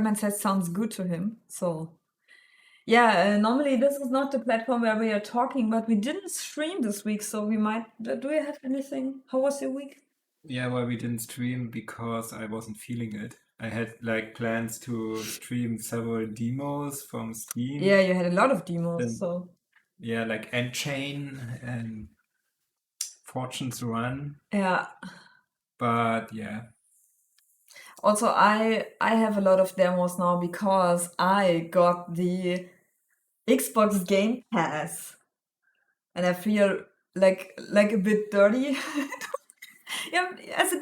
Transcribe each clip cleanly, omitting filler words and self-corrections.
Spider-Man says sounds good to him. So yeah, normally this is not the platform where we are talking, but we didn't stream this week, so we might. Do you have anything? How was your week? Yeah, well, we didn't stream because I wasn't feeling it. I had like plans to stream several demos from Steam. Yeah, you had a lot of demos, Then, so yeah, like Endchain and Fortune's Run. yeah. But yeah, Also, I have a lot of demos now because I got the Xbox Game Pass, and I feel like a bit dirty. Yeah, as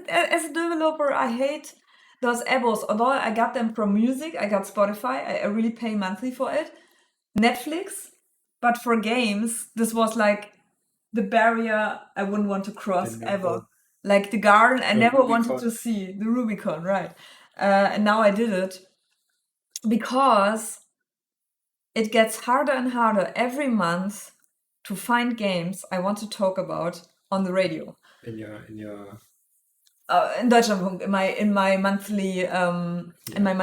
a developer, I hate those abos. Although I got them from music, I got Spotify. I really pay monthly for it. Netflix, but for games, this was like the barrier I wouldn't want to cross ever. Like the garden I The never wanted Rubicon. to see, the Rubicon, right? And now I did it because it gets harder and harder every month to find games I want to talk about on the radio. in your In Deutschlandfunk, in my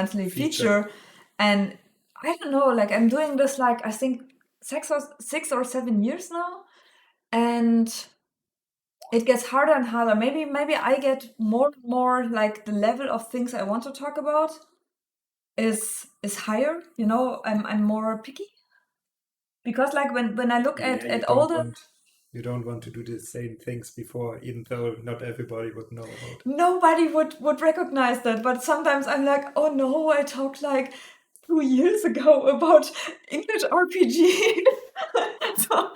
monthly feature. And I don't know, like I'm doing this like I think 6 or 7 years now, and it gets harder and harder. Maybe I get more and more like the level of things I want to talk about is higher. You know, I'm more picky because like when I look Yeah, at all the you don't want to do the same things before, even though not everybody would know about. nobody would recognize that, but sometimes I'm like, oh no, I talked like 2 years ago about English RPG. so,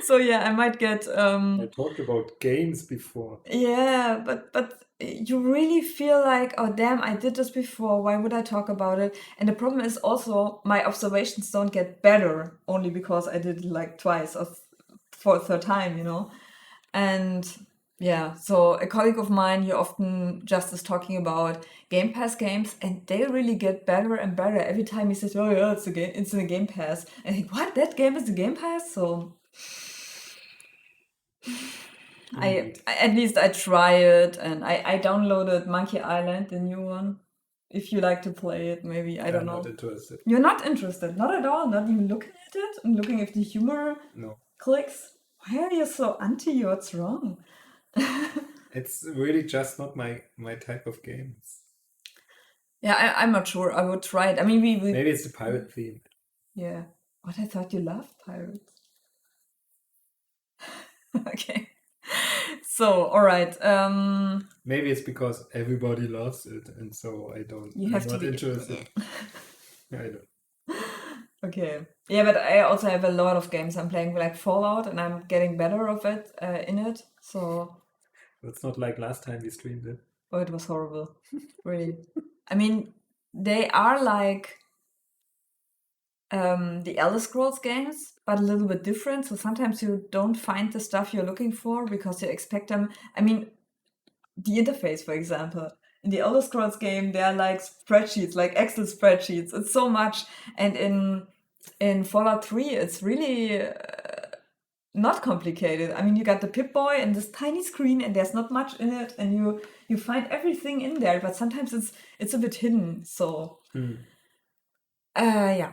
so yeah, I might get I talked about games before. yeah, but you really feel like, oh damn, I did this before. Why would I talk about it? And the problem is also my observations don't get better only because I did it like twice or for a third time, you know. And yeah, so a colleague of mine, he often just is talking about Game Pass games, and they really get better and better every time he says, "Oh yeah, it's a game, it's in a Game Pass." And I think, what? That game is the Game Pass? So Indeed. at least I try it, and I downloaded Monkey Island, the new one. If you like to play it, maybe I don't I'm not know. interested. You're not interested, not at all. Not even looking at it and looking if the humor No. clicks. Why are you so anti? What's wrong? It's really just not my type of games. Yeah, I'm not sure. I would try it. I mean, we Maybe it's the pirate theme. yeah. What, I thought you loved pirates. Okay. So, all right. Maybe it's because everybody loves it, and so You have I'm to not be interested. I don't. okay. Yeah, but I also have a lot of games I'm playing, like Fallout, and I'm getting better of it in it. So, It's not like last time we streamed it. oh, it was horrible. Really. I mean, they are like the Elder Scrolls games, but a little bit different. So sometimes you don't find the stuff you're looking for because you expect them. I mean, the interface, for example. In the Elder Scrolls game, there are like spreadsheets, like Excel spreadsheets. It's so much. And in Fallout 3, it's really not complicated. I mean, you got the Pip-Boy and this tiny screen, and there's not much in it, and you find everything in there. But sometimes it's a bit hidden. So yeah.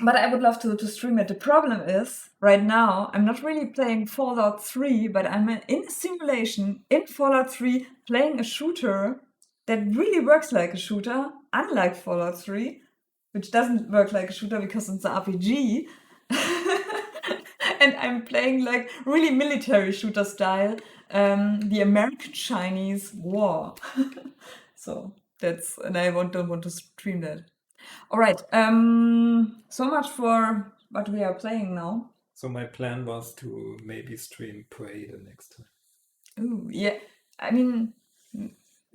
But I would love to stream it. The problem is, right now, I'm not really playing Fallout 3, but I'm in a simulation in Fallout 3 playing a shooter that really works like a shooter, unlike Fallout 3, which doesn't work like a shooter because it's an RPG. And I'm playing like really military shooter style, the American Chinese War. So and I don't want to stream that. All right. So much for what we are playing now. So my plan was to maybe stream Prey the next time. Ooh, yeah. I mean,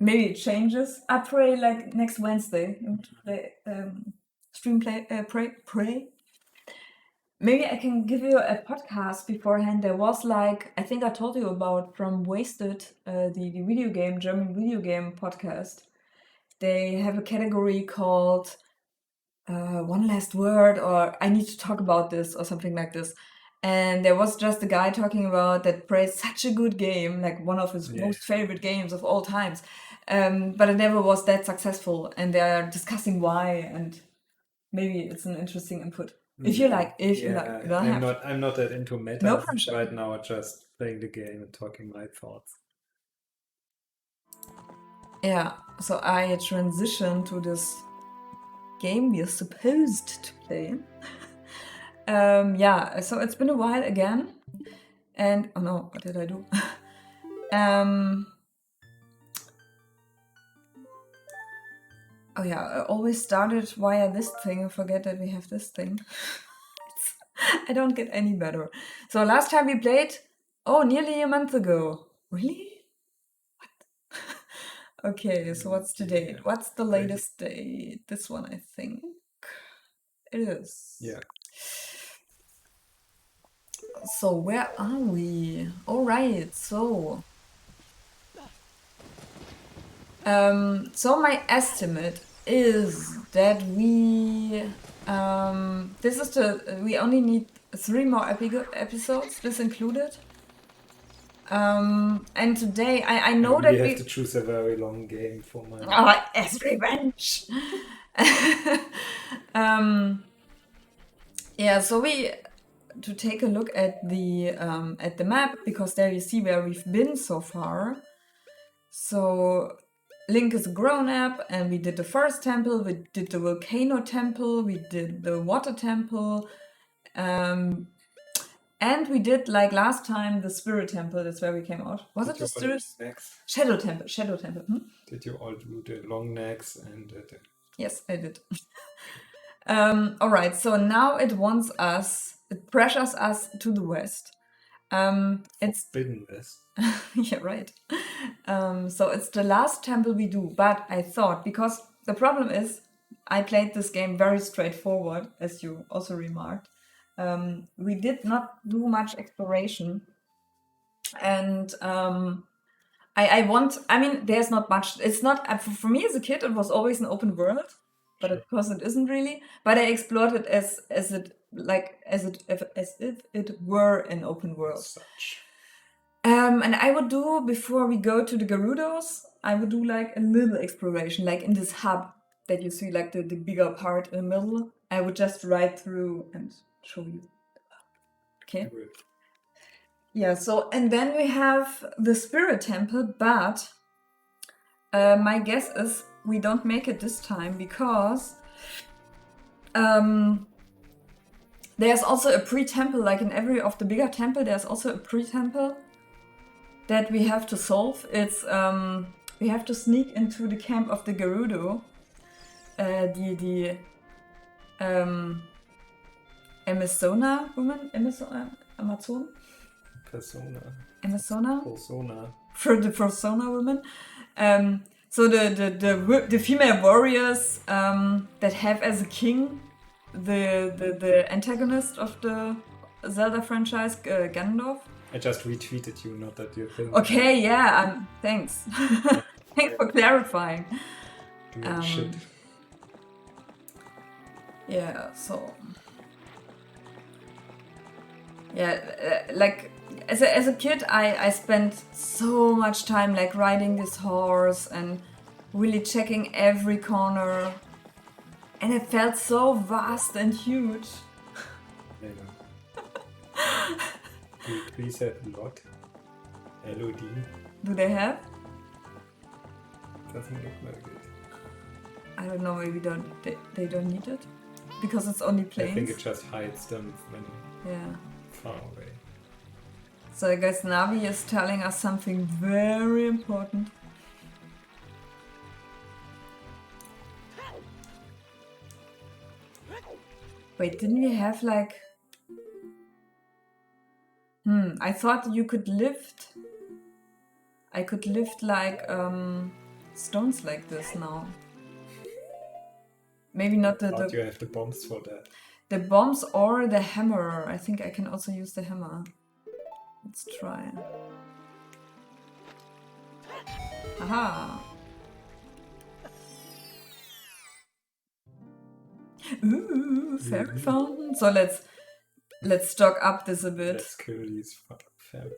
maybe it changes. I pray like next Wednesday. The stream pray. Maybe I can give you a podcast beforehand. There was like I think I told you about from Wasted, the video game German video game podcast. They have a category called One Last Word, or I need to talk about this, or something like this. And there was just a guy talking about that Prey is such a good game, like one of his most favorite games of all times. But it never was that successful, and they are discussing why, and maybe it's an interesting input. If you like, you don't have to. I'm not that into meta No pressure. right now, just playing the game and talking my thoughts. Yeah, so I transition to this game we are supposed to play. Yeah, so it's been a while again, and oh no, what did I do? Oh yeah, I always started via this thing. I forget that we have this thing. I don't get any better. So last time we played, nearly a month ago. Really? What? Okay, so what's the date? Yeah. What's the latest date? This one, I think. It is. Yeah. So where are we? All right, so my estimate is that we we only need 3 more episodes, this included. And today I know that we have to choose a very long game for my as revenge. Yeah, so to take a look at the map, because there you see where we've been so far. So Link is a grown-up, and we did the first temple, we did the volcano temple, we did the water temple, and we did, like last time, the spirit temple. That's where we came out. Was it the spirit? Shadow temple. Did you all do the long necks and Yes, I did. All right, so now it pressures us to the west. It's Forbidden West. yeah, right. So it's the last temple we do, but I thought, because the problem is I played this game very straightforward, as you also remarked. We did not do much exploration, and there's not much. It's not for me as a kid. It was always an open world, but of course it isn't really. But I explored it as if it were an open world. Such. And I would do, before we go to the Gerudos, I would do like a little exploration, like in this hub that you see, like the bigger part in the middle. I would just ride through and show you. Okay. Yeah, so, and then we have the Spirit Temple, but my guess is we don't make it this time, because there's also a pre-temple, like in every of the bigger temple, there's also a pre-temple that we have to solve. It's we have to sneak into the camp of the Gerudo, the Amazona woman, Amazon. Persona. For the Persona woman. So the female warriors that have as a king the antagonist of the Zelda franchise, Ganondorf. I just retweeted you, not that you think. Okay, yeah, thanks. Thanks for clarifying. Shit. Yeah, so... Yeah, like, as a kid, I spent so much time, like, riding this horse and really checking every corner. And it felt so vast and huge. Do you please have LOD? LOD? Do they have? Doesn't look like it. I don't know, maybe they don't need it? Because it's only planes? I think it just hides them when far away. So I guess Navi is telling us something very important. Wait, didn't we have like... I thought you could lift... I could lift like stones like this now. Maybe not the... You have the bombs for that. The bombs or the hammer. I think I can also use the hammer. Let's try. Aha! Ooh, fairy fountain. So let's stock up this a bit. Let's kill these fairies.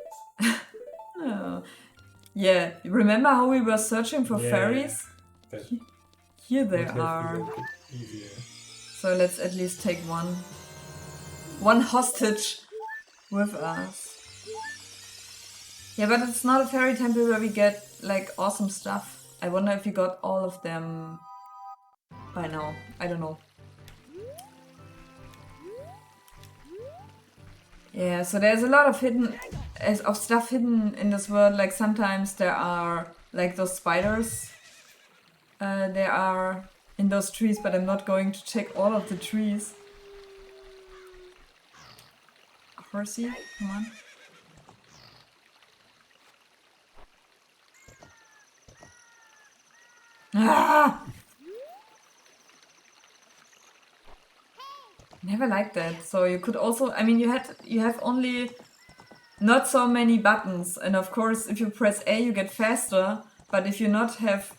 Oh. Yeah, remember how we were searching for Yeah, fairies? that Here would they have been are. a bit easier. So let's at least take one hostage with us. Yeah, but it's not a fairy temple where we get like awesome stuff. I wonder if we got all of them by now. I don't know. Yeah, so there's a lot of stuff hidden in this world. Like sometimes there are like those spiders. There are in those trees, but I'm not going to check all of the trees. Horsey, come on. Ah! Never liked that. So you could also, I mean, you have only not so many buttons, and of course, if you press A, you get faster. But if you not have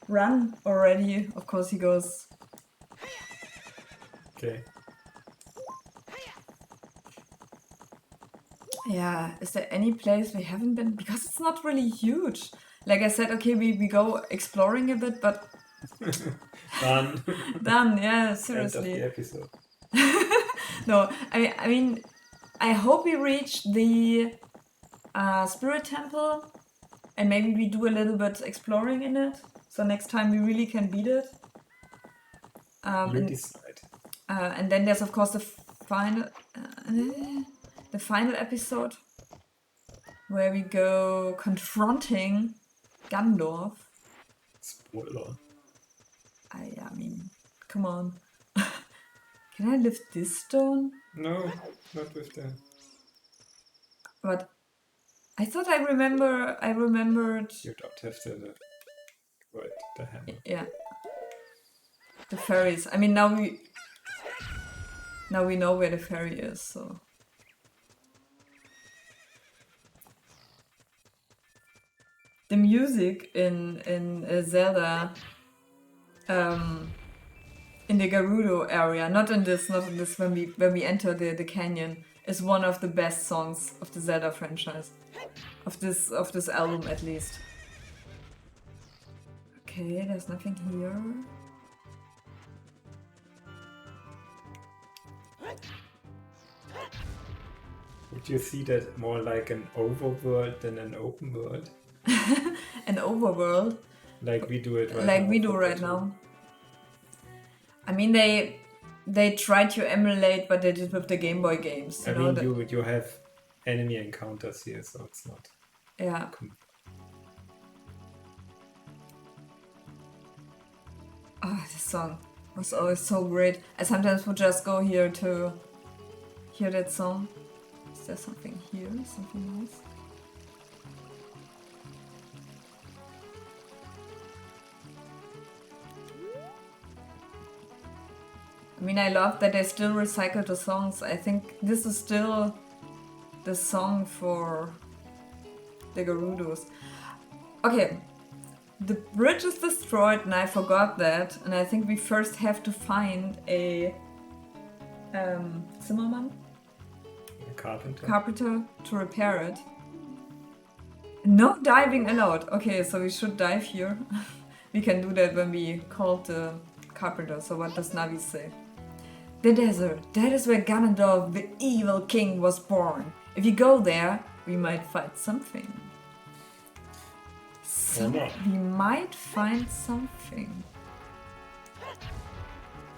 run already, of course, he goes. Okay. Yeah, is there any place we haven't been? Because it's not really huge. Like I said, okay, we go exploring a bit, but Done. done. Yeah, End of seriously. the episode. No, I mean, I hope we reach the spirit temple, and maybe we do a little bit exploring in it. So next time we really can beat it. You And decide. and then there's of course final, the final episode where we go confronting Ganondorf. Spoiler. I mean, come on. Can I lift this stone? No, not with that. But I thought I remembered. You don't have to wait the hammer. Yeah, the fairies. I mean, now we know where the fairy is. So the music in Zelda, in the Gerudo area, not in this when we enter the canyon, is one of the best songs of the Zelda franchise, of this album at least. Okay, there's nothing here. Would you see that more like an overworld than an open world? An overworld, Like we do it right like now. we do for right Platoon. now. I mean, they tried to emulate what they did with the Game Boy games. I You know, mean, you have enemy encounters here, so it's not. yeah. Oh, this song was always so great. I sometimes would just go here to hear that song. Is there something here? Something else? I mean, I love that they still recycle the songs. I think this is still the song for the Gerudos. Okay, the bridge is destroyed and I forgot that. And I think we first have to find a Zimmerman? Carpenter to repair it. No diving allowed. Okay, so we should dive here. We can do that when we call the carpenter. So what does Navi say? The desert. That is where Ganondorf, the evil king, was born. If you go there, we might find something. We might find something.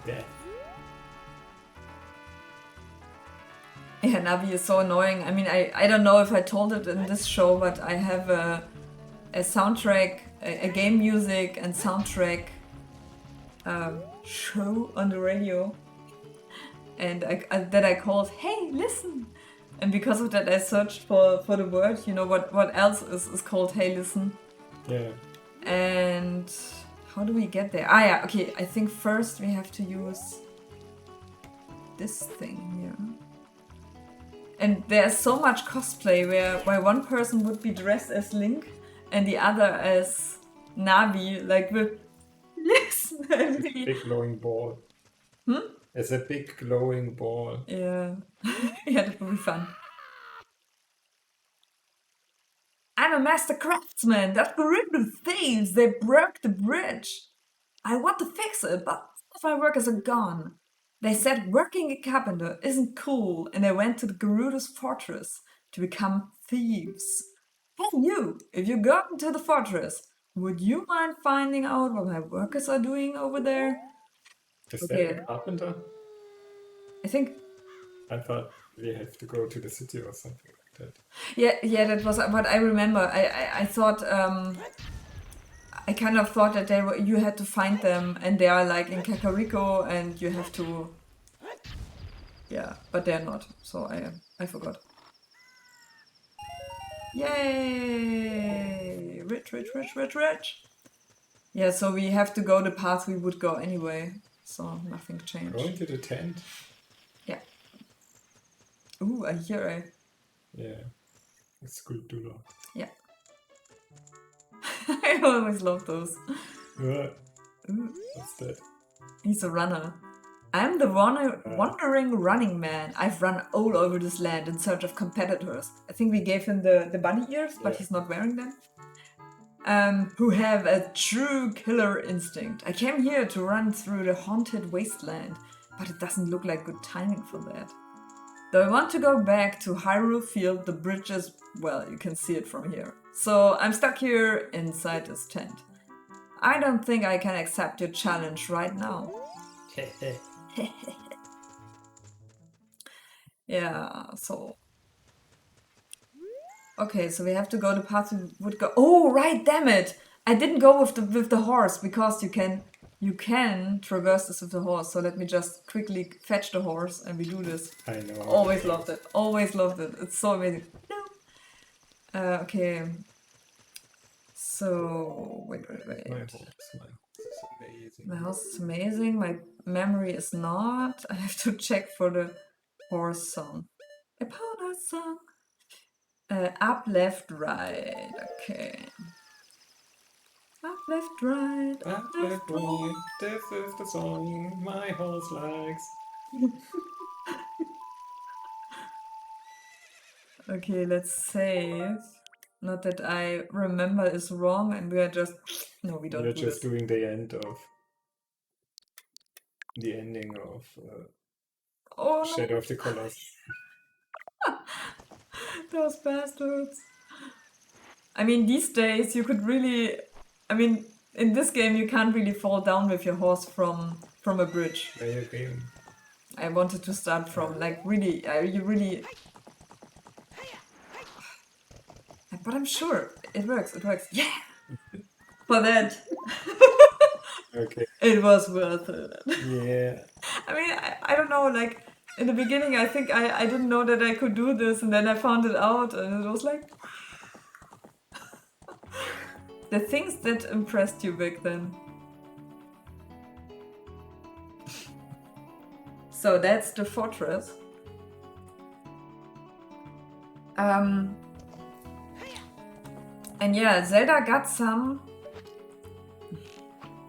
Yeah. Yeah, Navi is so annoying. I mean, I don't know if I told it in this show, but I have a soundtrack, a game music and soundtrack show on the radio. And that I called, hey, listen. And because of that, I searched for the word, you know, what else is called hey, listen. Yeah. And how do we get there? Ah, yeah, okay. I think first we have to use this thing here. And there's so much cosplay where one person would be dressed as Link and the other as Navi, like with listen. Big glowing ball. It's a big glowing ball. Yeah. Yeah, that would be fun. I'm a master craftsman. That Gerudo thieves, they broke the bridge. I want to fix it, but all of my workers are gone. They said working a carpenter isn't cool, and they went to the Gerudo's fortress to become thieves. Hey you, if you go into the fortress, would you mind finding out what my workers are doing over there? Is Okay, that a carpenter? I think, I thought we have to go to the city or something like that. yeah, that was what I remember. I thought, I kind of thought that you had to find them, and they are like in Kakariko, and you have to, yeah, but they're not. So I forgot. Yay! Rich, rich, rich, rich, rich. Yeah, so we have to go the path we would go anyway. So nothing changed. Going to the tent? Yeah. Ooh, I hear a. Yeah. It's good to know. Yeah. I always love those. Ooh, Ooh, what's that? he's a runner. I'm the wandering running man. I've run all over this land in search of competitors. I think we gave him the bunny ears, but Yeah. he's not wearing them. Who have a true killer instinct. I came here to run through the haunted wasteland, but it doesn't look like good timing for that. Though I want to go back to Hyrule Field, the bridge is, well, you can see it from here. So I'm stuck here inside this tent. I don't think I can accept your challenge right now. Yeah, so... Okay, so we have to go the path we would go... Oh, right, damn it! I didn't go with the horse, because you can traverse this with the horse. So let me just quickly fetch the horse and we do this. I know. Always loved it. Always loved it. It's so amazing. No. Okay. So wait. My horse is amazing. My house is amazing. My memory is not. I have to check for the horse song. Epona song. Up, left, right. Okay. Up, left, right. Up, left, right, this is the song my horse likes. Okay, let's save. Not that I remember is wrong, and we are just... No, we don't We're do just this. doing the ending of Oh no, Shadow of the Colossus. those bastards. I mean, these days you could really... I mean, in this game you can't really fall down with your horse from a bridge. Play a game. I wanted to start from, like, really... you really... But I'm sure it works. Yeah! For that, Okay. it was worth it. Yeah. I mean, I don't know, like, in the beginning I think I didn't know that I could do this, and then I found it out, and it was like... The things that impressed you back then. So that's the fortress. And yeah, Zelda got some...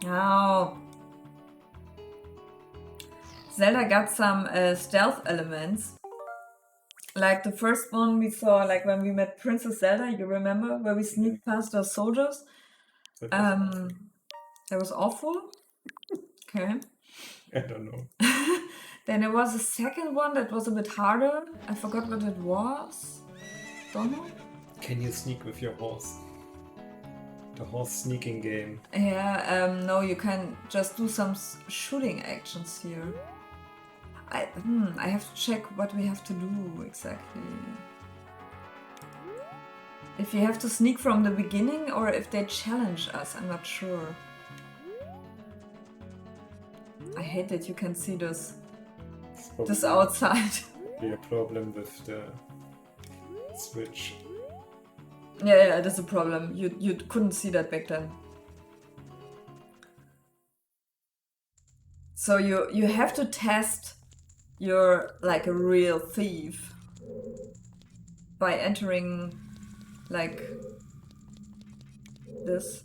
Oh. Zelda got some stealth elements. Like the first one we saw, like when we met Princess Zelda, you remember? Where we sneaked past those soldiers. That was awful. Okay. I don't know. Then there was a second one that was a bit harder. I forgot what it was. Don't know. Can you sneak with your horse? The horse sneaking game. Yeah, no, you can just do some shooting actions here. I have to check what we have to do exactly. If you have to sneak from the beginning or if they challenge us, I'm not sure. I hate that you can see this outside. Be a problem with the Switch. Yeah, that's a problem. You couldn't see that back then. So you have to test you're like a real thief by entering like this,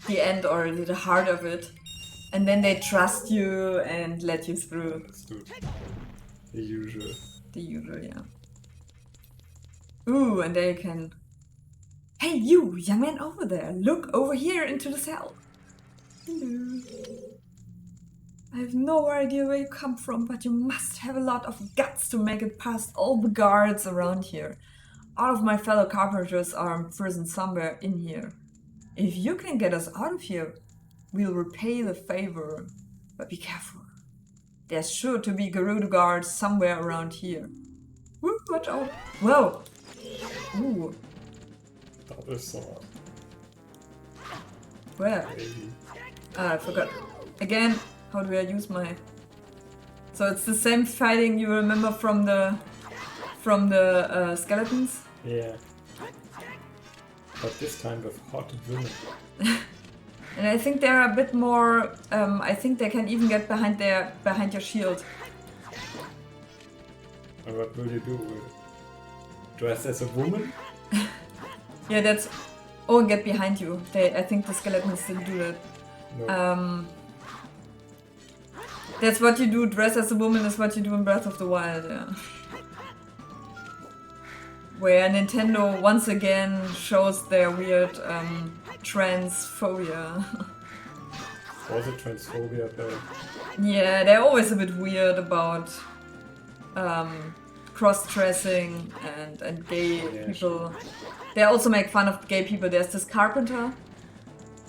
the end or the heart of it, and then they trust you and let you through. Understood. The usual. The usual, yeah. Ooh, and there you can Hey, you, young man over there, look over here into the cell. Hello. I have no idea where you come from, but you must have a lot of guts to make it past all the guards around here. All of my fellow carpenters are imprisoned somewhere in here. If you can get us out of here, we'll repay the favor. But be careful. There's sure to be Gerudo guards somewhere around here. Woo, watch out. Whoa. Ooh. Double sword. Where? Maybe. I forgot. Again, how do I use my... So it's the same fighting you remember from the skeletons? Yeah. But this time with hot women. And I think they're a bit more... I think they can even get behind your shield. And what will you do? Dress as a woman? Yeah, that's... Oh, and get behind you. I think the skeletons didn't do that. No. That's what you do. Dress as a woman is what you do in Breath of the Wild, yeah. Where Nintendo once again shows their weird transphobia. Was it transphobia though? Yeah, they're always a bit weird about cross-dressing and gay people. Sure. They also make fun of gay people. There's this carpenter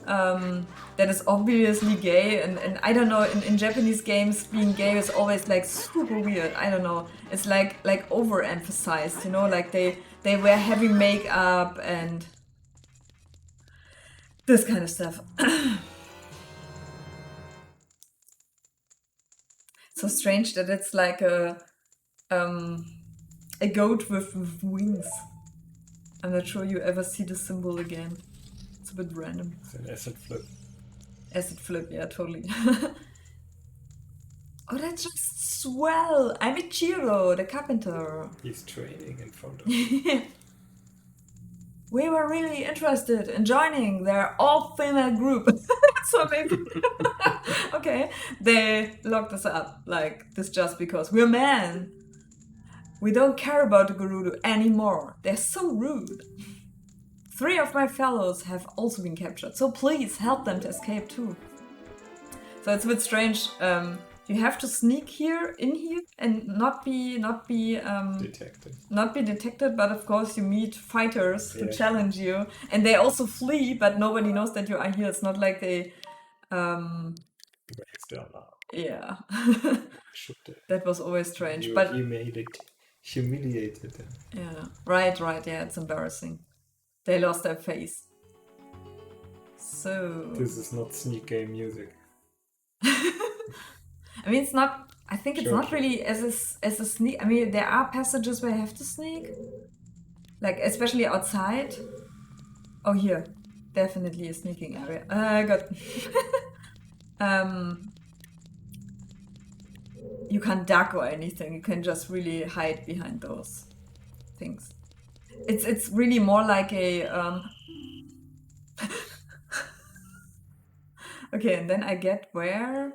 that is obviously gay, and I don't know, in Japanese games being gay is always like super weird. I don't know. It's like overemphasized, you know, like they wear heavy makeup and this kind of stuff. So strange that it's like a goat with wings. I'm not sure you ever see the symbol again. It's a bit random. It's an acid flip. Acid flip, yeah, totally. Oh, that's just swell! I'm Ichiro, the carpenter. He's training in front of me. We were really interested in joining their all-female group. So maybe... Okay, they locked us up like this just because we're men. We don't care about the Gerudo anymore. They're so rude. 3 of my fellows have also been captured, so please help them to escape too. So it's a bit strange. You have to sneak in here, and not be detected. Not be detected, but of course you meet fighters who challenge you, and they also flee, but nobody knows that you are here. It's not like they. Yeah. That was always strange. But you made it. Humiliated them. Yeah. Right. Yeah, it's embarrassing. They lost their face. So. This is not sneak game music. I mean, it's not. I think it's not really as a sneak. I mean, there are passages where you have to sneak, like especially outside. Oh, here, definitely a sneaking area. I got. You can't duck or anything. You can just really hide behind those things. It's really more like a. Okay, and then I get where.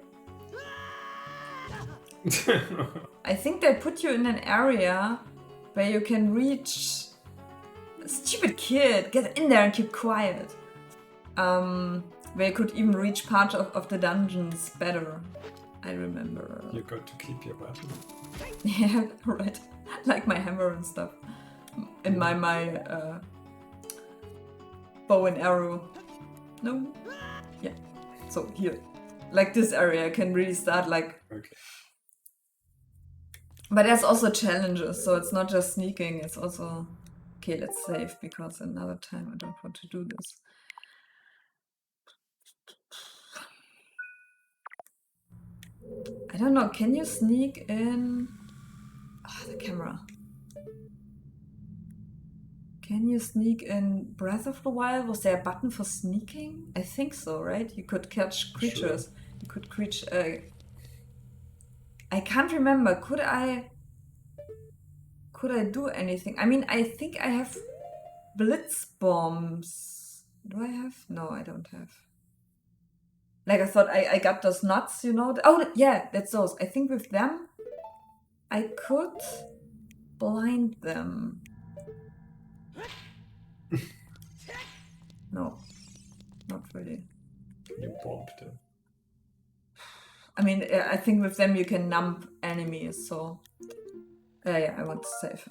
I think they put you in an area where you can reach... Stupid kid! Get in there and keep quiet! Where you could even reach part of the dungeons better. I remember. You got to keep your weapon. Yeah, right. Like my hammer and stuff. And my bow and arrow. No? Yeah. So here. Like this area, I can really start like... Okay. But there's also challenges, so it's not just sneaking, it's also... Okay, let's save, because another time I don't want to do this. I don't know, can you sneak in... Oh, the camera. Can you sneak in Breath of the Wild? Was there a button for sneaking? I think so, right? You could catch creatures. Sure. You could catch... I can't remember. Could I do anything? I mean, I think I have blitz bombs. Do I have? No, I don't have. Like I thought I got those nuts, you know? Oh, yeah, that's those. I think with them, I could blind them. No, not really. You bombed them. I mean, I think with them you can numb enemies, so... yeah, I want to save.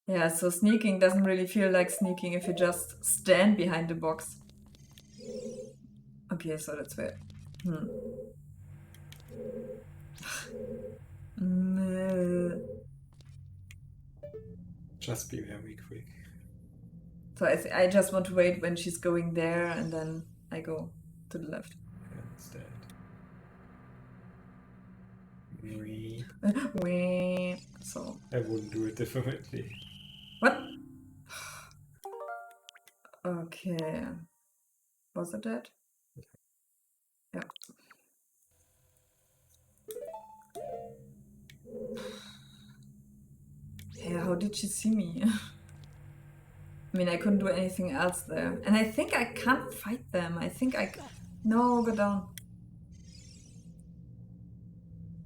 Yeah, so sneaking doesn't really feel like sneaking if you just stand behind the box. Okay, so that's weird. Just be very quick. So I just want to wait when she's going there, and then I go to the left. I understand. Wee. Wait. So I wouldn't do it differently. what? Okay. Was it that? Yeah. Yeah, how did she see me? I mean, I couldn't do anything else there. And I think I can't fight them. I think No, go down.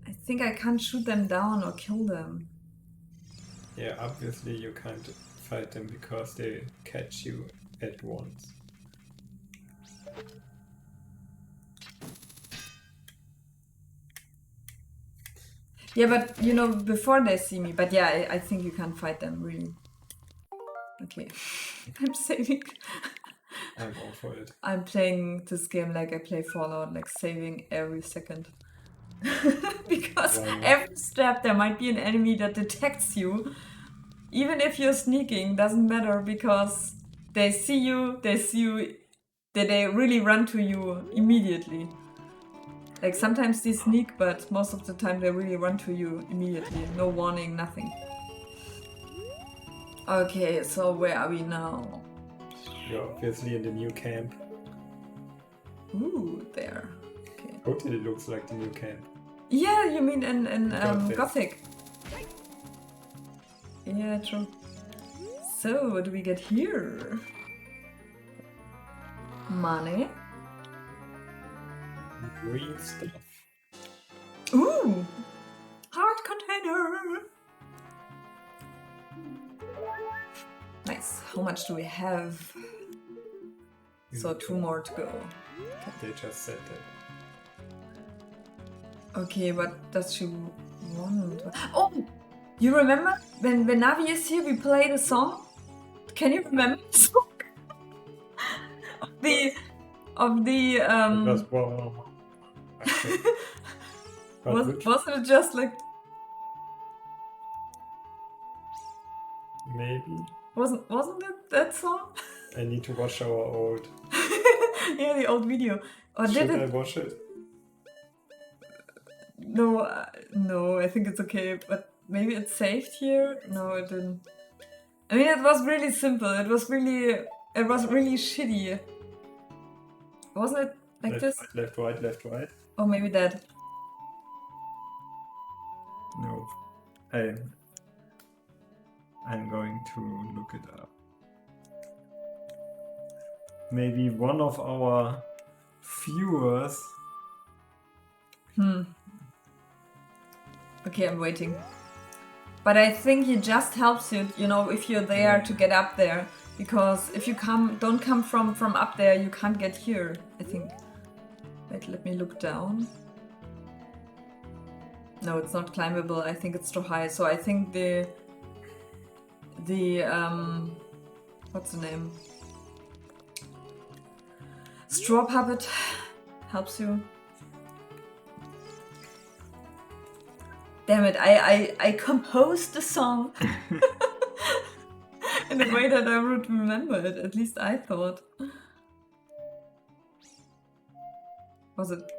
I think I can't shoot them down or kill them. Yeah, obviously you can't fight them because they catch you at once. Yeah, but you know, before they see me. But yeah, I think you can't fight them, really. Okay. I'm saving. I'm all for it. I'm playing this game like I play Fallout, like saving every second. Because Why not? every step there might be an enemy that detects you. Even if you're sneaking, doesn't matter because they see you, they really run to you immediately. Like sometimes they sneak, but most of the time they really run to you immediately. No warning, nothing. Okay, so where are we now? You're obviously in the new camp. Ooh, there. Okay. Totally looks like the new camp. Yeah, you mean in Gothic. Gothic. Yeah, true. So, what do we get here? Money. Green stuff. Ooh! Heart container! Nice. How much do we have? So 2 more to go. They just said that. Okay, what does she want? Oh! You remember when Navi is here, we played a song? Can you remember the song? It was wrong. Okay. Wasn't it just like... Maybe. Wasn't it that song? I need to watch our old. Yeah, the old video. Or Should did I it? watch it? No, no, I think it's okay. But maybe it's saved here? No, it didn't. I mean, it was really simple. It was really shitty. Wasn't it like this? Left, right, left, right. Or maybe that. No. I'm going to look it up. Maybe one of our viewers. Okay, I'm waiting. But I think it just helps you, you know, if you're there to get up there. Because if you don't come from up there, you can't get here, I think. Wait, let me look down. No, it's not climbable. I think it's too high. So I think the what's the name? Straw puppet helps you. Damn it, I composed the song in a way that I would remember it. At least I thought. Was it?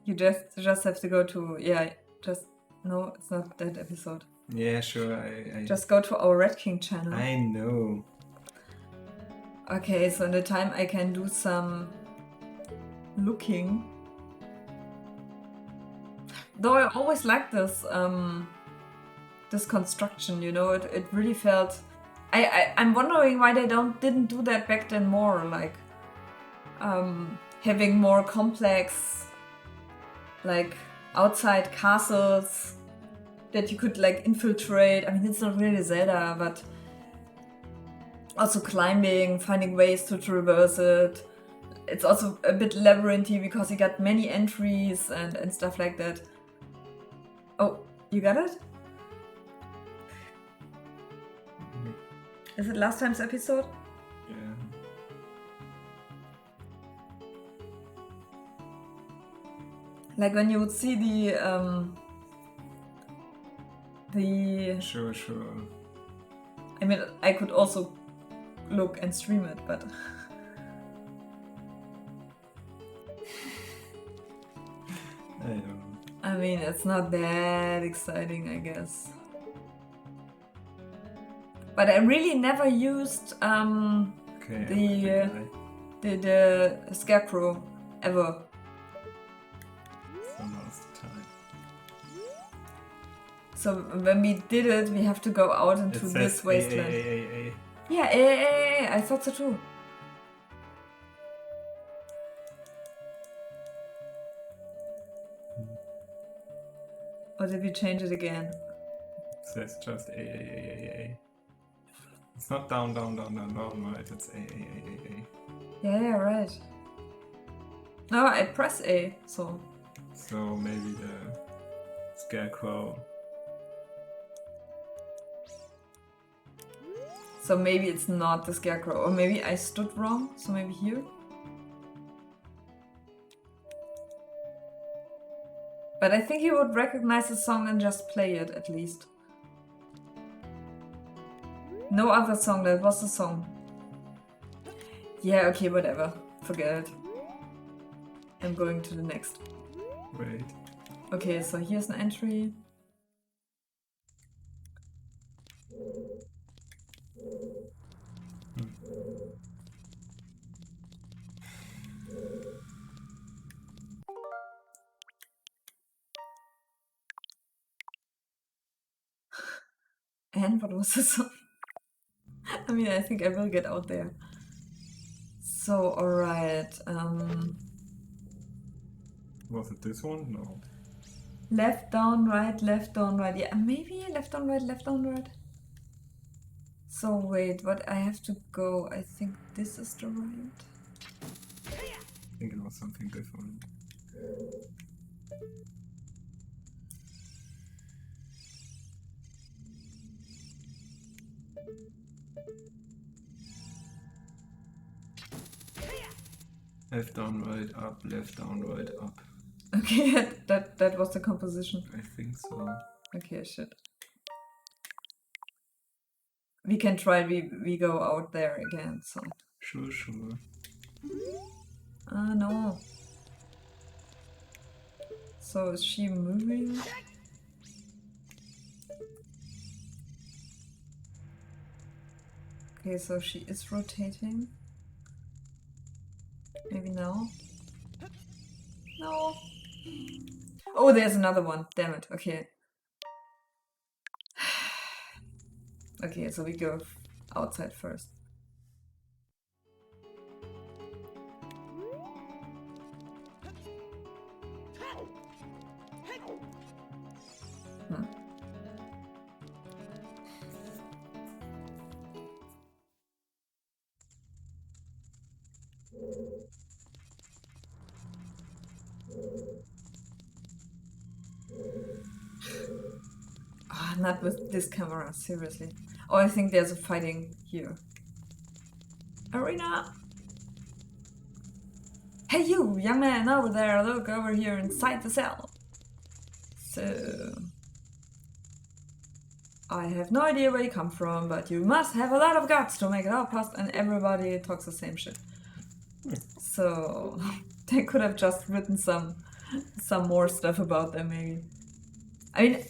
You just have to go to, yeah, no, it's not that episode. Yeah, sure. I Just go to our Red King channel. I know. Okay, so in the time I can do some looking. Though I always liked this this construction, you know, it really felt. I'm wondering why they didn't do that back then more, like having more complex like outside castles that you could like infiltrate. I mean, it's not really Zelda, but also climbing, finding ways to traverse it. It's also a bit labyrinthy because you got many entries and stuff like that. Oh, you got it? Is it last time's episode? Yeah. Like when you would see the Sure. I mean, I could also look and stream it, but I don't know. I mean, it's not that exciting, I guess. But I really never used Okay, the scarecrow ever. So now's the time. So when we did it, we have to go out into It this says wasteland. A. Yeah, I thought so too. Or did we change it again? It says just A. It's not down, right? It's A. Yeah, right. No, I press A, so. So maybe the scarecrow. So maybe it's not the scarecrow, or maybe I stood wrong, so maybe here? But I think he would recognize the song and just play it, at least. No other song, that was the song. Yeah, okay, whatever. Forget it. I'm going to the next. Wait. Okay, so here's an entry. And what was the song? I mean, I think I will get out there. So, alright. Was it this one? No. Left, down, right, left, down, right. Yeah, maybe left, down, right, left, down, right. So, wait, what I have to go? I think this is the right. I think it was something different. Left, down, right, up, left, down, right, up. Okay, that was the composition. I think so. Okay, shit. We can try, we go out there again, so. Sure. Ah, no. So is she moving? Okay, so she is rotating. Maybe now? No. Oh, there's another one. Damn it. Okay. Okay, so we go outside first. Ah, not with this camera, seriously. Oh, I think there's a fighting here. Arena! Hey you, young man over there, look over here inside the cell. So... I have no idea where you come from, but you must have a lot of guts to make it out past, and everybody talks the same shit. So... they could have just written some more stuff about them, maybe. I mean,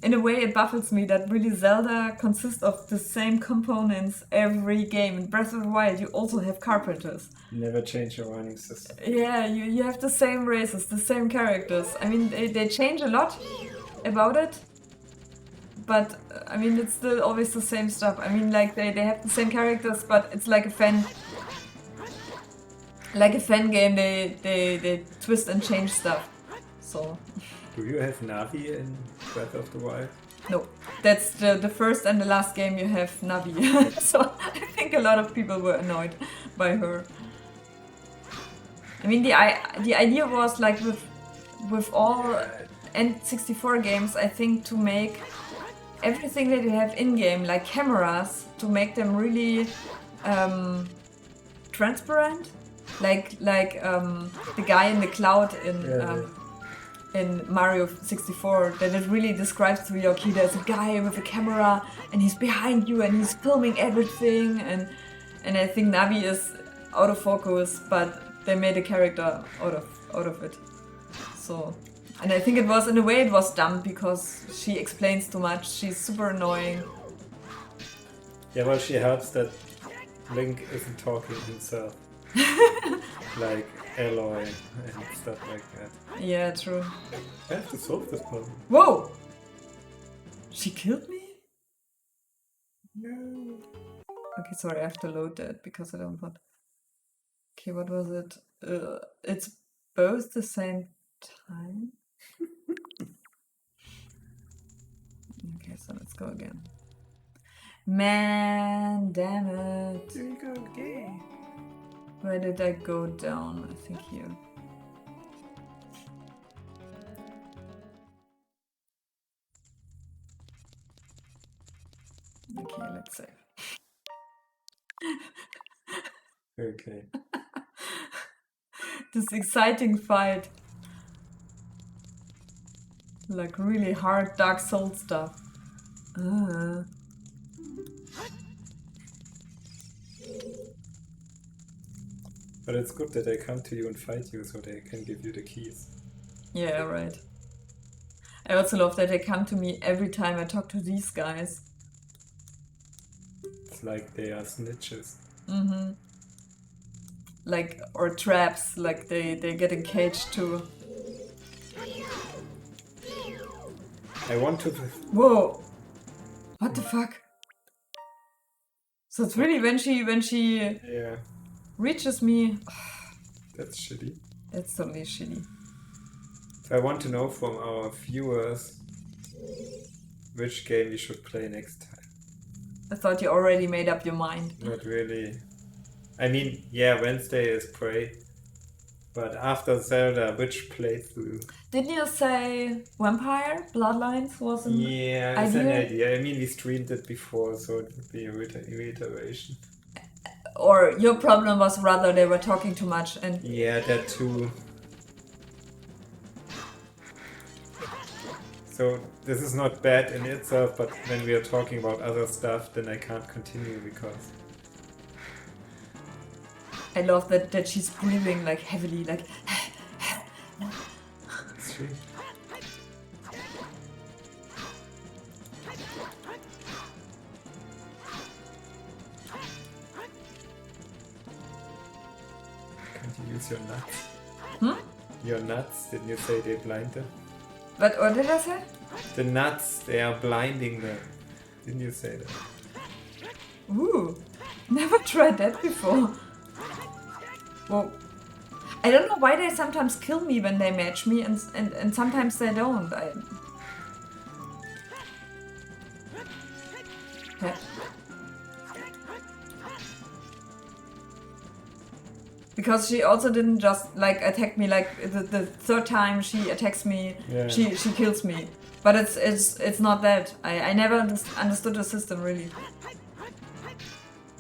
in a way it baffles me that really Zelda consists of the same components every game. In Breath of the Wild you also have carpenters. You never change your running system. Yeah, you have the same races, the same characters. I mean, they change a lot about it, but I mean, it's still always the same stuff. I mean, like, they have the same characters, but it's like a fan game, they twist and change stuff. So Do you have Navi in Breath of the Wild? no, that's the first and the last game you have Navi. So I think a lot of people were annoyed by her. I mean, the idea was like with all N64 games, I think, to make everything that you have in game, like cameras, to make them really transparent, like the guy in the cloud in Mario 64, that it really describes to you, okay, there's a guy with a camera and he's behind you and he's filming everything, and I think Navi is out of focus, but they made a character out of it. So, and I think it was, in a way, it was dumb because she explains too much. She's super annoying. Yeah, well, she helps that Link isn't talking himself. Like Aloy and stuff like that. Yeah, true. I have to solve this problem. Whoa! She killed me? No. Okay, sorry, I have to load that because I don't want... Okay, what was it? It's both the same time? Okay, so let's go again. Man, damn it. There you go, okay. Where did I go down? I think here. Okay, let's save. Okay. This exciting fight. Like really hard Dark Souls stuff. But it's good that they come to you and fight you so they can give you the keys. Yeah, right. I also love that they come to me every time I talk to these guys. It's like they are snitches. Mm-hmm. Like, or traps, like they get encaged too. I want to... Whoa! What the fuck? So it's really when she Yeah, reaches me. that's shitty. That's totally shitty. So I want to know from our viewers which game we should play next time. I thought you already made up your mind. Not really. I mean, yeah, Wednesday is Prey. But after Zelda, which playthrough? Didn't you say Vampire Bloodlines was an Yeah, it's an idea? idea. I mean, we streamed it before, so it would be a reiteration. Or your problem was rather they were talking too much and... Yeah, that too. So this is not bad in itself, but when we are talking about other stuff, then I can't continue because... I love that she's breathing like heavily, like... It's true. Can't you use your nuts? Your nuts, didn't you say they blind them? What did I say? The nuts, they are blinding them. Didn't you say that? Ooh, never tried that before. Whoa. I don't know why they sometimes kill me when they match me and sometimes they don't. Yeah. Because she also didn't just like attack me, like the third time she attacks me, Yeah. she kills me. But it's not that. I never understood the system really.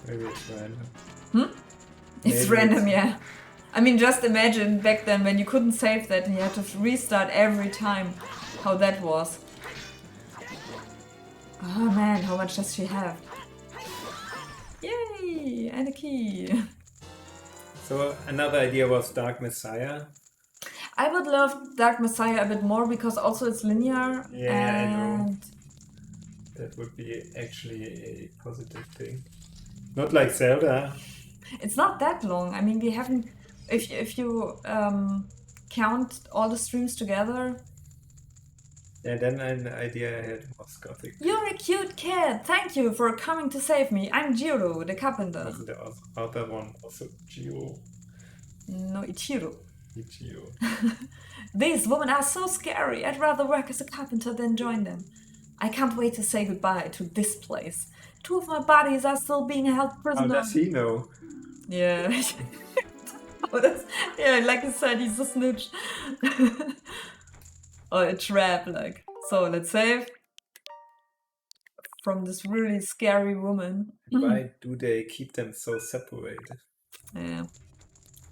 Maybe it's random. It's Maybe random, it's- yeah. I mean, just imagine back then when you couldn't save that and you had to restart every time, how that was. Oh man, how much does she have? Yay! And a key. So another idea was Dark Messiah. I would love Dark Messiah a bit more because also it's linear. Yeah, I know. and That would be actually a positive thing. Not like Zelda. it's not that long. I mean, we haven't. If you count all the streams together. Yeah, then an idea I had was Gothic. You're a cute cat. Thank you for coming to save me. I'm Gerudo, the carpenter. Wasn't the other one also Geo? No, Ichiro. Ichio. These women are so scary. I'd rather work as a carpenter than join them. I can't wait to say goodbye to this place. 2 of my bodies are still being held How prisoner. does he know? Yeah. Oh, yeah, like I said, he's a snitch. Or a trap, like. So let's save from this really scary woman. Why do they keep them so separated? Yeah.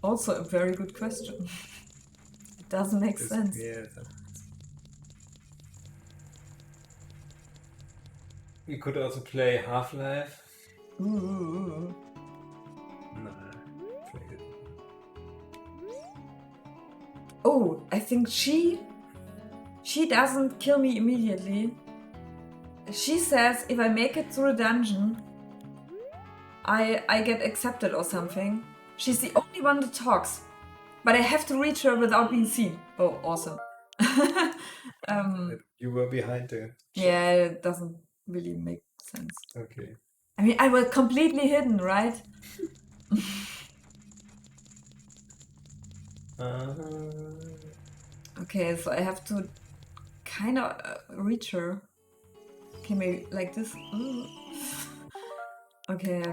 Also a very good question. It doesn't make sense. Yeah. We could also play Half-Life. Ooh. Nah, played it. Oh, I think she doesn't kill me immediately. She says if I make it through a dungeon, I get accepted or something. She's the only one that talks, but I have to reach her without being seen. Oh, awesome. You were behind the Yeah, it doesn't really make sense. Okay. I mean, I was completely hidden, right? Okay, so I have to kind of reach her. Okay, maybe like this. Ooh. Okay.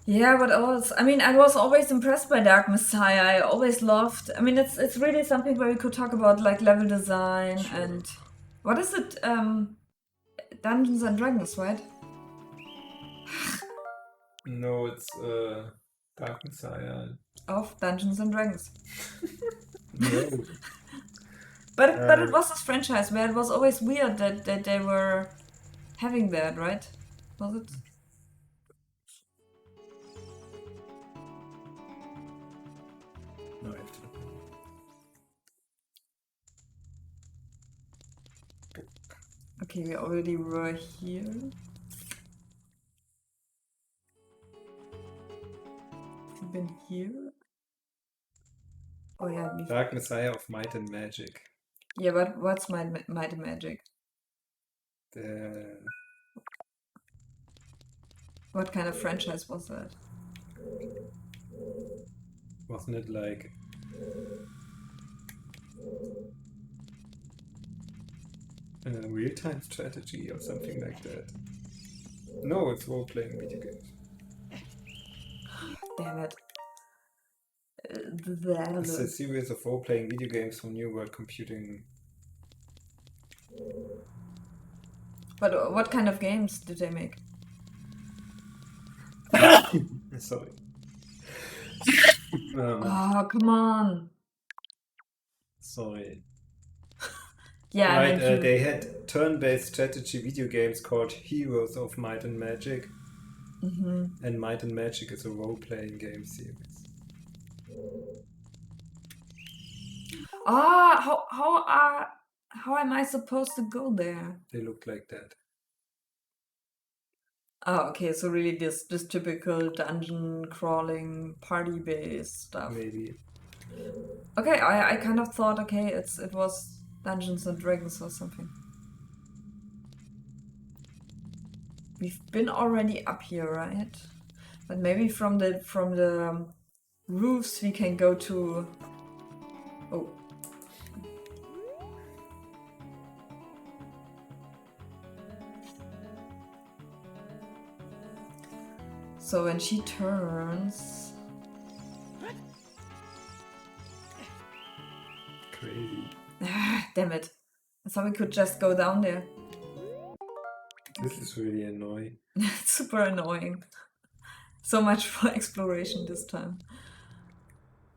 Yeah, what else? I mean, I was always impressed by Dark Messiah. I always loved. I mean, it's really something where we could talk about like level design Sure. and what is it? Dungeons and Dragons, right? No, it's Dark Messiah. Of Dungeons and Dragons. No. But it was this franchise where it was always weird that they were having that, right? Was it? No, I have to. Okay, we already were here. Have you been here? Oh yeah, Dark Messiah of Might and Magic. Yeah, but what's Might and Magic? What kind of franchise was that? Wasn't it like a real-time strategy or something like that? No, it's role-playing video games. Damn it. It's a series of role-playing video games from New World Computing. But what kind of games did they make? Sorry. Oh, come on. Sorry. Yeah, Right, I meant they had turn-based strategy video games called Heroes of Might and Magic. And Might and Magic is a role-playing game series. How am I supposed to go there? They look like that. Oh, okay, so really this typical dungeon crawling party based stuff. Maybe. Okay, I kind of thought it was Dungeons and Dragons or something. We've been already up here, right? But maybe from the roofs we can go to. Oh. So when she turns. Crazy. Damn it. I thought we could just go down there. This is really annoying. It's super annoying. So much for exploration this time.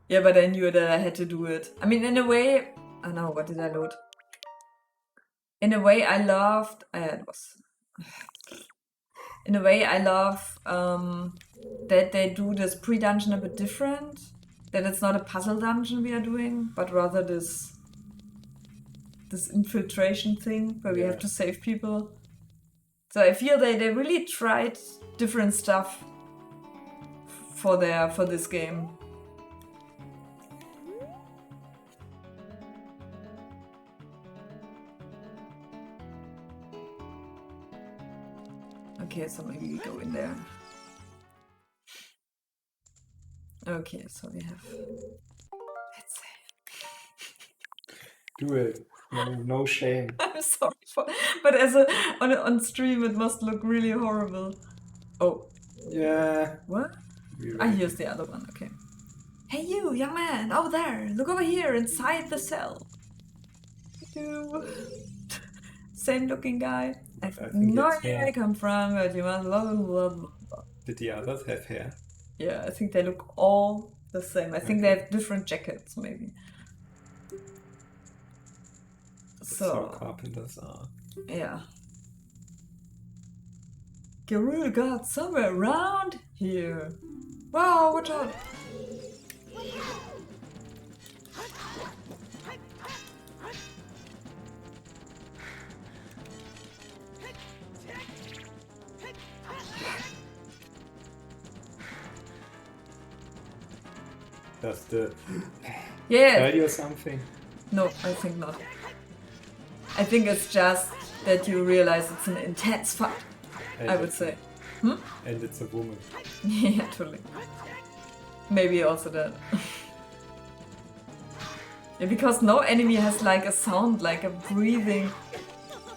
Yeah, but I knew that I had to do it. I mean, in a way... Oh no, what did I load? In a way, I loved... it was... In a way, I love that they do this pre-dungeon a bit different. That it's not a puzzle dungeon we are doing, but rather this infiltration thing where we have to save people. So I feel they really tried different stuff for this game. Okay, so maybe we go in there. Okay, so we have. Let's say. Do it. No shame. I'm sorry for, but on stream it must look really horrible. Oh, Yeah. what? We I ready. used the other one. Okay. Hey, you, young man, over there! Look over here, inside the cell. You. Same looking guy. I But I have think no it's idea where hair. I come from, but you must blah blah blah blah blah. Did the others have hair? Yeah, I think they look all the same. I think they Okay. have different jackets, maybe. That's how So, carpenters are. yeah. Gerudo got somewhere around here. Wow, watch out! Does the Yeah! tell you something? No, I think not. I think it's just that you realize it's an intense fight, And I would it's say. And it's a woman. Yeah, totally. Maybe also that. Yeah, because no enemy has like a sound, like a breathing.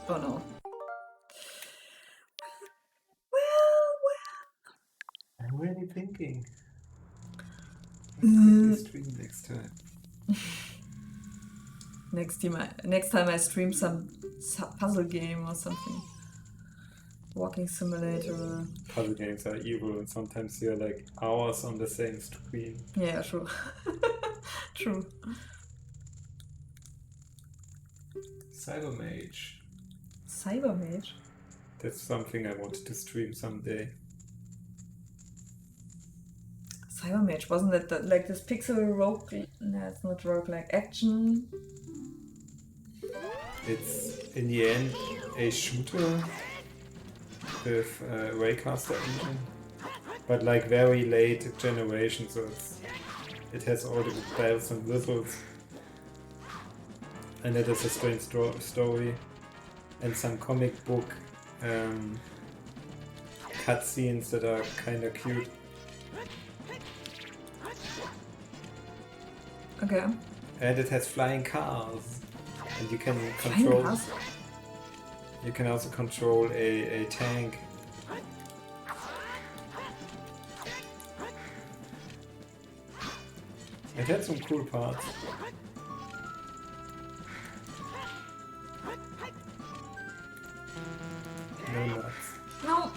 Oh no. I'm really thinking. Quickly stream next time. Next time I stream some puzzle game or something. Walking simulator. Puzzle games are evil, and sometimes you're like hours on the same screen. Yeah, true. True. Cybermage. Cybermage? That's something I wanted to stream someday. Cybermage, wasn't that like this pixel rogue? No, it's not rogue, like action. It's in the end a shooter with Raycaster engine, but like very late generation, so it has all the bells and whistles, and it is a strange story, and some comic book cutscenes that are kind of cute. Okay. And it has flying cars, and you can Flying control. cars? You can also control a tank. It had some cool parts. No nuts. No.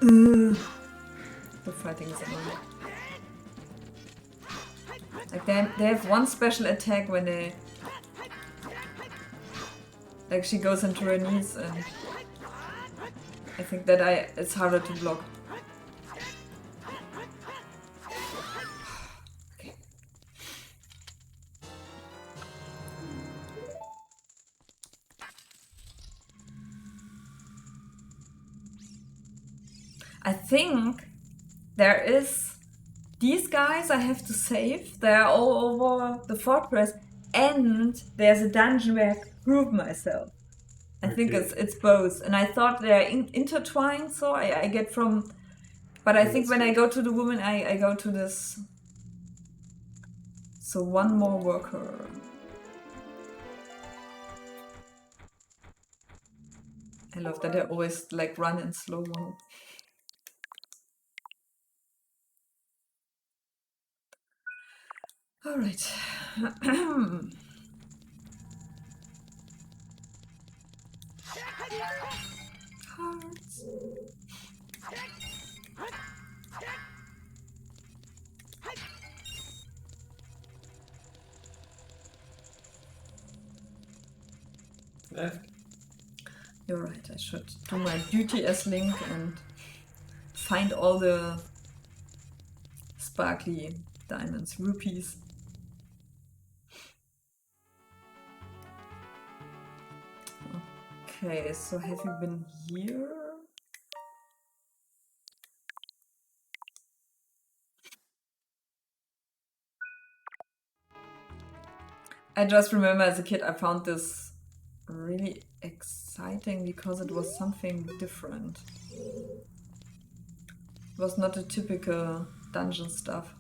The fighting is annoying. Like they have one special attack when they like she goes into her knees, and I think that it's harder to block. Okay. I think there is these guys I have to save. They're all over the fortress, and there's a dungeon where I have to prove myself. I think Okay. it's both, and I thought they're intertwined, so I get from. But I think That's when I good. go to the woman, I go to this. So one more worker. I love that they always like run in slow mo. All right. Hearts. Left. You're right. I should do my duty as Link and find all the sparkly diamonds, rupees. Okay, so have you been here? I just remember as a kid I found this really exciting because it was something different. It was not the typical dungeon stuff.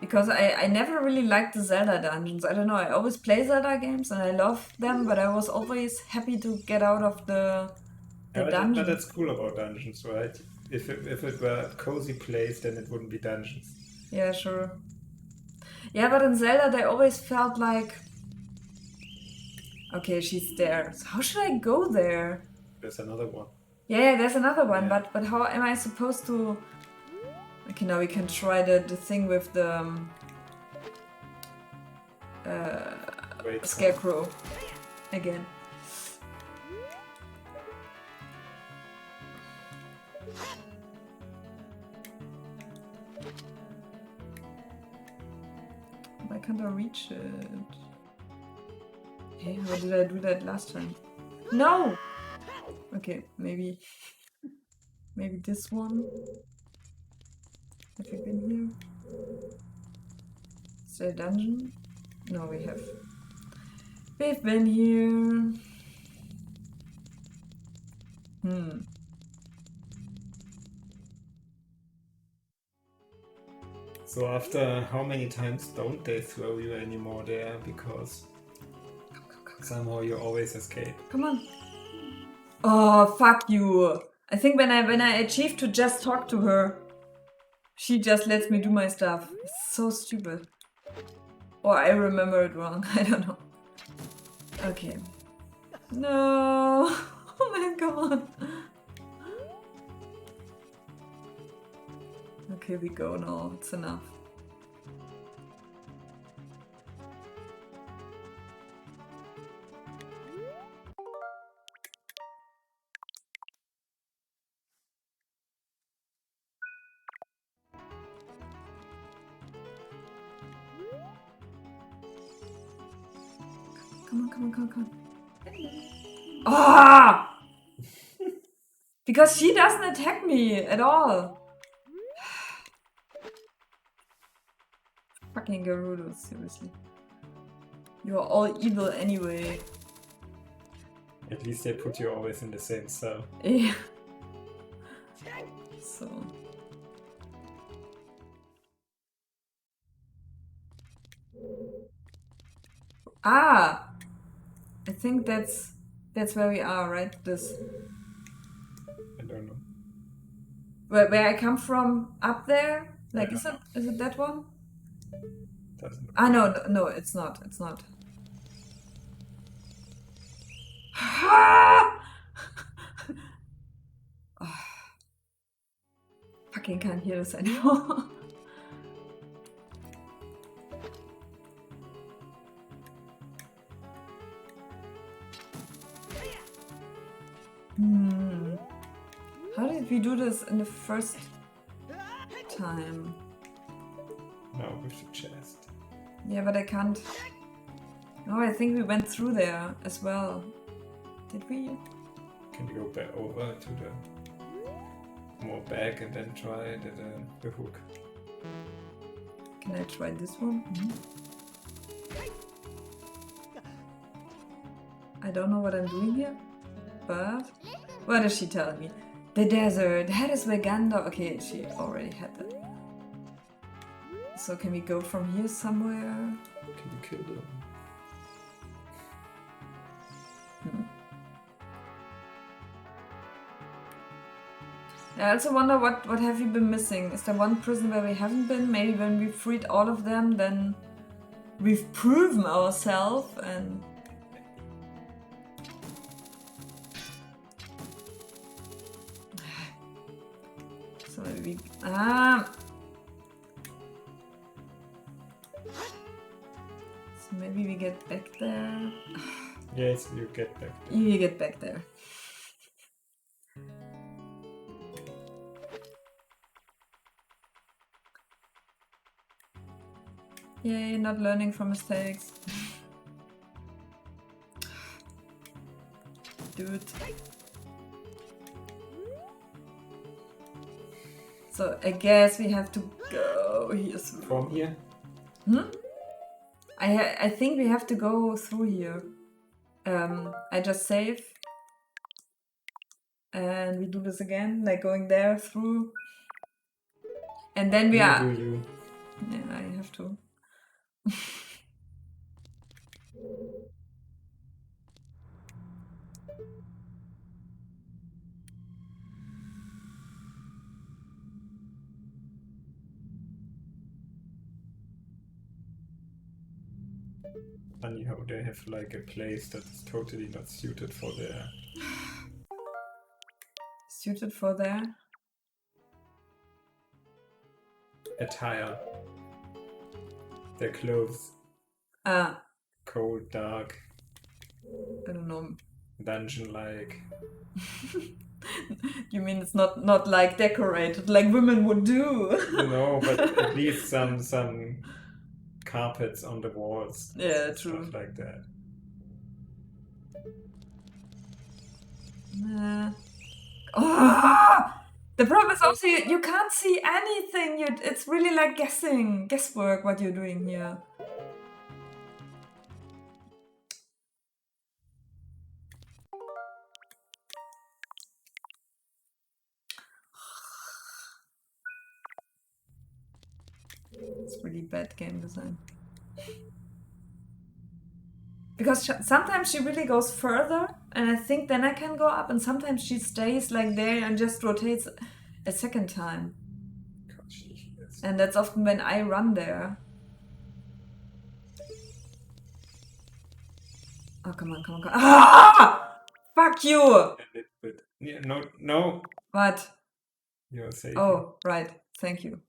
Because I never really liked the Zelda dungeons. I don't know, I always play Zelda games and I love them, but I was always happy to get out of the dungeon. But that's cool about dungeons, right? If it were a cozy place, then it wouldn't be dungeons. Yeah, sure. Yeah, but in Zelda they always felt like... Okay, she's there. So how should I go there? There's another one. Yeah, there's another one, Yeah. but how am I supposed to... Okay, now we can try the thing with the... Scarecrow again. Why can't I reach it? Hey, how did I do that last time? No! Okay, maybe this one. Have we been here? Is there a dungeon? No, we have. We've been here. So after how many times don't they throw you anymore there? Because somehow you always escape. Come on. Oh, fuck you. I think when I achieve to just talk to her, she just lets me do my stuff. It's so stupid. Or I remember it wrong. I don't know. Okay. No. Oh man, come on. Okay, we go now. It's enough. Come on. Ah! Because she doesn't attack me at all. Fucking Gerudo, seriously. You're all evil anyway. At least they put you always in the same cell. Yeah. So. Ah! I think that's where we are, right? This. I don't know. Where I come from, up there? Like, is it that one? Doesn't look No, it's not. It's not. Ah! Oh. Fucking can't hear this anymore. How did we do this in the first time? No, with the chest. Yeah, but I can't. No, I think we went through there as well. Did we? Can you go back over to the more back and then try the hook? Can I try this one? I don't know what I'm doing here, but what is she telling me? The desert. That is where Ganondorf. Okay, she already had that. So can we go from here somewhere? Can you kill them? I also wonder what have we been missing? Is there one prison where we haven't been? Maybe when we freed all of them, then we've proven ourselves and... So maybe... So maybe we get back there. Yes, you get back there. You get back there. Yay, not learning from mistakes. Dude. So I guess we have to go here through. From here? I think we have to go through here. I just save. And we do this again, like going there through. And then we are... You. Yeah, I have to. Funny how they have like a place that is totally not suited for their... Suited for their... attire. Their clothes. Ah, Cold, dark, I don't know. dungeon-like. You mean it's not like decorated, like women would do? No, but at least some carpets on the walls. Yeah, true. Stuff like that. Oh! The problem is also you can't see anything. It's really like guesswork what you're doing here. It's really bad game design. Because sometimes she really goes further, and I think then I can go up, and sometimes she stays like there and just rotates a second time. And that's often when I run there. Oh, come on. Ah! Fuck you! Yeah, no. What? You're safe. Oh, right. Thank you.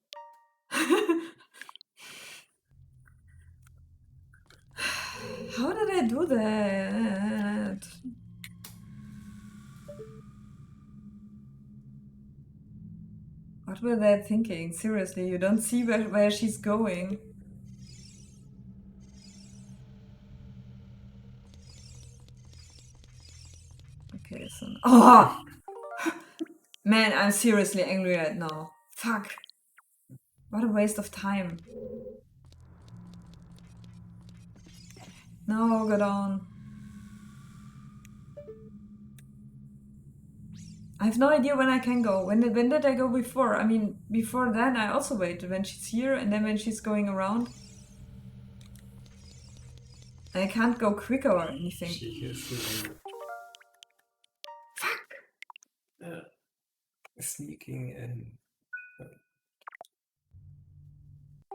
How did I do that? What were they thinking? Seriously, you don't see where she's going. Okay, so... Oh! Man, I'm seriously angry right now. Fuck. What a waste of time. No, go down. I have no idea when I can go. When did I go before? I mean, before then I also waited when she's here and then when she's going around. I can't go quicker or anything. She is Fuck! Sneaking in.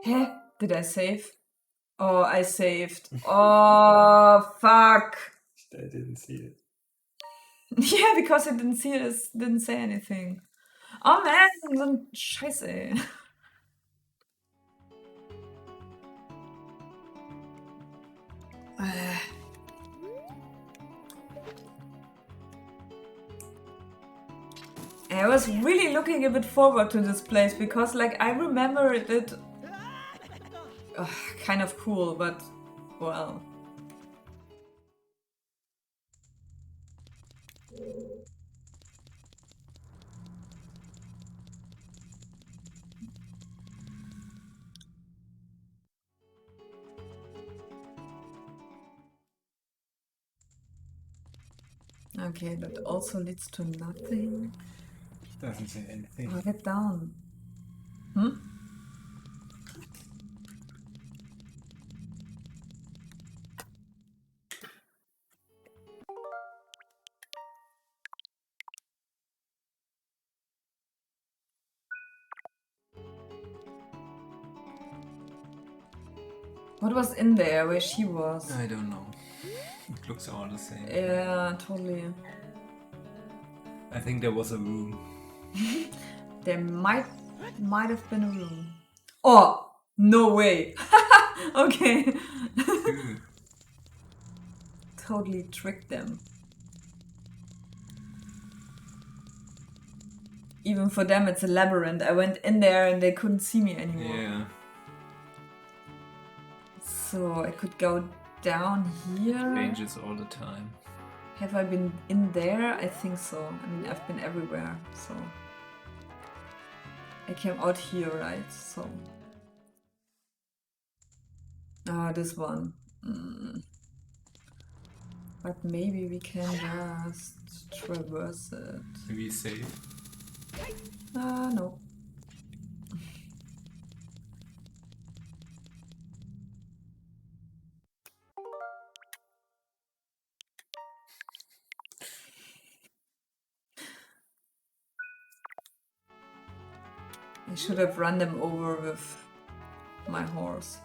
Hä? Did I save? Oh, I saved. Oh, fuck! I didn't see it. Yeah, because I didn't see it, didn't say anything. Oh man, so ein Scheiße, ey. I was really looking a bit forward to this place because, like, I remember it kind of cool, but well. Okay, that also leads to nothing. Doesn't say anything. Oh, get down. What was in there where she was? I don't know. It looks all the same. Yeah, totally. I think there was a room. There might have been a room. Oh, no way. Okay. Totally tricked them. Even for them, it's a labyrinth. I went in there and they couldn't see me anymore. Yeah. So I could go down here. Changes all the time. Have I been in there? I think so. I mean, I've been everywhere, so. I came out here, right? So. Ah, this one. But maybe we can just traverse it. Maybe save. Ah, no. I should have run them over with my horse.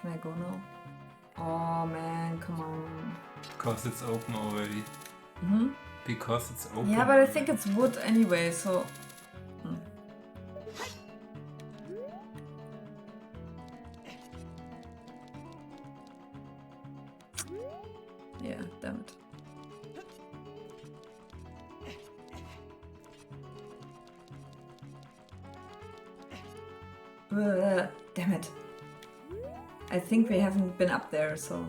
Can I go now? Oh man, come on. Because it's open already. Because it's open. Yeah, but I think it's wood anyway, so. Yeah, damn it. Damn it. I think we haven't been up there, so.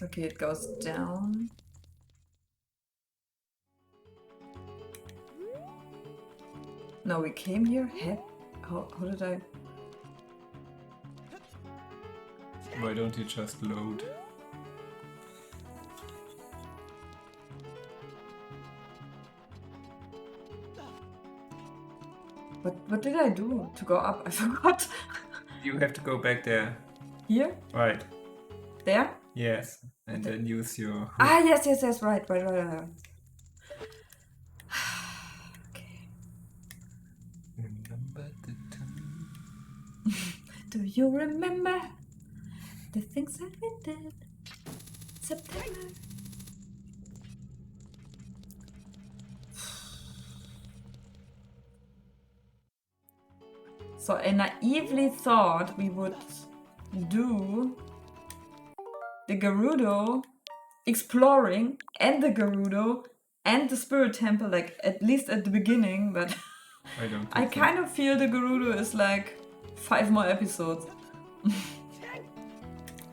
Okay, it goes down. No, we came here? How did I? Why don't you just load? What did I do to go up? I forgot. You have to go back there. Here? Right. There? Yes. And then use your... Ah, yes, right. Okay. Remember the time. Do you remember the things that we did? September. So I naively thought we would do the Gerudo exploring and the Gerudo and the Spirit Temple, like at least at the beginning, but I don't think I so. kind of feel the Gerudo is like 5 more episodes.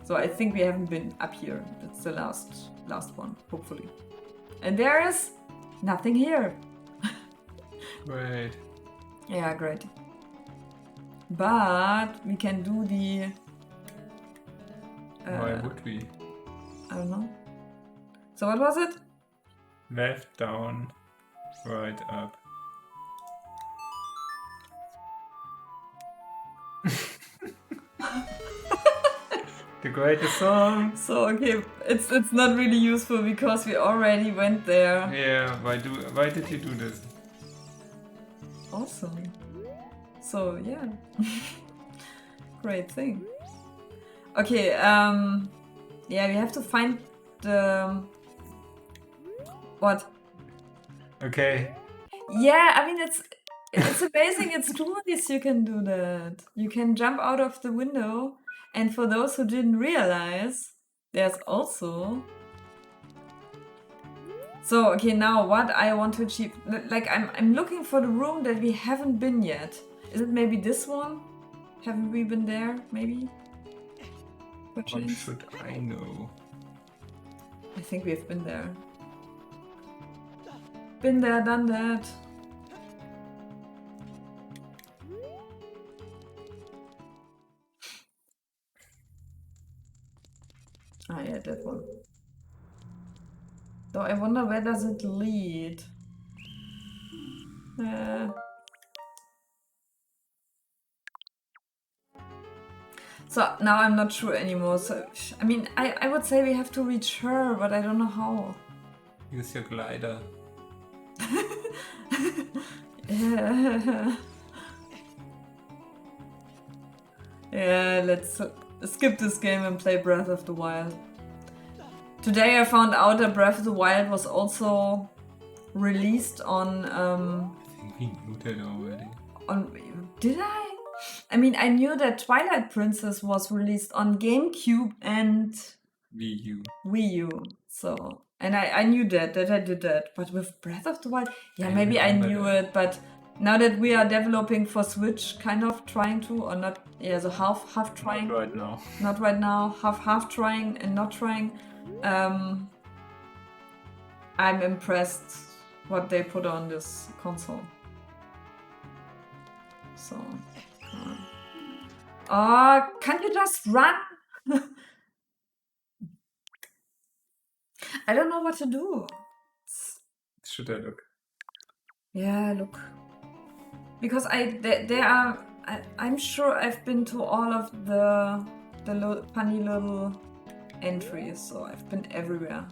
So I think we haven't been up here. It's the last one, hopefully. And there is nothing here. Great. Yeah, great. But we can do the... Why would we? I don't know. So what was it? Left, down, right, up. The greatest song. So okay, it's not really useful because we already went there. Yeah, why did you do this? Awesome. So yeah. Great thing. Okay, yeah, we have to find the... What? Okay. Yeah, I mean, it's amazing. It's true. Yes, you can do that. You can jump out of the window. And for those who didn't realize, there's also... So, okay, now what I want to achieve... Like, I'm looking for the room that we haven't been yet. Is it maybe this one? Haven't we been there, maybe? How should I know? I think we've been there. Been there, done that. Ah, yeah, that one. Though I wonder where does it lead? So now I'm not sure anymore. So I mean, I would say we have to reach her, but I don't know how. Use your glider. Yeah. Yeah, let's skip this game and play Breath of the Wild. Today I found out that Breath of the Wild was also released on... I think we knew that already. Did I? I mean, I knew that Twilight Princess was released on GameCube and Wii U. So, and I knew that I did that. But with Breath of the Wild, yeah, I maybe I remember knew that. it. But now that we are developing for Switch, kind of trying to, or not, yeah, so half trying. Not right now. Not right now. Half trying and not trying. I'm impressed what they put on this console. So, come on. Oh, can't you just run? I don't know what to do. Should I look? Yeah, look. Because I'm sure I've been to all of the funny little entries, so I've been everywhere.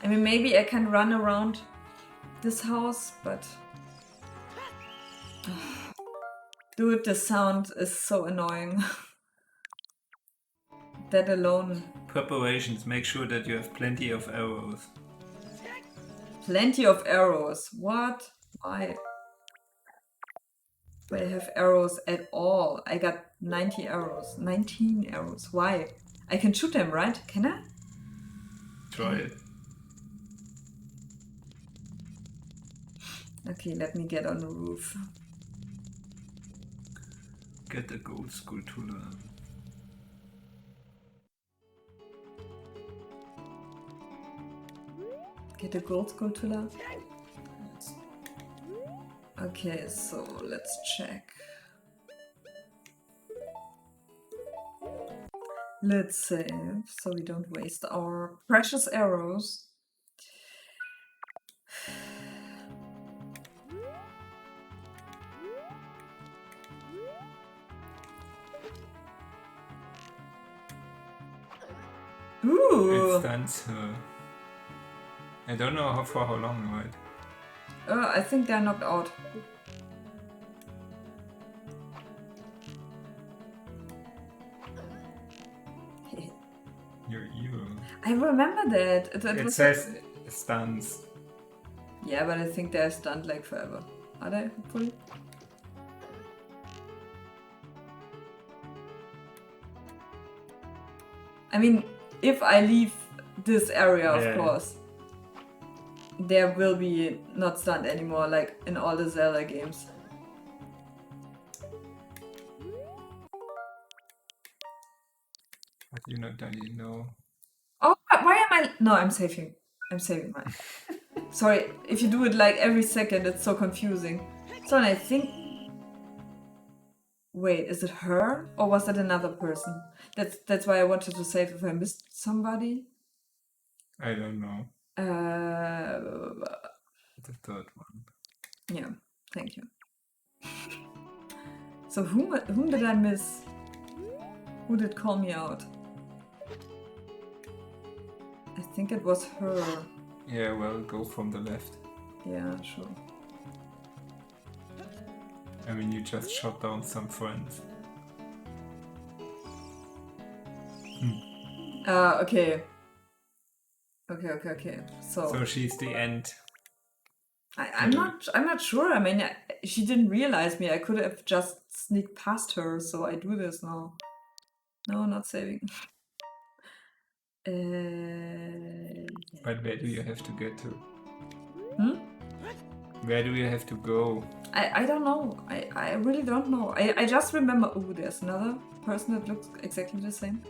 I mean, maybe I can run around this house, but... Dude, the sound is so annoying. That alone. Preparations. Make sure that you have plenty of arrows. Plenty of arrows. What? Why? Do I have arrows at all? I got 90 arrows. 19 arrows. Why? I can shoot them, right? Can I? Try it. Okay, let me get on the roof. Get a gold sculpture. Get a gold sculpture. Okay, so let's check. Let's save so we don't waste our precious arrows. Ooh! It stuns her. I don't know for how long, right? I think they're knocked out. You're evil. I remember that. It says stuns. Yeah, but I think they're stunned like forever. Are they? Hopefully. I mean, if I leave this area, of course, there will be not stunned anymore, like in all the Zelda games. But you not really know. Oh, why am I? No, I'm saving. I'm saving mine. Sorry, if you do it like every second, it's so confusing. So, and I think. Wait, is it her or was that another person? That's why I wanted to save if I missed somebody. I don't know. The third one. Yeah, thank you. So whom did I miss? Who did call me out? I think it was her. Yeah, well, go from the left. Yeah, sure. I mean, you just shot down some friends. Okay. Okay. So she's the end. I'm not sure. I mean, she didn't realize me. I could have just sneaked past her, so I do this now. No, not saving. But where do you have to get to? Hmm? Where do you have to go? I don't know. I really don't know. I just remember. Oh, there's another person that looks exactly the same.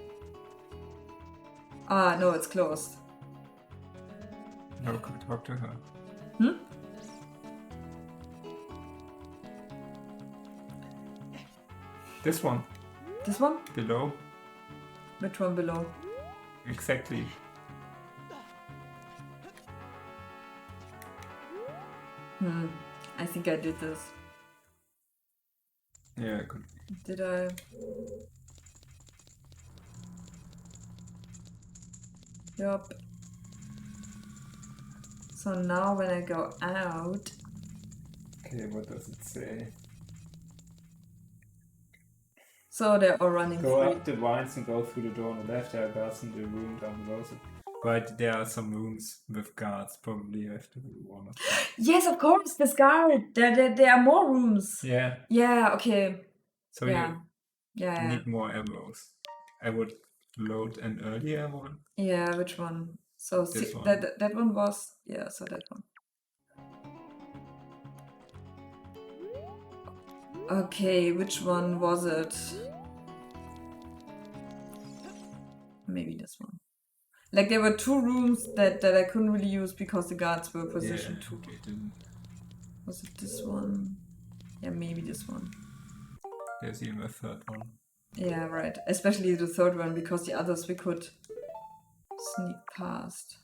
Ah, no, it's closed. No, go talk to her. This one. This one? Below. Which one below? Exactly. I think I did this. Yeah, good. Did I? Yup. So now when I go out... Okay, what does it say? So they're all running Go free. up the vines and go through the door on the left. There are guards in the room down below. Right, there are some rooms with guards. Probably you have to do one of them. Yes, of course, this guard. There are more rooms. Yeah. Yeah, okay. So Yeah. you need more arrows. I would load an earlier one. Yeah, which one? So This one. that one was... Yeah, so that one. Okay, which one was it? Maybe this one. Like there were two rooms that I couldn't really use because the guards were Yeah, positioned too. okay, didn't. Was it this one? Yeah, maybe this one. There's even a third one. Yeah, right. Especially the third one because the others we could sneak past.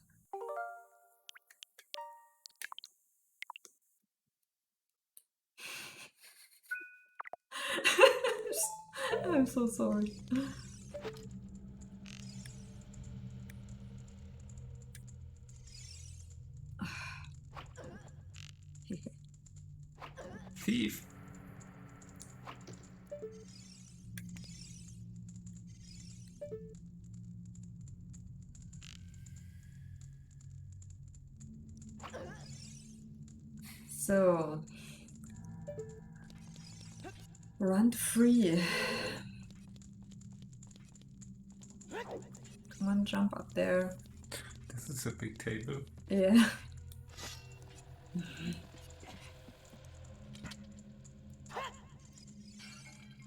I'm so sorry. Thief! So, run free. Come on, jump up there. This is a big table. Yeah.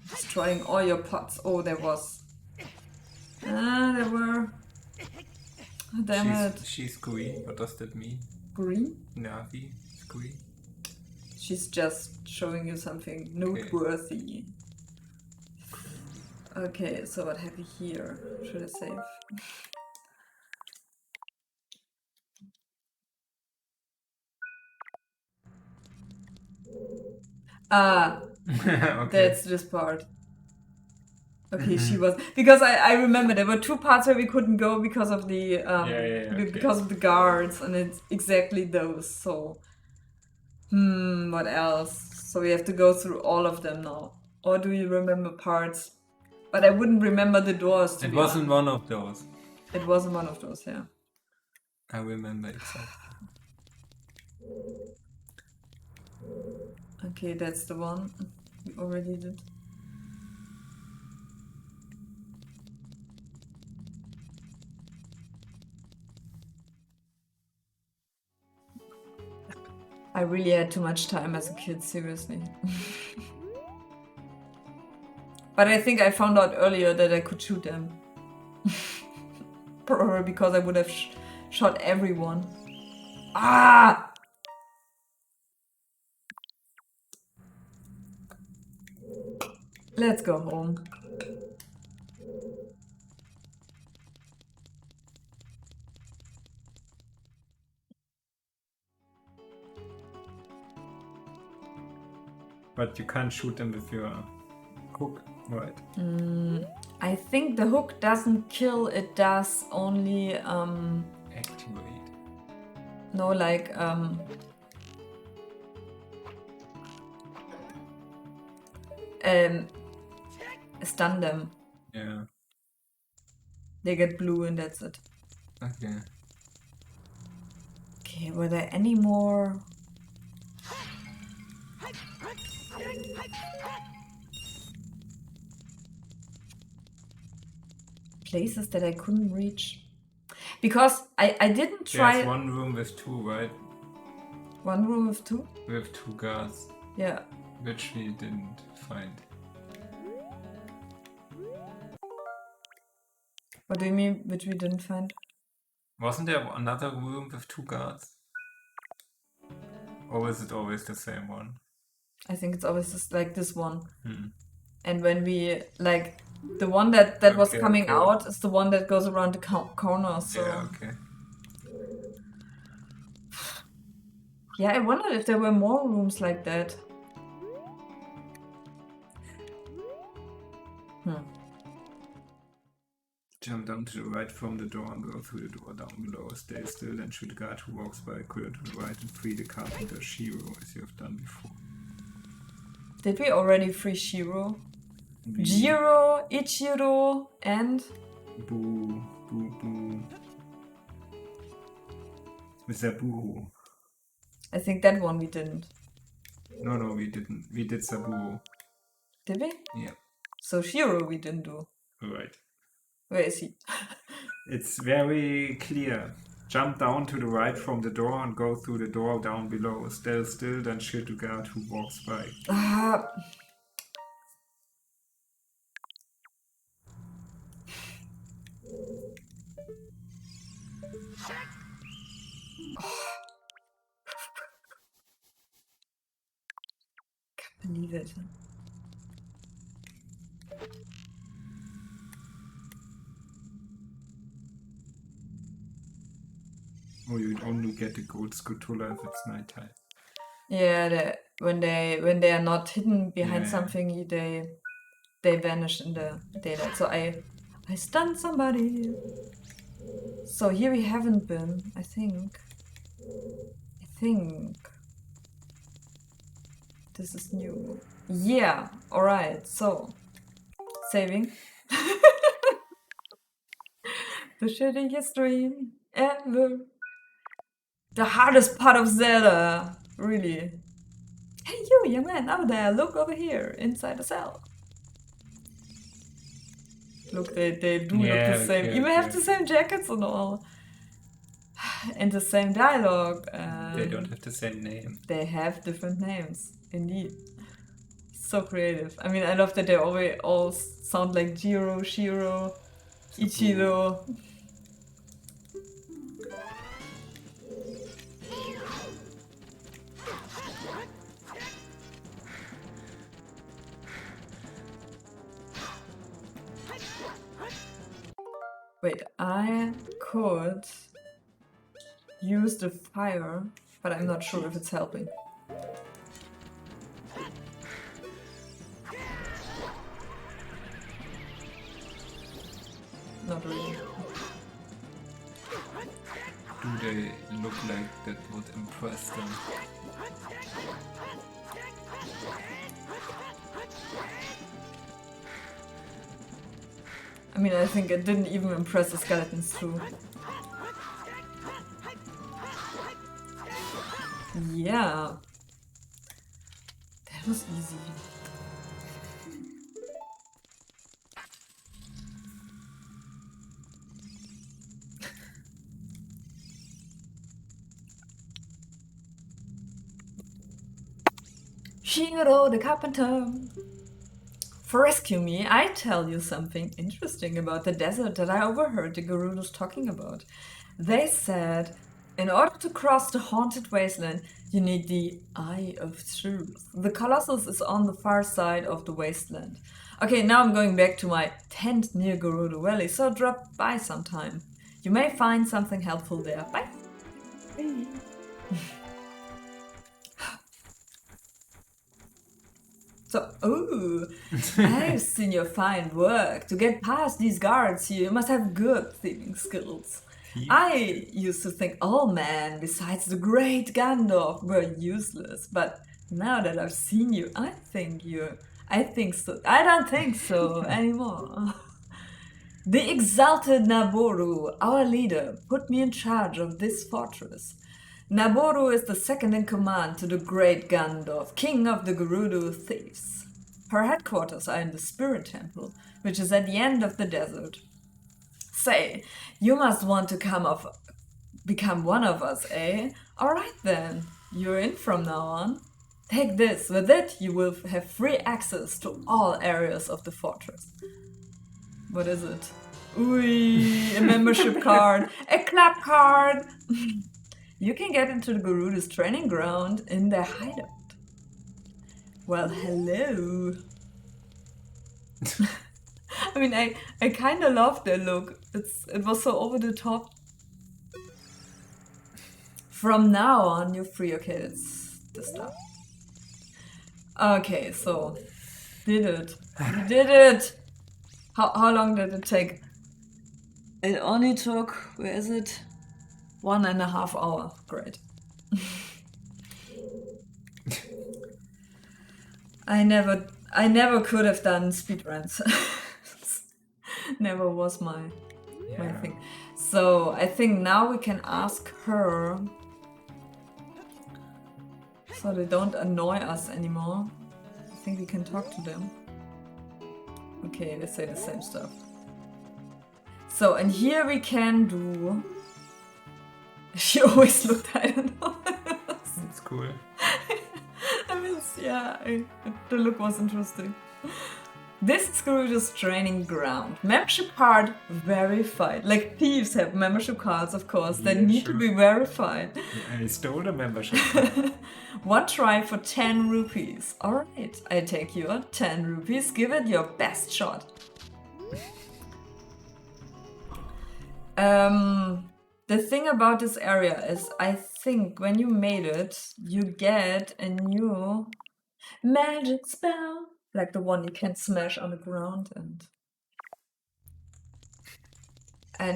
Destroying all your pots. Oh, there was. There were. Oh, damn it. She's green. What does that mean? Green? Navi is green. She's just showing you something noteworthy. Okay, so what have we here? Should I save? Ah, Okay. that's this part. Okay, she was because I remember there were two parts where we couldn't go because of the okay. because of the guards, and it's exactly those. So, what else? So we have to go through all of them now, or do you remember parts? But I wouldn't remember the doors. To It be wasn't honest. one of those. It wasn't one of those, yeah. I remember exactly. Okay, that's the one we already did. I really had too much time as a kid, seriously. But I think I found out earlier that I could shoot them. Probably because I would have shot everyone. Ah! Let's go home. But you can't shoot them with your hook, right? I think the hook doesn't kill, it does only Activate. no, like stun them. Yeah. They get blue and that's it. Okay. Okay, were there any more? Places that I couldn't reach? Because I didn't try... There's one room with two, right? One room with two? With two guards. Yeah. Which we didn't find. What do you mean, which we didn't find? Wasn't there another room with two guards? Or is it always the same one? I think it's always just like this one. Hmm. And when we, like, the one that was coming out is the one that goes around the corner, so... Yeah, okay. Yeah, I wondered if there were more rooms like that. Jump down to the right from the door and go through the door down below. Stay still and shoot a guard who walks by. Clear to the right and free the carpenter Shiro as you have done before. Did we already free Shiro? We- Jiro, Ichiro, and... Boo, boo, boo. Mr. Boo. I think that one we didn't. No, we didn't. We did Sabu. Did we? Yeah. So Shiro we didn't do. Right. Where is he? It's very clear. Jump down to the right from the door and go through the door down below. Stay still, then shoot the guard who walks by. Ah. Can't believe it. Oh, you'd only get a gold Scutola if it's nighttime. Yeah, when they are not hidden behind Yeah. something, they vanish in the daylight. So I stunned somebody. So here we haven't been, I think. This is new. Yeah, alright, so saving. The shittiest dream ever. The hardest part of Zelda, really. Hey you, young man, over there, look over here, inside the cell. Look, they do look the same. okay, Even have okay. the same jackets and all. And the same dialogue. They don't have the same name. They have different names, indeed. So creative. I mean, I love that they always all sound like Jiro, Shiro, Ichiro. Wait, I could use the fire, but I'm not sure if it's helping. Not really. Do they look like that would impress them? I mean, I think it didn't even impress the skeletons too. Yeah. That was easy. Shiro the carpenter. For rescue me, I tell you something interesting about the desert that I overheard the Gerudos talking about. They said, in order to cross the haunted wasteland, you need the Eye of Truth. The Colossus is on the far side of the wasteland. Okay, now I'm going back to my tent near Gerudo Valley, so drop by sometime. You may find something helpful there. Bye! So, ooh, I've seen your fine work. To get past these guards, you must have good thieving skills. I used to think all men, besides the great Ganondorf, were useless, but now that I've seen you, I don't think so anymore. The exalted Naboru, our leader, put me in charge of this fortress. Naboru is the second in command to the great Ganondorf, king of the Gerudo thieves. Her headquarters are in the Spirit Temple, which is at the end of the desert. Say, you must want to become one of us, eh? Alright then, you're in from now on. Take this, with it you will have free access to all areas of the fortress. What is it? Ooh, a membership card, a club card! You can get into the Gerudo's training ground in their hideout. Well, hello. I mean, I kind of love their look. It was so over the top. From now on, you're free. Okay, that's the stuff. Okay, so did it. You did it. How long did it take? It only took, where is it? 1.5 hours. Great. I never could have done speedruns. Never was my thing. So I think now we can ask her so they don't annoy us anymore. I think we can talk to them. Okay, they say the same stuff. So, and here we can do... She always looked, I don't know. It's cool. I mean, yeah, the look was interesting. This is Gerudo's training ground. Membership card verified. Like thieves have membership cards, of course, that Yeah, need sure. to be verified. I stole a membership. One try for 10 rupees. Alright, I take your 10 rupees. Give it your best shot. The thing about this area is, I think when you made it, you get a new magic spell. Like the one you can smash on the ground and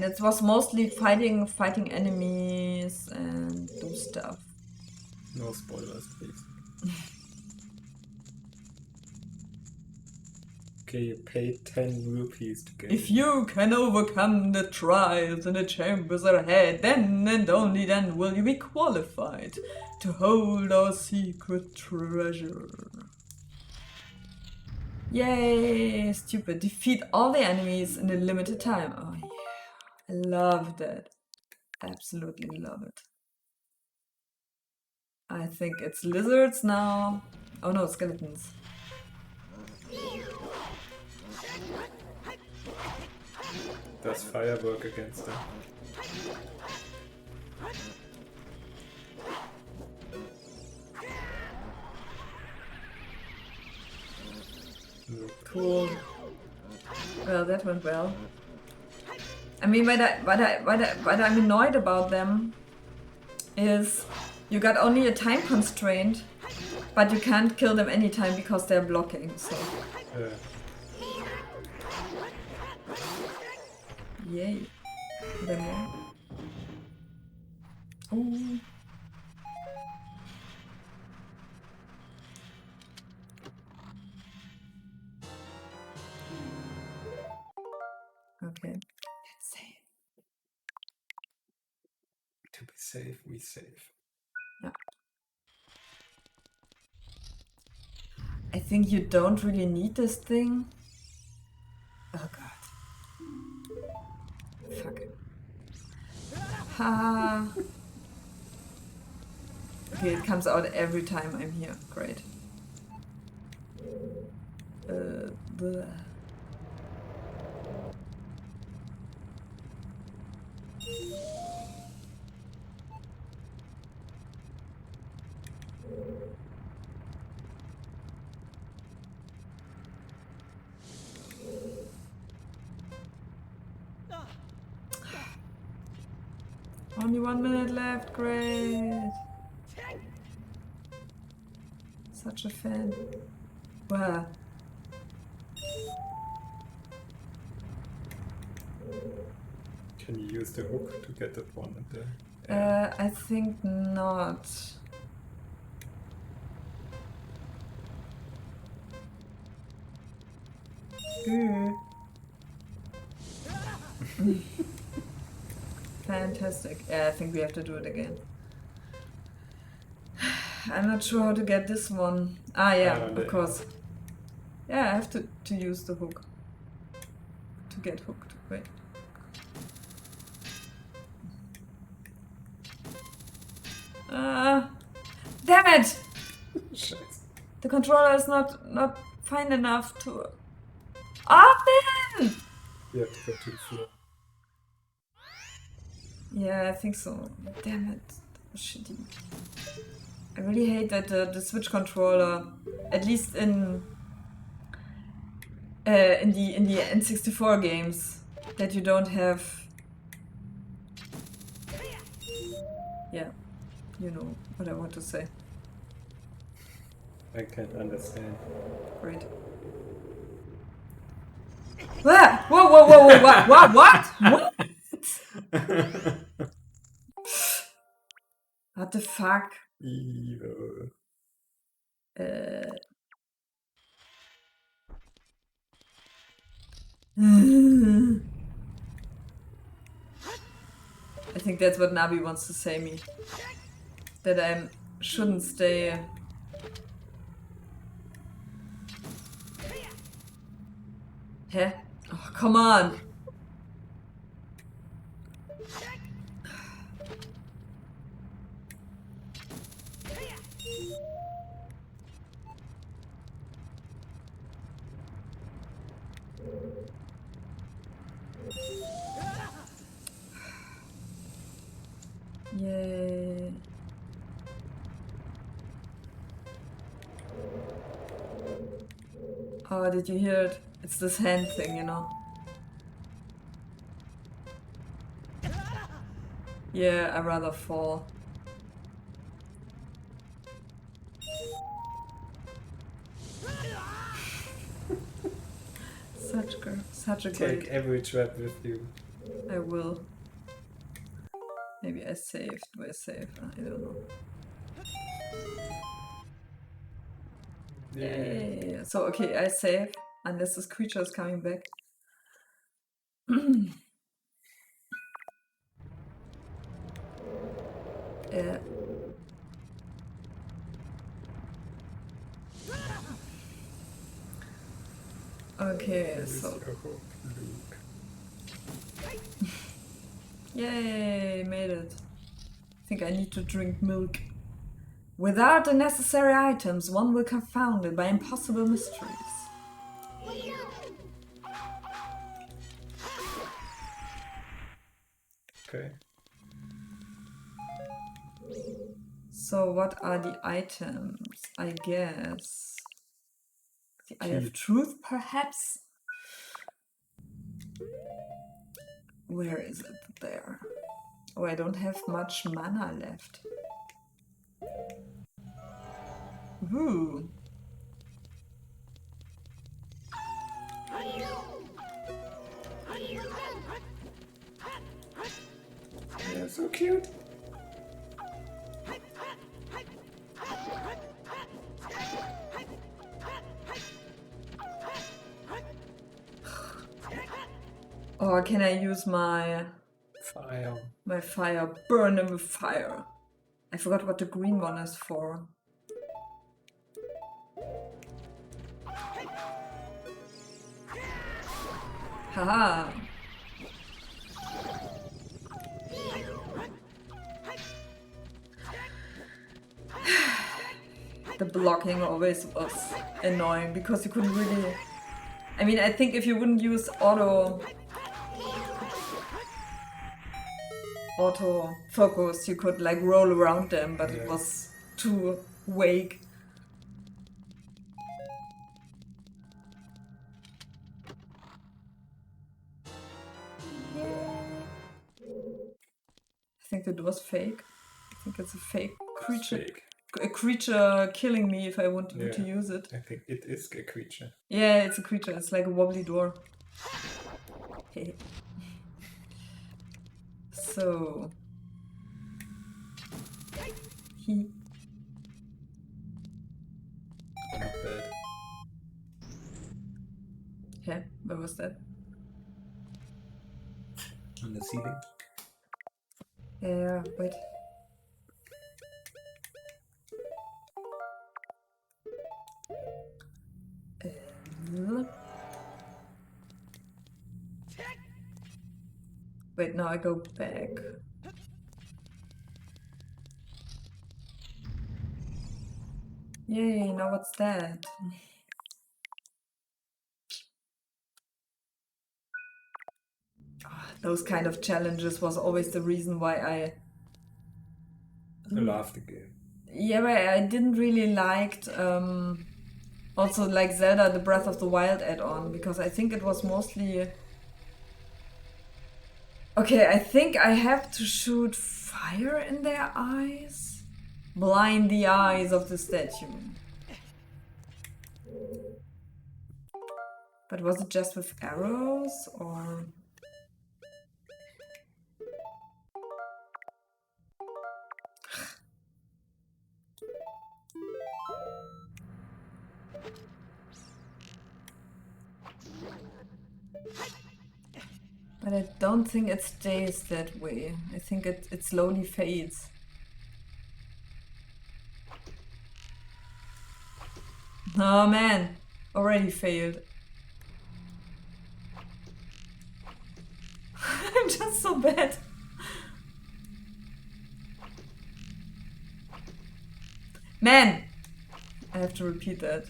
it was mostly fighting enemies and do stuff. No spoilers, please. Okay, you paid 10 rupees to get If you can overcome the trials in the chambers ahead, then and only then will you be qualified to hold our secret treasure. Yay! Stupid. Defeat all the enemies in a limited time. Oh yeah. I love that. Absolutely love it. I think it's lizards now. Oh no, skeletons. Does fire work against them? No. Cool. Well, that went well. I mean, what I'm annoyed about them is you got only a time constraint, but you can't kill them anytime because they're blocking, so. Yay. Are there more? Oh. Okay. Let's save. To be safe, we save. Yeah. I think you don't really need this thing. Oh god. Fuck it. Ha. Okay, it comes out every time I'm here. Great. Bleh. Only 1 minute left, great. Such a fan. Wow. Can you use the hook to get that one at the I think not. Fantastic. Yeah, I think we have to do it again. I'm not sure how to get this one. Ah, yeah, of course. Yeah, I have to use the hook. To get hooked. Wait. Damn it! Scheiße. The controller is not fine enough to... Ah, man! You have to go to the floor. Yeah, I think so. Damn it. That was shitty. I really hate that the Switch controller, at least in the N64 games, that you don't have. Yeah, you know what I want to say. I can't understand. Great. Ah! Whoa, whoa, whoa, whoa, what? What? What the fuck? Evil. I think that's what Nabi wants to say me. That I shouldn't stay... Hä? Oh, come on! Yay. Oh, did you hear it? It's this hand thing, you know? Yeah, I'd rather fall. Such a Take great. every trap with you. I will. Maybe I saved. Do I save? I don't know. Yay! So okay, I save unless this creature is coming back. Yeah. Okay, That is so your hope, Luke. yay, made it. I think I need to drink milk. Without the necessary items, one will confounded by impossible mysteries. Okay. So what are the items? I guess the Eye of Truth, perhaps? Where is it? There. Oh, I don't have much mana left. Ooh. Yeah, so cute. Or can I use my Fire. fire? Burn them with fire. I forgot what the green one is for. Haha. The blocking always was annoying because you couldn't really. I mean, I think if you wouldn't use auto focus, you could like roll around them, but it was too vague. I think it was fake. I think it's a fake creature. Fake. A creature killing me if I wanted to use it. I think it is a creature. Yeah, it's a creature. It's like a wobbly door. So. Not bad. Yeah, where was that? On the ceiling. Yeah, wait. Wait, now I go back. Yay, now what's that? Those kind of challenges was always the reason why I love the game. Yeah, but I didn't really liked also like Zelda the Breath of the Wild add-on because I think it was mostly okay, I think I have to shoot fire in their eyes. Blind the eyes of the statue. But was it just with arrows or but I don't think it stays that way. I think it slowly fades. Oh man, already failed. I'm just so bad. Man! I have to repeat that.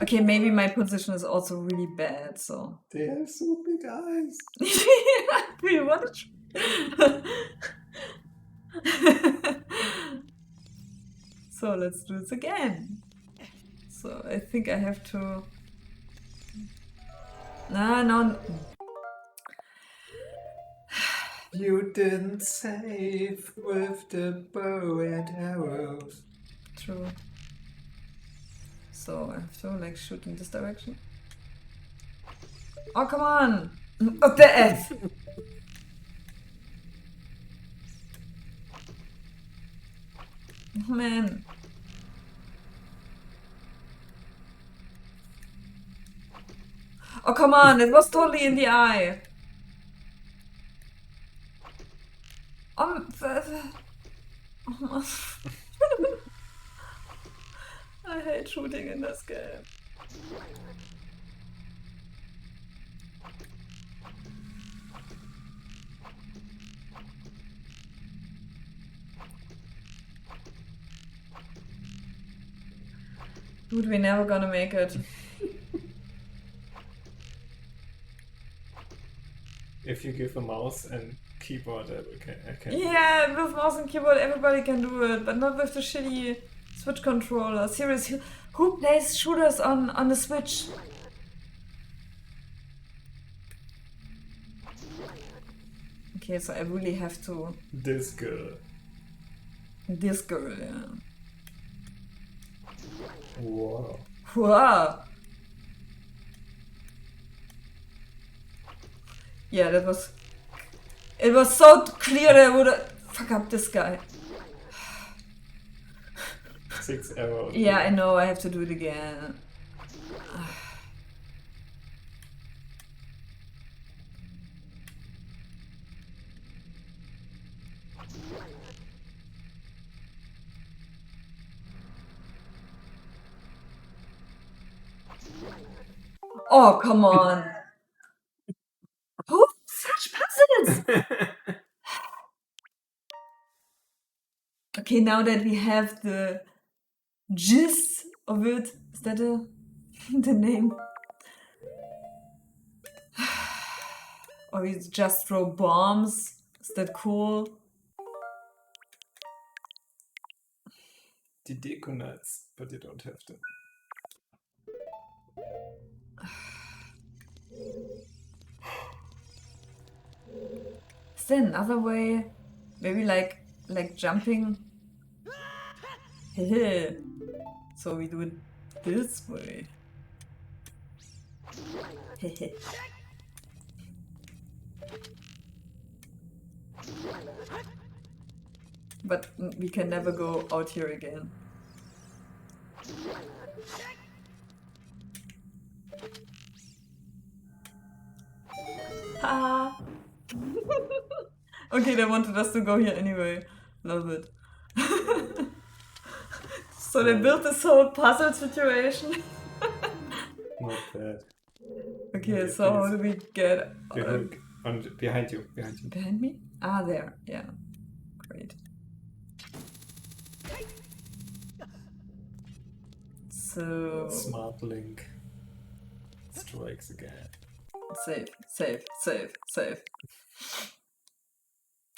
Okay, maybe my position is also really bad, so. They have so big eyes. Do you want to So let's do this again. So I think I have to. No. You didn't save with the bow and arrows. True. So I have to like shoot in this direction. Oh, come on! Oh, the F! Man. Oh, come on! It was totally in the eye. Oh, I hate shooting in this game. Dude, we're never gonna make it. If you give a mouse and keyboard, I can. Yeah, with mouse and keyboard everybody can do it, but not with the shitty Switch controller. Seriously, who plays shooters on the Switch? Okay, so I really have to. This girl. This girl, yeah. Wow. Wow. Yeah, that was. It was so clear that I would fuck up this guy. 6 arrows. Yeah, I know, I have to do it again. Oh, come on. Who such puzzles? Okay, now that we have the gist of it, is that the name? Or we just throw bombs? Is that cool? Die Deko-Nuts, but you don't have to. Is there another way? Maybe like jumping? So we do it this way. But we can never go out here again. Ha! Okay, they wanted us to go here anyway. Love it. So they built this whole puzzle situation. Not bad. Okay, Yeah, so how do we get The hook behind you. behind me? Ah, there. Yeah. Great. So Smart Link strikes again. Save.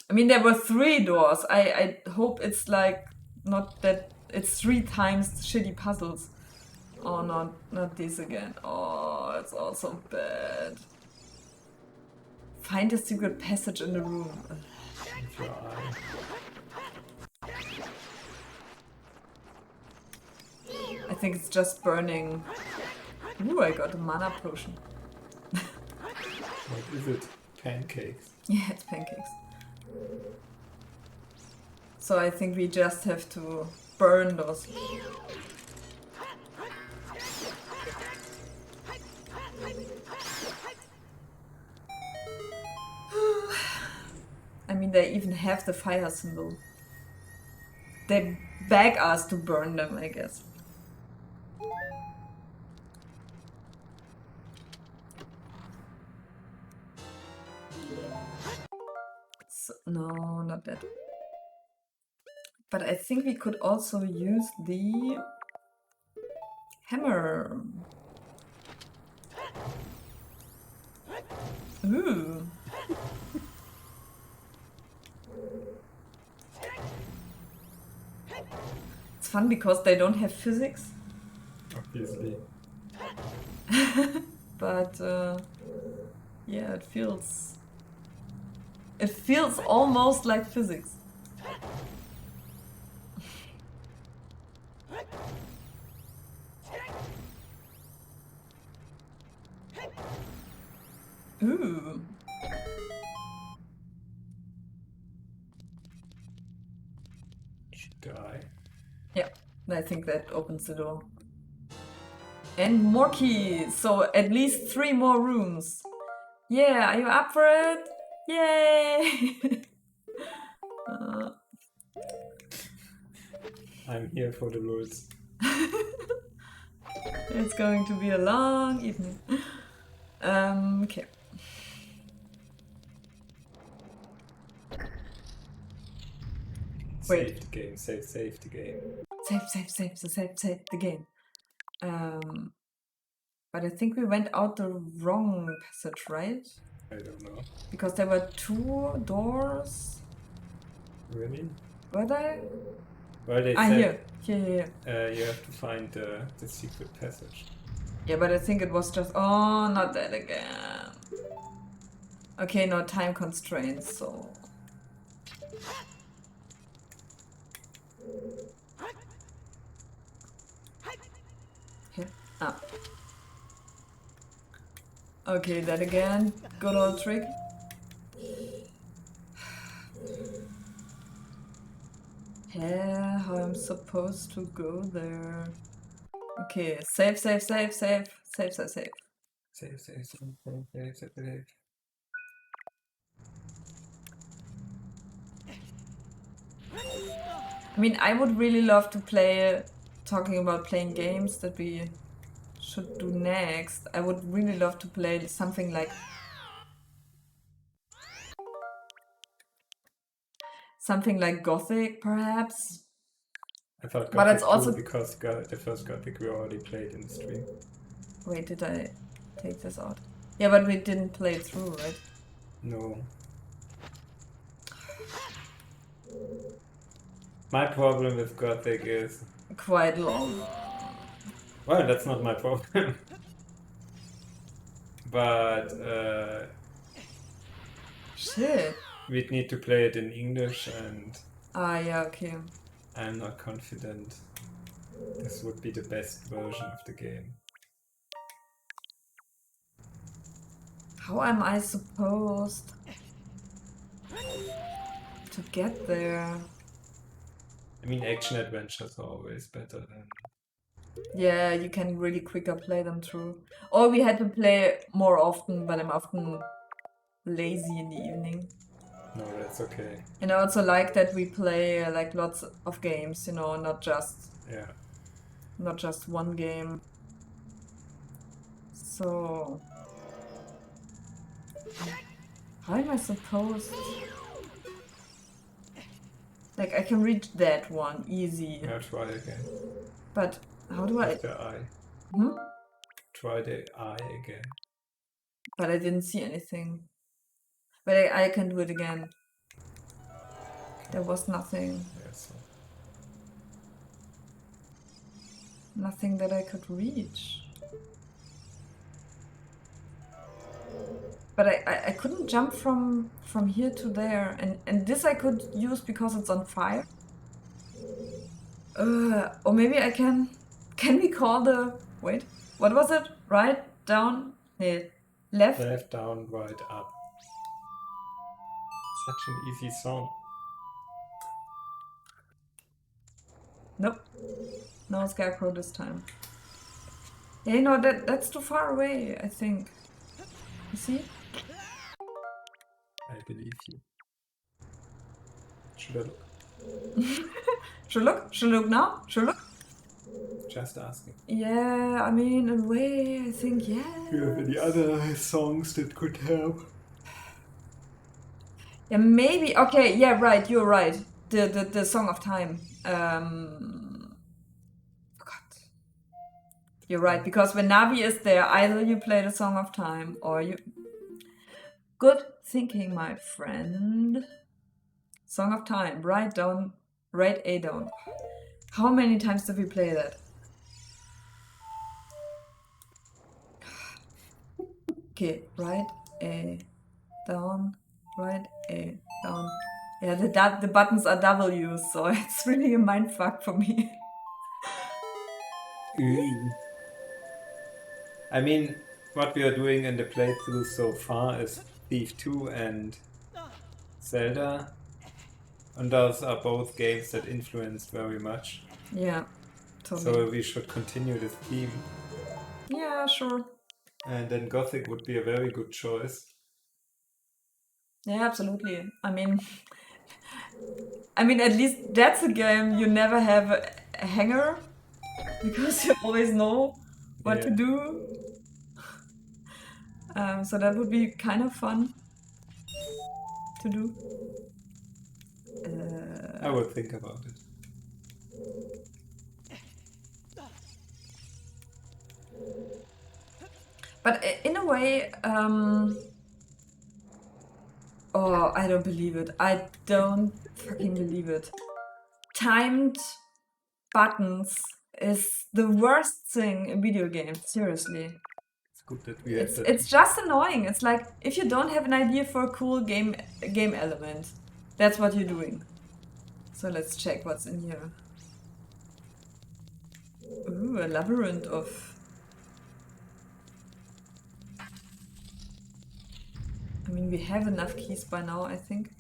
I mean, there were 3 doors. I hope it's like not that it's 3 times shitty puzzles. Oh, not this again. Oh, it's also bad. Find a secret passage in the room. With your eye. I think it's just burning. Ooh, I got a mana potion. What is it? Pancakes. Yeah, it's pancakes. So I think we just have to burn those. I mean, they even have the fire symbol. They beg us to burn them, I guess. So, no, not that. But I think we could also use the hammer. Ooh. It's fun because they don't have physics, Obviously. but yeah, it feels almost like physics. Ooh. Should I? Yeah, I think that opens the door. And more keys, so at least 3 more rooms. Yeah, are you up for it? Yay! I'm here for the rules. It's going to be a long evening. Okay. Wait. Save the game, save the game. Save the game. But I think we went out the wrong passage, right? I don't know. Because there were 2 doors. Really? Were there? Well, they Ah, said here. you have to find the secret passage. Yeah, but I think it was just... Oh, not that again. Okay, no time constraints, so... Here. Ah. Okay, that again. Good old trick. Yeah, how I'm supposed to go there. Okay, save. Save, save, save. I mean, I would really love to play, talking about playing games that we should do next. I would really love to play something like Gothic, perhaps. I thought But Gothic it's also... too, because the first Gothic we already played in the stream. Wait, did I take this out? Yeah, but we didn't play it through, right? No. My problem with Gothic is... Quite long. Well, that's not my problem. But Shit. we'd need to play it in English, and Ah, yeah, okay. I'm not confident this would be the best version of the game. How am I supposed to get there? I mean, action adventures are always better than... Yeah, you can really quicker play them through. Or we had to play more often, but I'm often lazy in the evening. No, that's okay. And I also like that we play like lots of games, you know, not just one game. So how am I supposed... Like, I can reach that one easy. Now try again. But how do I... With the eye. Try the eye again. But I didn't see anything. But I can do it again. There was nothing. Yeah, so. Nothing that I could reach. But I couldn't jump from here to there. And this I could use because it's on fire. Or maybe I can... Can we call the... Wait, what was it? Right, down... Nee, left? Left, down, right, up. Such an easy song. Nope. No scarecrow this time. Yeah, no, that's too far away, I think. You see? I believe you. Should I look? Should I look? Should I look now? Should I look? Just asking. Yeah, I mean, in a way, I think, yeah. Do you have any other songs that could help? Yeah, maybe. Okay, yeah, right, you're right. The Song of Time. God. You're right, because when Navi is there, either you play the Song of Time or you... Good thinking, my friend. Song of Time. Write A down. How many times did we play that? Okay, write A down. Write A down. Yeah, the buttons are W's, so it's really a mindfuck for me. I mean, what we are doing in the playthrough so far is Thief 2 and Zelda. And those are both games that influenced very much. Yeah, So totally. we should continue this theme. Yeah, sure. And then Gothic would be a very good choice. Yeah, absolutely. I mean, at least that's a game you never have a hanger because you always know what to Yeah. do. So that would be kind of fun to do. I will think about it. But in a way, oh, I don't believe it. I don't fucking believe it. Timed buttons is the worst thing in video games, seriously. It's good that we have that. It's just annoying. It's like if you don't have an idea for a cool game element, that's what you're doing. So let's check what's in here. Ooh, a labyrinth of... I mean, we have enough keys by now, I think.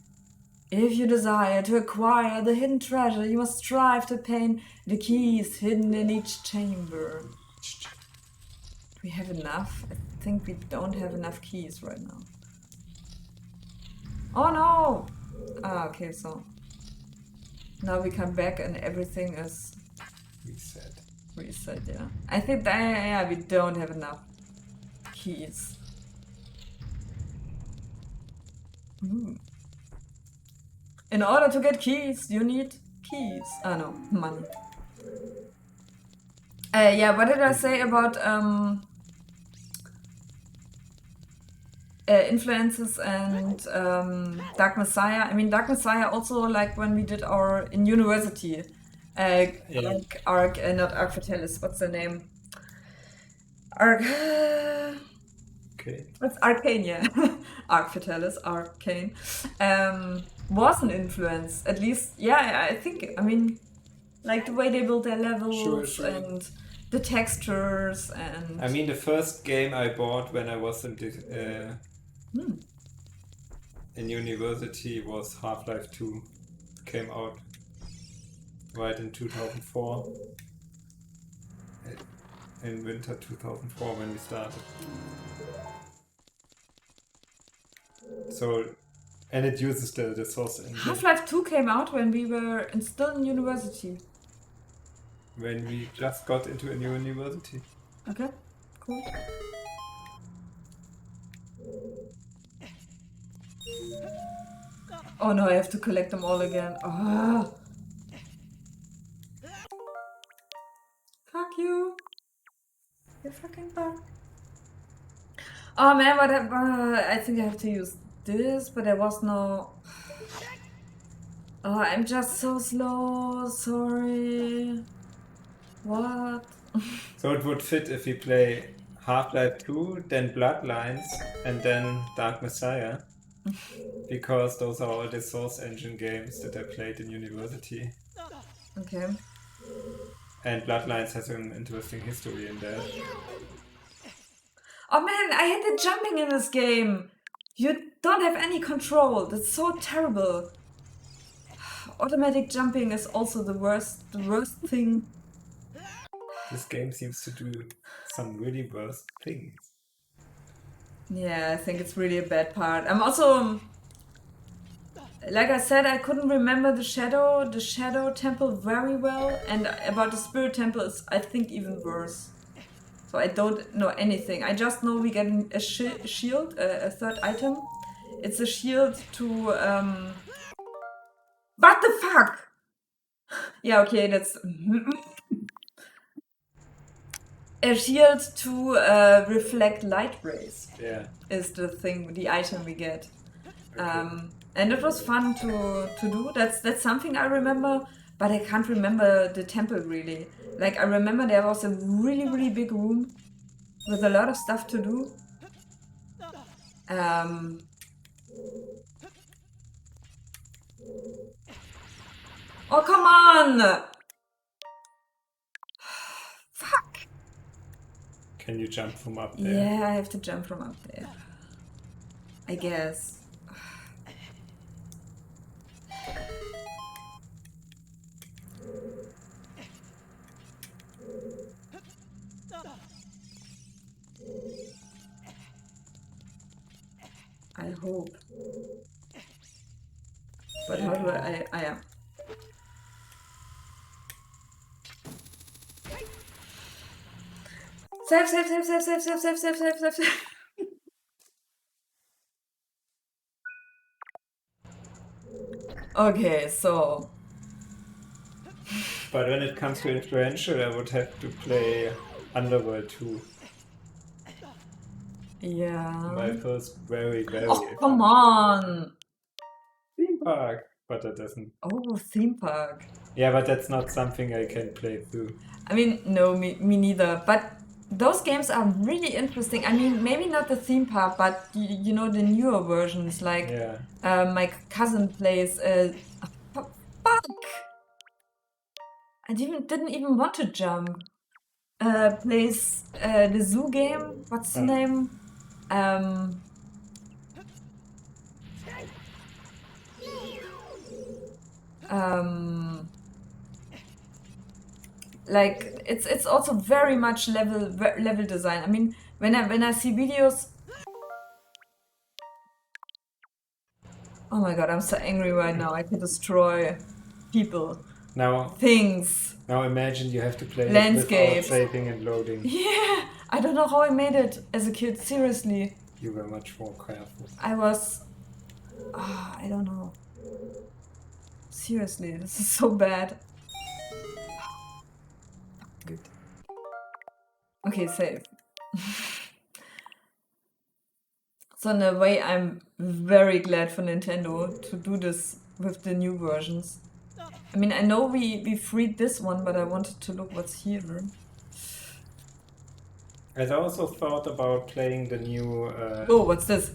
If you desire to acquire the hidden treasure, you must strive to obtain the keys hidden in each chamber. Do we have enough? I think we don't have enough keys right now. Oh no! Ah, okay, so... Now we come back and everything is reset, yeah. I think that, yeah, we don't have enough keys. Ooh. In order to get keys, you need keys. Ah, no, money. Yeah, what did I say about influences and Dark Messiah? I mean, Dark Messiah also, like when we did our in university, not Arc Fatalis. What's the name? Okay. What's Arcane? Yeah, Arc Fatalis, Arcane. Was an influence, at least. Yeah, I think. I mean, like the way they build their levels Sure. and the textures and. I mean, the first game I bought when I was in university was Half-Life 2. It came out right in 2004. In winter 2004 when we started. So, and it uses the source engine. Half-Life 2 came out when we were still in university. When we just got into a new university. Okay, cool. Oh no, I have to collect them all again. Oh. Fuck you. You fucking bug. Oh man, but I think I have to use this, but there was no... Oh, I'm just so slow. Sorry. What? So it would fit if we play Half-Life 2, then Bloodlines, and then Dark Messiah. Because those are all the Source Engine games that I played in university. Okay. And Bloodlines has an interesting history in that. Oh man, I hate the jumping in this game. You don't have any control. That's so terrible. Automatic jumping is also the worst thing. This game seems to do some really worst things. Yeah, I think it's really a bad part. I'm also... Like I said, I couldn't remember the Shadow Temple very well, and about the Spirit Temple is, I think, even worse. So I don't know anything. I just know we get a shield, a third item. It's a shield to... What the fuck? Yeah, okay, that's... A shield to reflect light rays Yeah. is the thing, the item we get. Okay. And it was fun to do. That's something I remember, but I can't remember the temple really. Like I remember there was a really big room with a lot of stuff to do. Oh come on! Fuck! Can you jump from up there? Yeah, I have to jump from up there. I guess. I hope. But how do I am. Save. Okay, so But when it comes to influential, I would have to play Underworld 2. yeah. My first very Oh come on! theme park. But that doesn't. Oh, theme park. Yeah, but that's not something I can play through. I mean, no, me neither. But those games are really interesting. I mean, maybe not the theme park, but you know the newer versions. Like Yeah. my cousin plays. Fuck! I didn't even want to jump. Plays the zoo game. What's the name? Um, um, like it's also very much level design. I mean, when I see videos. Oh my god, I'm so angry right now. I can destroy people, Now things, imagine you have to play it without landscapes. saving and loading. Yeah, I don't know how I made it as a kid. Seriously, You were much more careful. I was. I don't know. Seriously, this is so bad. Good. Okay, save. So in a way, I'm very glad for Nintendo to do this with the new versions. I mean, I know we freed this one, but I wanted to look what's here. I also thought about playing the new. Oh, what's this?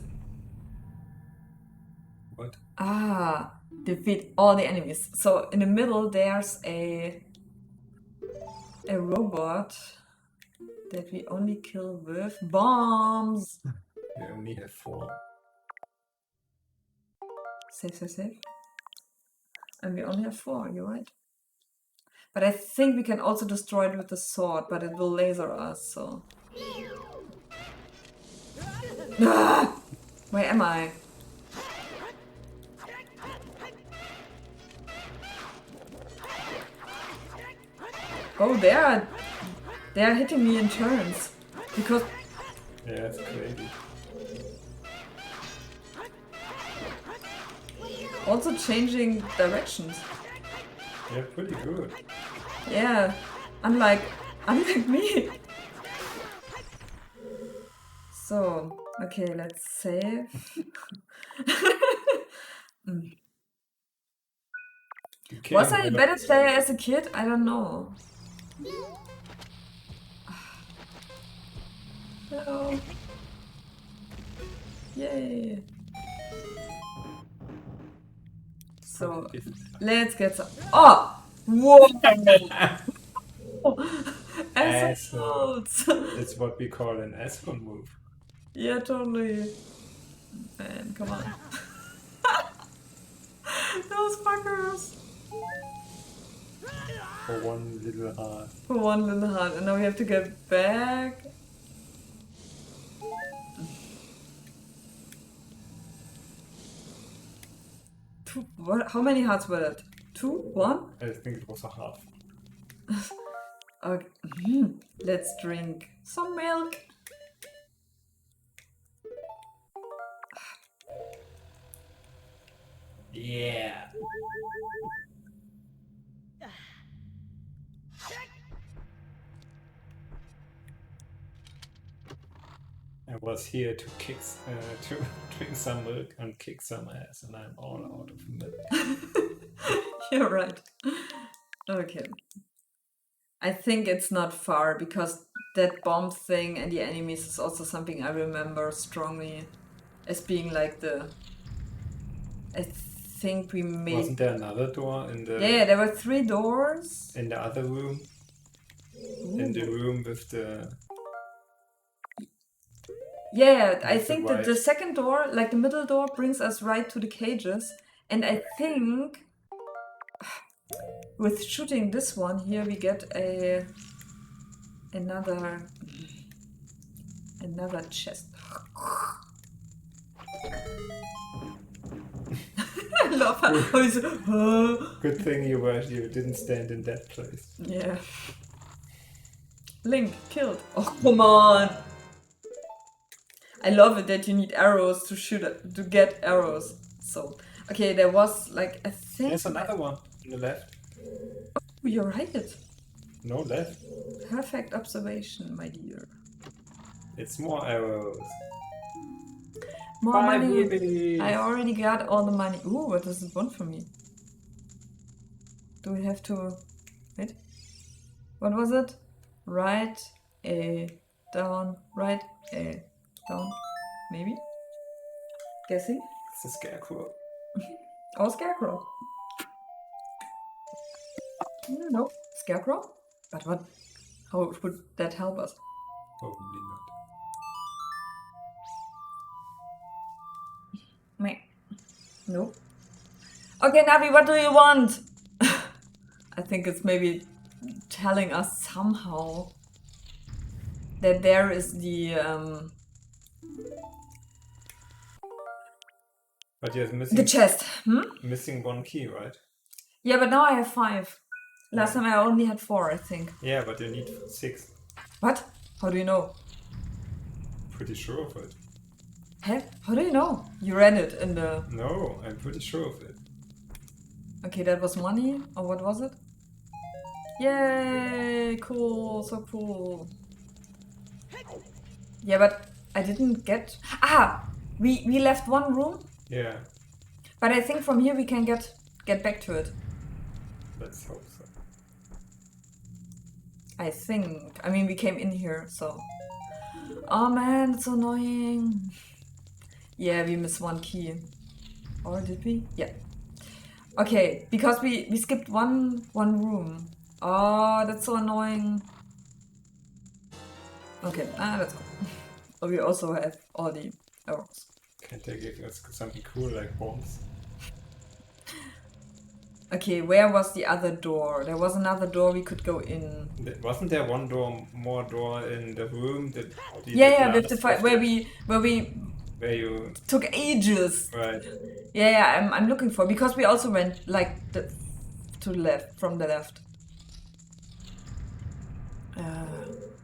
What? Ah, defeat all the enemies. So in the middle there's a robot that we only kill with bombs. We only have 4. Save. And we only have 4, you're right. But I think we can also destroy it with the sword, but it will laser us, so. Ah! Where am I? Oh, they are hitting me in turns. Because Yeah, it's crazy. also changing directions. They're pretty good. Yeah, unlike me. So, okay, let's save. Was I a better player as a kid? I don't know. Hello. Yay. So, let's get some. Oh! Whoa! Assholes! It's what we call an asshole move. Yeah, totally. Man, come on. Those fuckers! For one little heart. For one little heart. And now we have to get back. Two, what? How many hearts were that? 2? 1? I think it was a half. Okay. Let's drink some milk. Yeah. was here to to drink some milk and kick some ass, and I'm all out of milk. You're right. Okay. I think it's not far because that bomb thing and the enemies is also something I remember strongly as being like I think we made. Wasn't there another door in the? Yeah, there were 3 doors. In the other room. Ooh. In the room with the. Yeah, I With the think that the white. second door, like the middle door, brings us right to the cages. And I think with shooting this one here, we get another chest. I love how he's. Good thing you didn't stand in that place. Yeah. Link killed. Oh, come on. I love it that you need arrows to shoot to get arrows. So, okay, there was like I think. There's another one on the left. Oh, you're right. No left. Perfect observation, my dear. It's more arrows. More 5 money. rubies. I already got all the money. Ooh, what does it want from me? Do we have to wait? What was it? Right A down, right A down. Maybe? Guessing? It's a scarecrow. Or scarecrow. No. Scarecrow? But what? How would that help us? Probably not. Meh. No. Okay, Navi, what do you want? I think it's maybe telling us somehow that there is the But you're the missing chest. missing 1 key, right? Yeah, but now I have 5. Last Yeah. time I only had 4, I think. Yeah, but you need 6. What? How do you know? Pretty sure of it. Hey, how do you know? You read it in the... No, I'm pretty sure of it. Okay, that was money? Or what was it? Yay! Cool, so cool. Yeah, but I didn't get... Ah! We left 1 room, Yeah, but I think from here we can get back to it. let's hope so. I think. I mean, we came in here, so... Oh man, it's so annoying. Yeah, we missed 1 key. Or did we? Yeah. Okay, because we skipped one room. Oh, that's so annoying. Okay, let's go. Oh, we also have all the arrows. Can't they give us something cool like bombs? Okay, where was the other door? There was another door we could go in. Wasn't there one more door in the room that? Yeah, with the fight where we where you took ages. right. Yeah, I'm looking for because we also went like to the left from the left.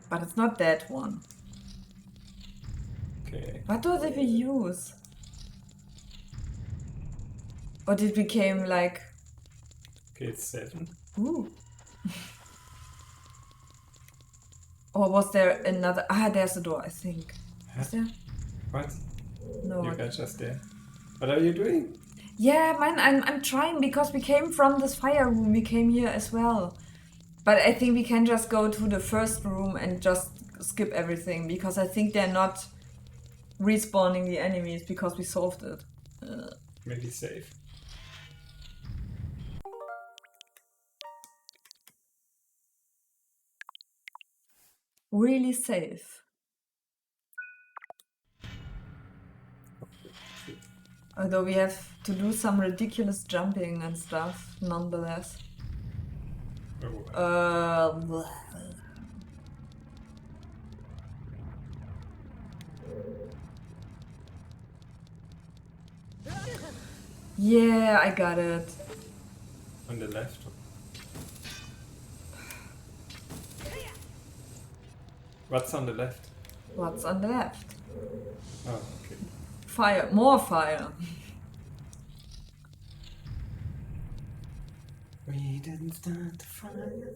But it's not that one. Okay. What did we use? Or did we came like? Okay, it's 7. Ooh. Or was there another? Ah, there's a door, I think. Huh? Is there? What? No. You got just there. What are you doing? Yeah, man, I'm trying because we came from this fire room. We came here as well. But I think we can just go to the first room and just skip everything because I think they're not respawning the enemies because we solved it. Maybe safe. Really safe. Although we have to do some ridiculous jumping and stuff, nonetheless. Oh, Yeah, I got it. on the left. What's on the left? What's on the left? Oh, okay. Fire, more fire. We didn't start the fire.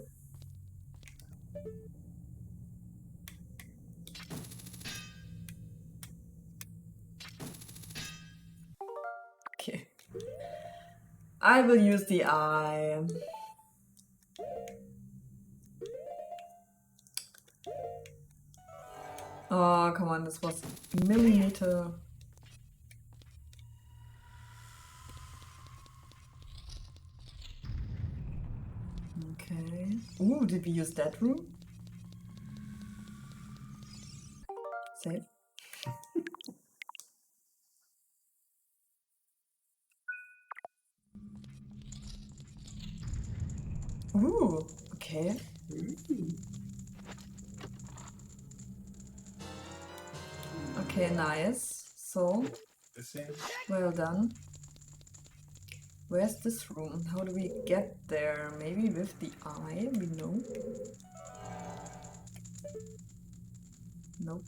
I will use the eye. Oh, come on, this was millimeter. Okay. Ooh, did we use that room? Save. Ooh, okay. Okay, nice. So, The same. well done. Where's this room? How do we get there? Maybe with the eye, we know? Nope.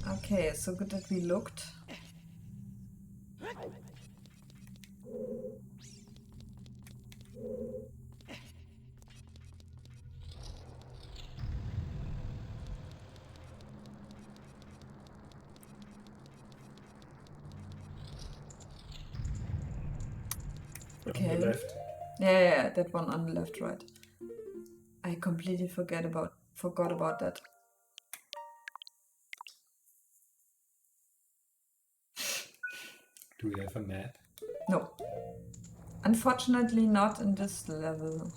Okay, so good that we looked. On Okay. the left. Yeah, that one on the left, right. I completely forgot about that. Do we have a map? No. Unfortunately, not in this level.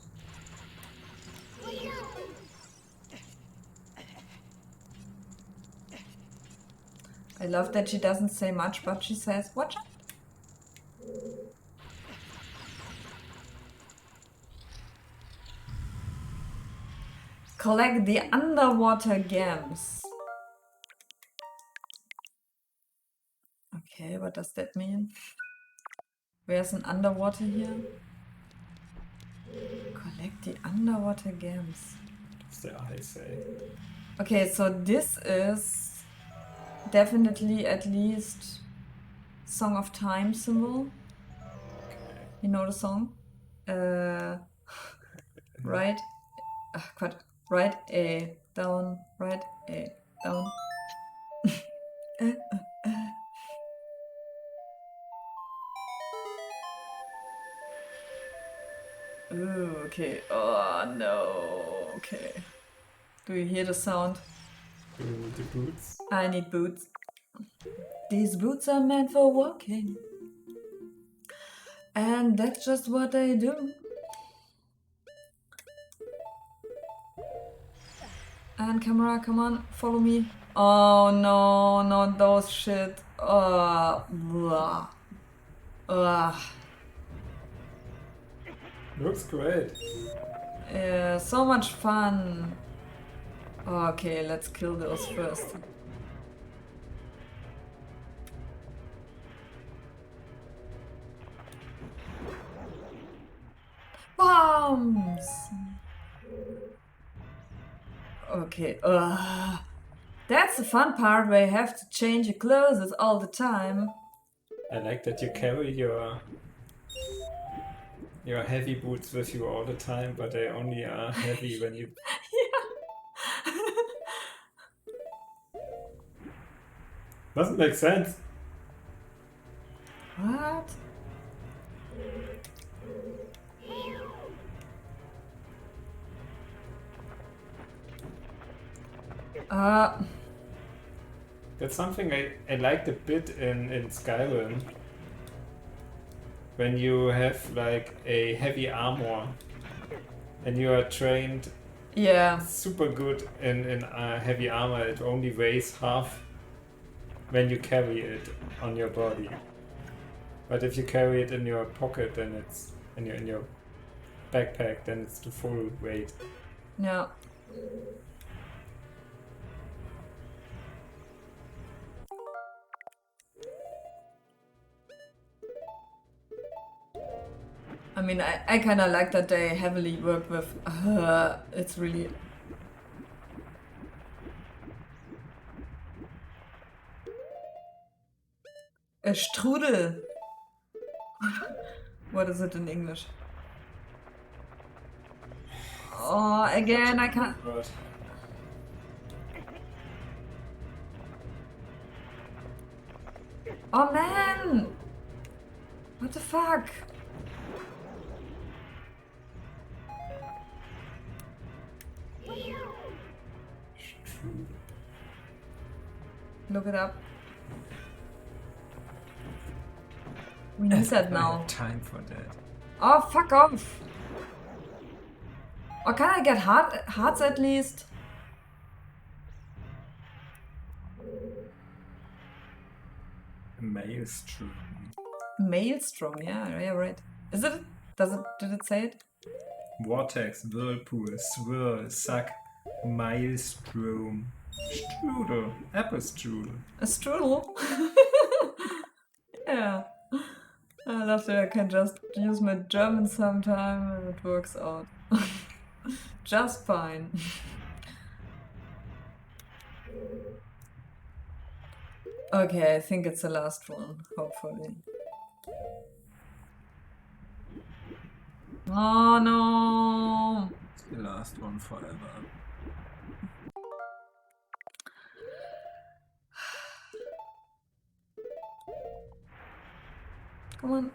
I love that she doesn't say much, but she says, watch out. Collect the underwater gems. Okay, what does that mean? Where's an underwater here? Collect the underwater gems. What's the eye say? Okay, so this is definitely at least Song of Time symbol. Okay. You know the song? Right. Quite. Right A down. Right A down. Ooh, okay. Oh no. Okay. Do you hear the sound? Do we need the boots? I need boots. These boots are meant for walking. And that's just what they do. And camera, come on, follow me. Oh no, not those shit. Blah. Ugh. Looks great. Yeah, so much fun. Okay, let's kill those first. Bombs! Okay, that's the fun part where you have to change your clothes all the time. I like that you carry your heavy boots with you all the time, but they only are heavy when you... Doesn't make sense. What? That's something I liked a bit in Skyrim. When you have like a heavy armor and you are trained Yeah. super good in heavy armor, it only weighs half when you carry it on your body. But if you carry it in your pocket, then it's in your backpack, then it's the full weight. Yeah. I mean, I kind of like that they heavily work with. It's really. A strudel. What is it in English? Oh, again, I can't. Word. Oh man! What the fuck? Look it up. We need As that if I now. have time for that. Oh, fuck off! Or can I get hearts at least? Maelstrom. Maelstrom, yeah, right. Is it? Did it say it? Vortex, whirlpool, swirl, suck, maelstrom, strudel, apple strudel. A strudel? Yeah. I love that I can just use my German sometime and it works out. Just fine. Okay, I think it's the last one, hopefully. Oh no! It's the last one forever. Come on.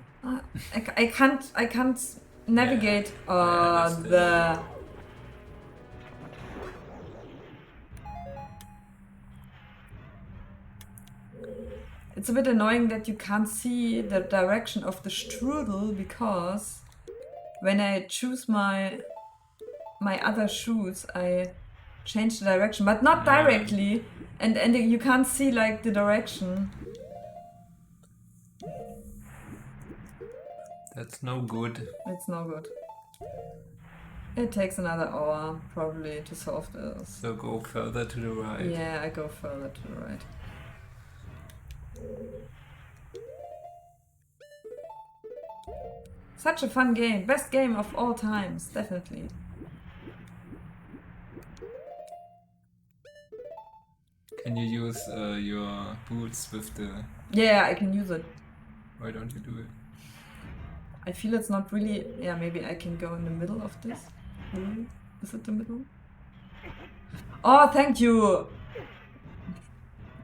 I can't navigate. I understand. The... It's a bit annoying that you can't see the direction of the strudel because when I choose my other shoes, I change the direction, but not directly, and you can't see like the direction. That's no good. It's no good. It takes another hour probably to solve this. So go further to the right. Yeah, I go further to the right. Such a fun game. Best game of all times, definitely. Can you use your boots with the... Yeah, I can use it. Why don't you do it? I feel it's not really... Yeah, maybe I can go in the middle of this. Is it the middle? Oh, thank you!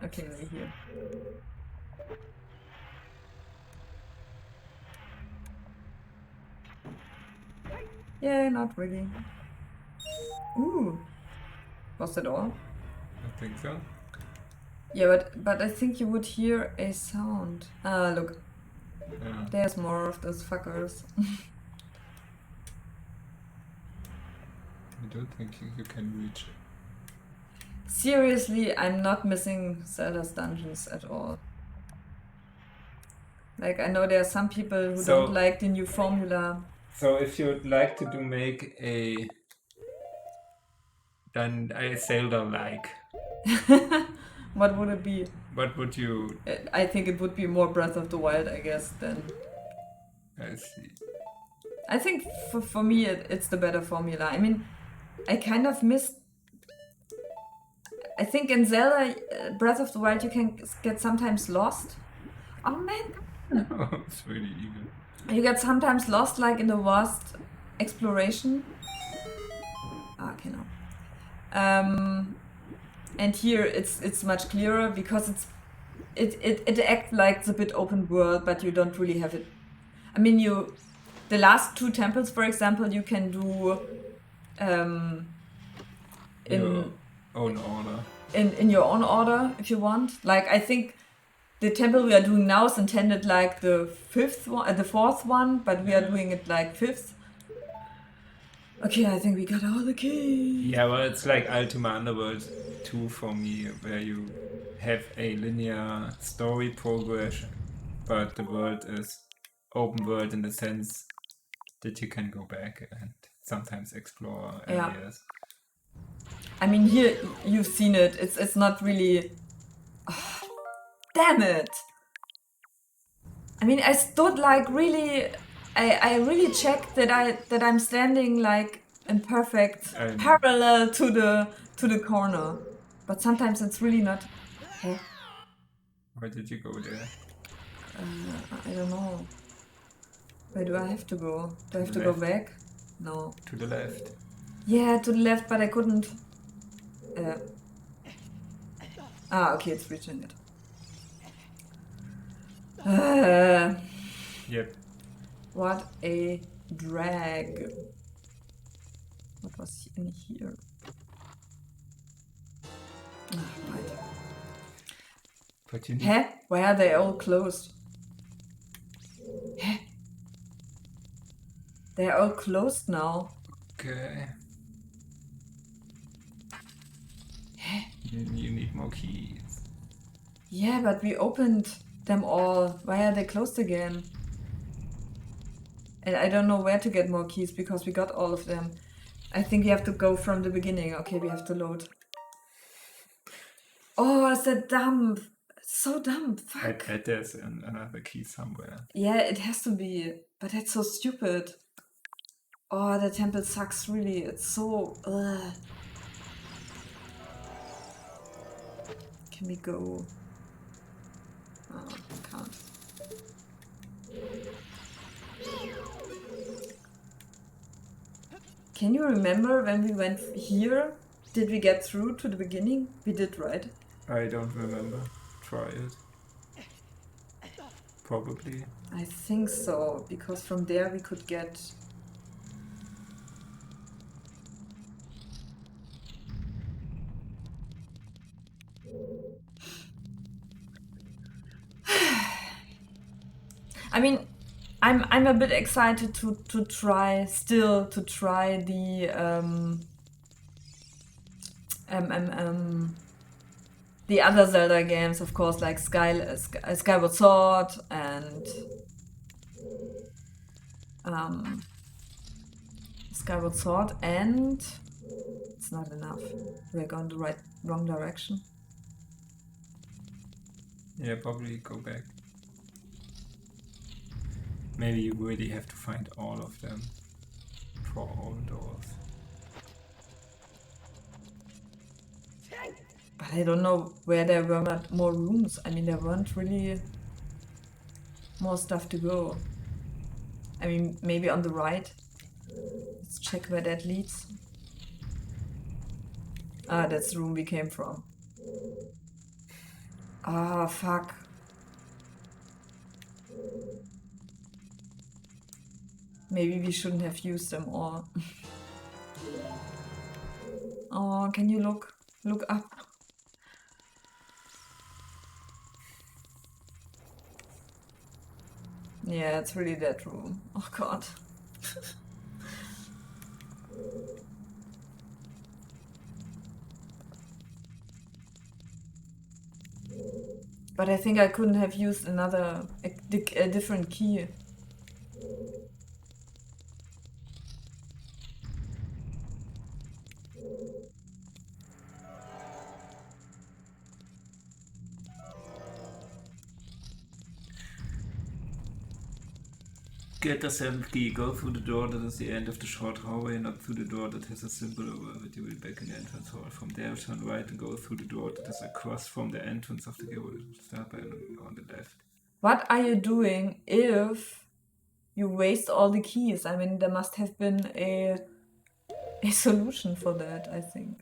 Okay, maybe here. Yeah, not really. Ooh. Was that all? I think so. Yeah, but I think you would hear a sound. Ah, look. Yeah. There's more of those fuckers. I don't think you can reach it. Seriously, I'm not missing Zelda's dungeons at all. Like, I know there are some people who don't like the new formula. So if you'd like to make a... Then a Zelda-like. What would it be? What would you... I think it would be more Breath of the Wild, I guess, then. I see. I think for me it's the better formula. I mean, I kind of missed... I think in Zelda, Breath of the Wild, you can get sometimes lost. Oh man! It's really evil. You get sometimes lost, like in the vast exploration. Ah, okay, no. And here it's much clearer because it acts like the bit open world, but you don't really have it. I mean, the last two temples, for example, you can do Your own order. in your own order if you want. Like, I think the temple we are doing now is intended like the fourth one, but we are doing it like fifth. Okay, I think we got all the keys. Yeah, well, it's like Ultima Underworld 2 for me, where you have a linear story progression, but the world is open world in the sense that you can go back and sometimes explore areas. I mean, here you've seen it. It's not really. Oh, damn it! I mean, I stood like really. I really checked that I'm standing like in perfect parallel to the corner, but sometimes it's really not. Hey. Why did you go there? I don't know. Where do I have to go? Do I have to go back? No. To the left. Yeah, to the left, but I couldn't. Okay, it's reaching it. Yep. What a drag. What was in here? Right. But you need. Huh? Why are they all closed? Huh? They're all closed now. Okay. You need more keys. Yeah, but we opened them all. Why are they closed again? And I don't know where to get more keys because we got all of them. I think we have to go from the beginning. Okay, we have to load. Oh, is that dumb? It's so dumb. Fuck. There's another key somewhere. Yeah, it has to be. But that's so stupid. Oh, the temple sucks really. It's so... Ugh. Can we go? Oh, can't. Can you remember when we went here? Did we get through to the beginning? We did, right? I don't remember. Try it. Probably. I think so, because from there we could get... I mean, I'm a bit excited to try the other Zelda games, of course, like Skyward Sword and Skyward Sword, and it's not enough. We're going the wrong direction. Yeah, probably go back. Maybe you really have to find all of them for all doors. But I don't know where there were more rooms. I mean, there weren't really more stuff to go. I mean, maybe on the right. Let's check where that leads. Ah, that's the room we came from. Ah, fuck. Maybe we shouldn't have used them all. Oh, can you look up? Yeah, it's really that room. Oh god. But I think I couldn't have used a different key. Get the seventh key, go through the door that is the end of the short hallway, not through the door that has a symbol over it. You will be back in the entrance hall. From there, turn right and go through the door that is across from the entrance of the Gerudo. Start by on the left. What are you doing if you waste all the keys? I mean, there must have been a solution for that, I think.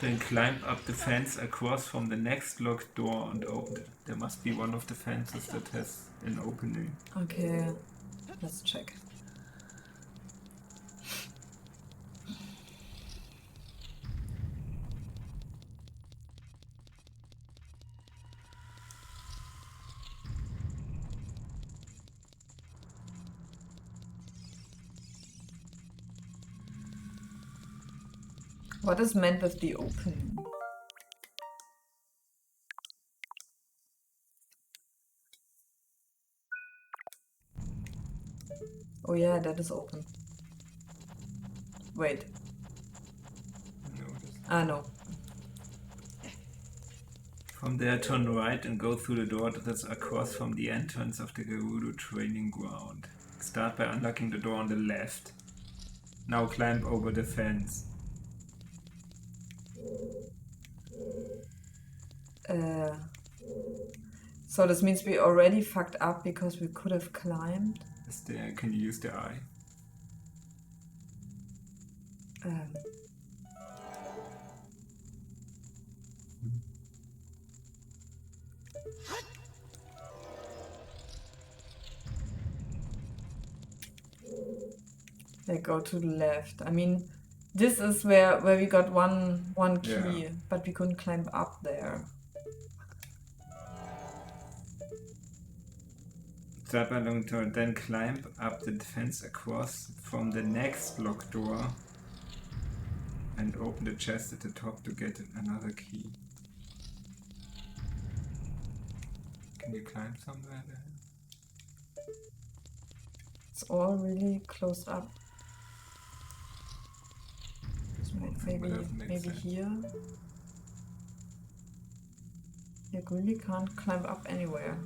Then climb up the fence across from the next locked door and open it. There must be one of the fences that has an opening. Okay, let's check. What is meant with the opening? Oh yeah, that is open. Wait. No. From there, turn right and go through the door that is across from the entrance of the Gerudo training ground. Start by unlocking the door on the left. Now climb over the fence. So this means we already fucked up because we could have climbed. Can you use the eye? They go to the left. I mean, this is where we got one key, Yeah. but we couldn't climb up there. Zabalong to then climb up the fence across from the next locked door and open the chest at the top to get another key. Can you climb somewhere there? It's all really close up. Somewhere doesn't make Maybe sense. here. You really can't climb up anywhere.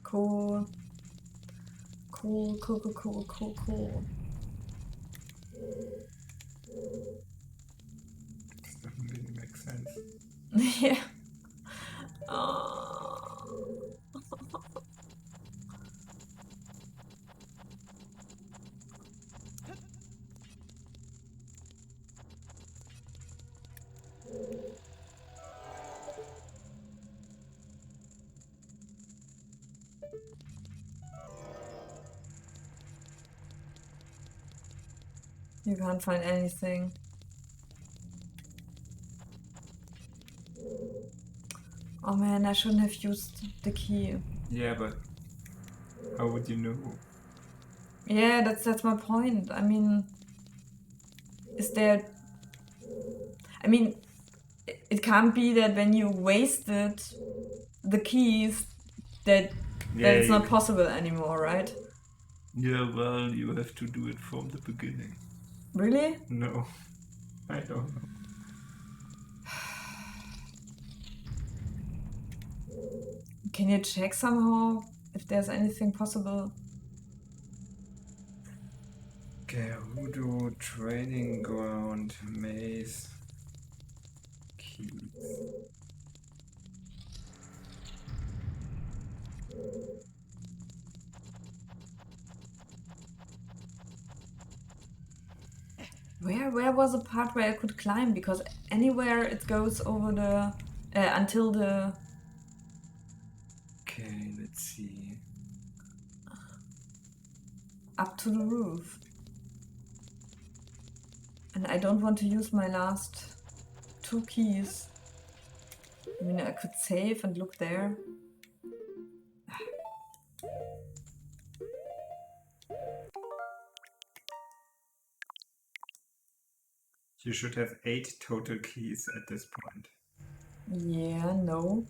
Cool. Cool. This doesn't really make sense. Yeah. Oh. You can't find anything. Oh man, I shouldn't have used the key. Yeah, but how would you know? Yeah, that's my point. I mean, is there... I mean, it can't be that when you wasted the keys that Yeah, it's you not possible anymore, right? Yeah, well, you have to do it from the beginning. Really? No, I don't know. Can you check somehow if there's anything possible? Gerudo training ground maze keys. Where was the part where I could climb? Because anywhere it goes over the... until the... Okay, let's see. up to the roof. And I don't want to use my last 2 keys. I mean, I could save and look there. You should have 8 total keys at this point. Yeah, no.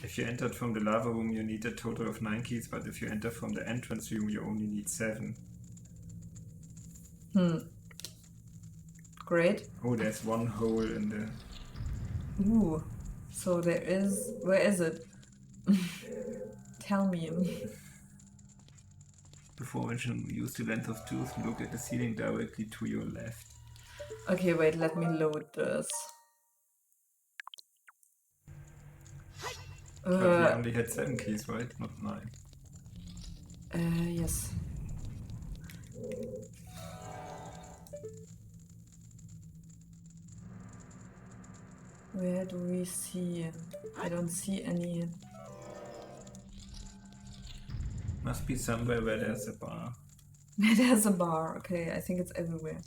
If you entered from the lava room, you need a total of 9 keys, but if you enter from the entrance room, you only need 7. Great. Oh, there's one hole in the... Ooh. So there is... Where is it? Tell me. Before mentioning, use the lens of truth, look at the ceiling directly to your left. Okay, wait, let me load this. But we only had 7 keys, right? Not 9. Yes. Where do we see? I don't see any. Must be somewhere where there's a bar. There's a bar. Okay, I think it's everywhere.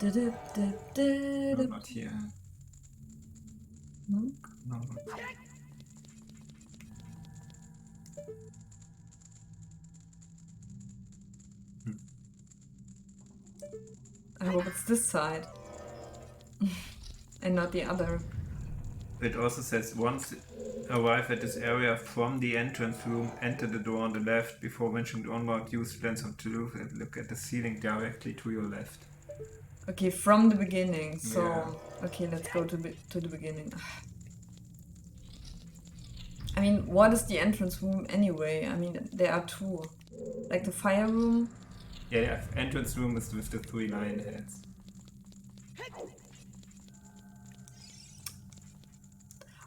No, not here. Hmm? No, not here. I hope it's this side. And not the other. It also says once arrive at this area from the entrance room, enter the door on the left. Before venturing onward, use Lens of Truth and look at the ceiling directly to your left. Okay, from the beginning. So, Yeah. okay, let's go to the beginning. I mean, what is the entrance room anyway? I mean, there are two. Like the fire room. Yeah, entrance room is with the 3 lion heads.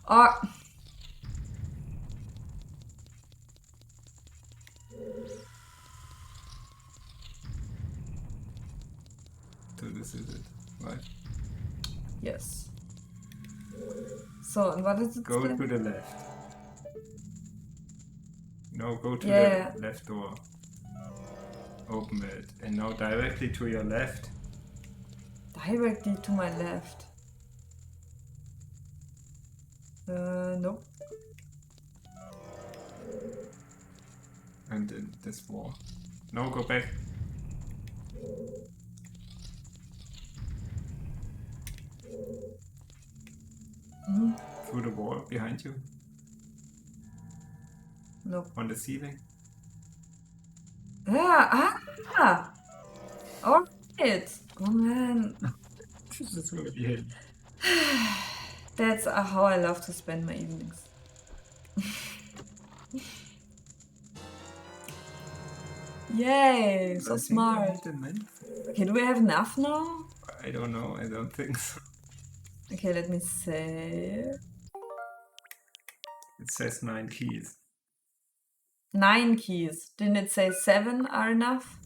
Or So this is it, right? yes. So, and what is it? Go say? to the left. No, go to Yeah. the left door. Open it. And now directly to your left. Directly to my left. Nope. And in this wall. No, go back. Through the wall behind you. Nope. On the ceiling. Yeah, alright. Oh man. This is gonna be it. That's how I love to spend my evenings. Yay, so I think smart. I need a minute. Okay, do we have enough now? I don't know, I don't think so. Okay, let me save. It says 9 keys. 9 keys. Didn't it say 7 are enough?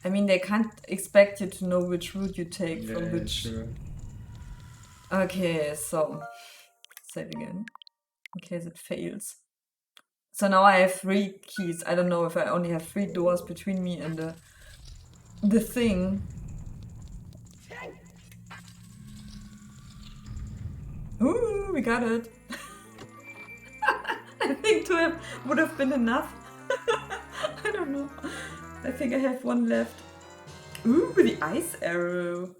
I mean, they can't expect you to know which route you take from which. Sure. Okay, so save again in case it fails. So now I have 3 keys. I don't know if I only have 3 doors between me and the thing. Ooh, we got it. I think 2 would have been enough. I don't know. I think I have 1 left. Ooh, the ice arrow.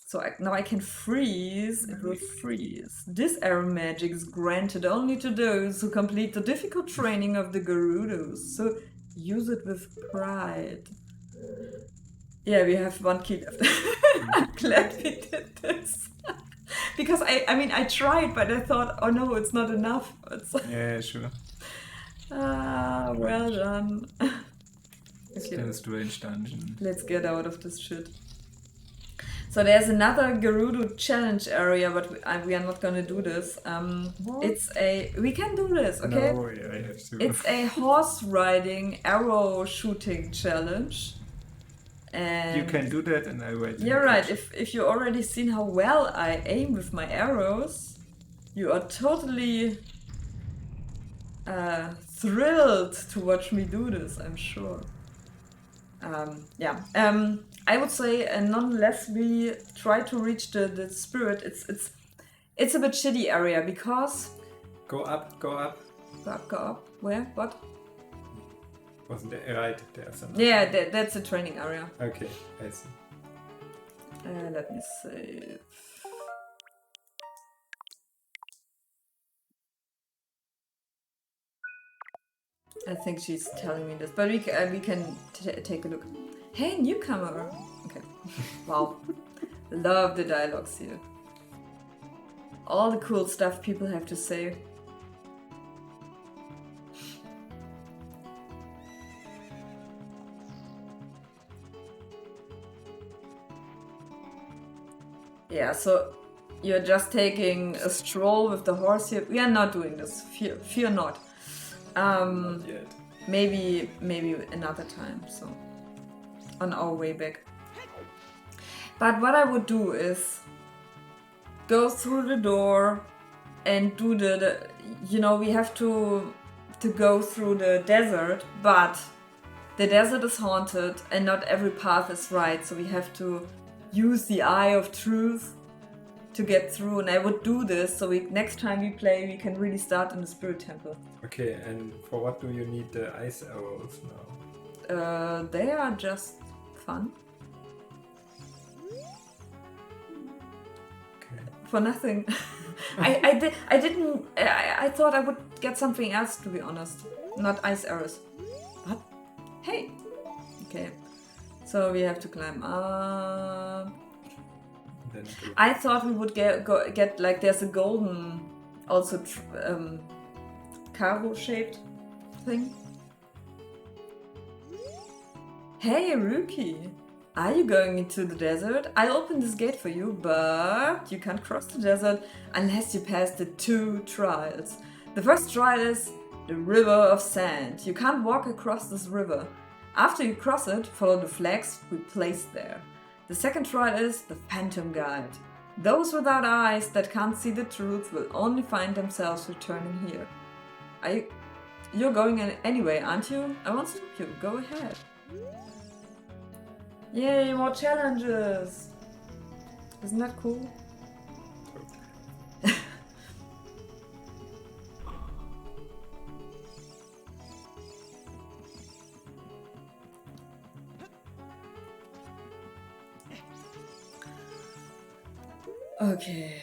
So now I can freeze. It will freeze. This arrow magic is granted only to those who complete the difficult training of the Gerudos. So use it with pride. Yeah, we have 1 key left. I'm glad we did this. Because I mean, I tried, but I thought, oh no, it's not enough. Yeah, sure. Well done. Still a strange dungeon. Let's get out of this shit. So there's another Gerudo challenge area, but we are not gonna do this. We can do this, okay? No, yeah, I have to. It's a horse riding arrow shooting challenge. And you can do that and I wait. you're right. If you already seen how well I aim with my arrows, you are totally thrilled to watch me do this, I'm sure. I would say, nonetheless, we try to reach the spirit. It's a bit shitty area because Go up, go up. go up. Where? What? Wasn't there? Right, there's something. Yeah, that's a training area. Okay, I see. Let me save. I think she's telling me this, but we can take a look. Hey, newcomer. Okay. Wow. Love the dialogues here. All the cool stuff people have to say. Yeah, so you're just taking a stroll with the horse here. We are not doing this. Fear not. Not yet. Maybe another time. So on our way back. But what I would do is go through the door and do we have to go through the desert, but the desert is haunted and not every path is right, so we have to use the eye of truth to get through, and I would do this so next time we play we can really start in the spirit temple. Okay, and for what do you need the ice arrows now? They are just fun. Okay. For nothing. I thought I would get something else, to be honest. Not ice arrows. What? Hey! Okay. So we have to climb up. Then I thought we would get like there's a golden, also cargo shaped thing. Hey, rookie! Are you going into the desert? I'll open this gate for you, but you can't cross the desert unless you pass the 2 trials. The first trial is the River of Sand. You can't walk across this river. After you cross it, follow the flags we placed there. The second trial is the Phantom Guide. Those without eyes that can't see the truth will only find themselves returning here. You're going anyway, aren't you? I want to help you. Go ahead. Yay, more challenges! Isn't that cool? Okay.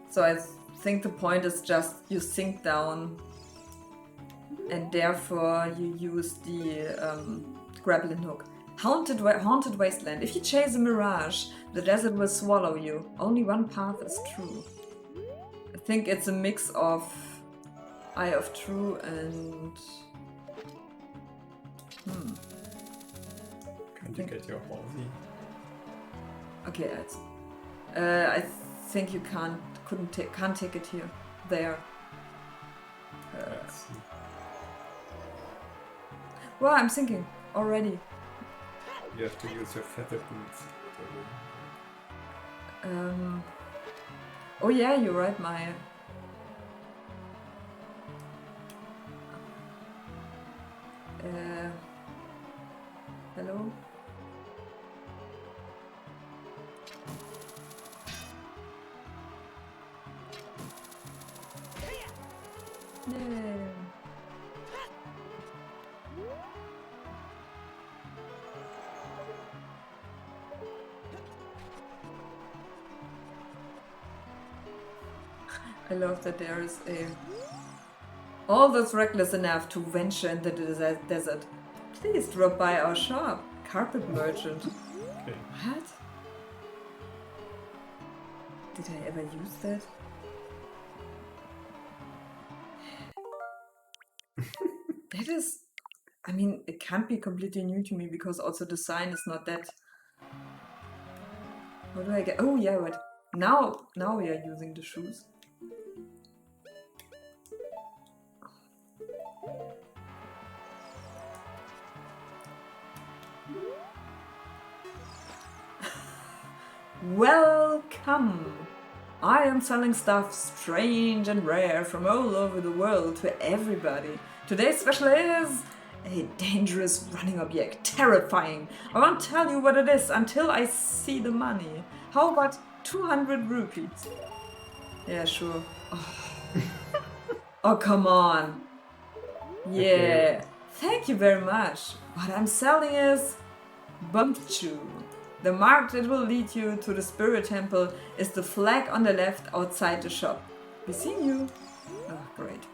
So I think the point is just you sink down and therefore you use the grappling hook. Haunted wasteland. If you chase a mirage, the desert will swallow you. Only one path is true. I think it's a mix of Eye of True and... can't you get your horsey? Okay, I think you can't take it here. There. Let's see. Well, I'm thinking already. You have to use your feather boots. Oh yeah, you're right, Maya. Hello? Yay. I love that there is all that's reckless enough to venture into the desert. Please drop by our shop, Carpet Merchant. Okay. What? Did I ever use that? That is... I mean, it can't be completely new to me because also the sign is not that... How do I get... Oh yeah, right. Now we are using the shoes. Welcome! I am selling stuff strange and rare from all over the world to everybody. Today's special is a dangerous running object. Terrifying. I won't tell you what it is until I see the money. How about 200 rupees? Yeah, sure. Oh, come on. Yeah. Okay. Thank you very much. What I'm selling is Bumpchu. The mark that will lead you to the spirit temple is the flag on the left outside the shop. We see you. Oh, great.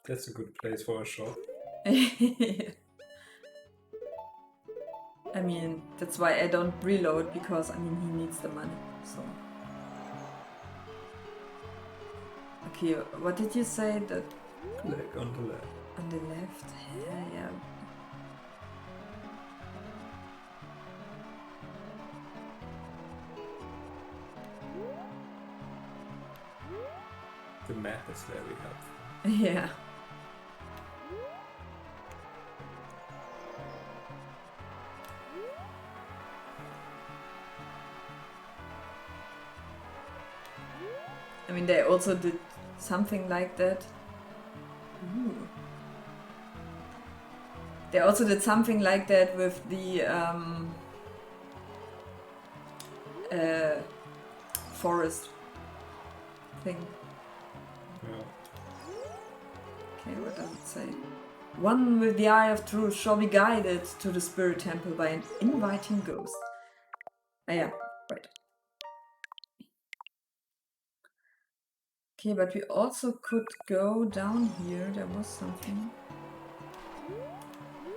That's a good place for a shop. I mean, that's why I don't reload, because I mean he needs the money. So. Okay, what did you say? That Like on the left. on the left? Yeah. The map is very helpful. Yeah. I mean, they also did something like that. Ooh. They also did something like that with the forest thing. Yeah. Okay, what does it say? One with the eye of truth shall be guided to the spirit temple by an inviting ghost. Ah, yeah, right. Okay, but we also could go down here. There was something.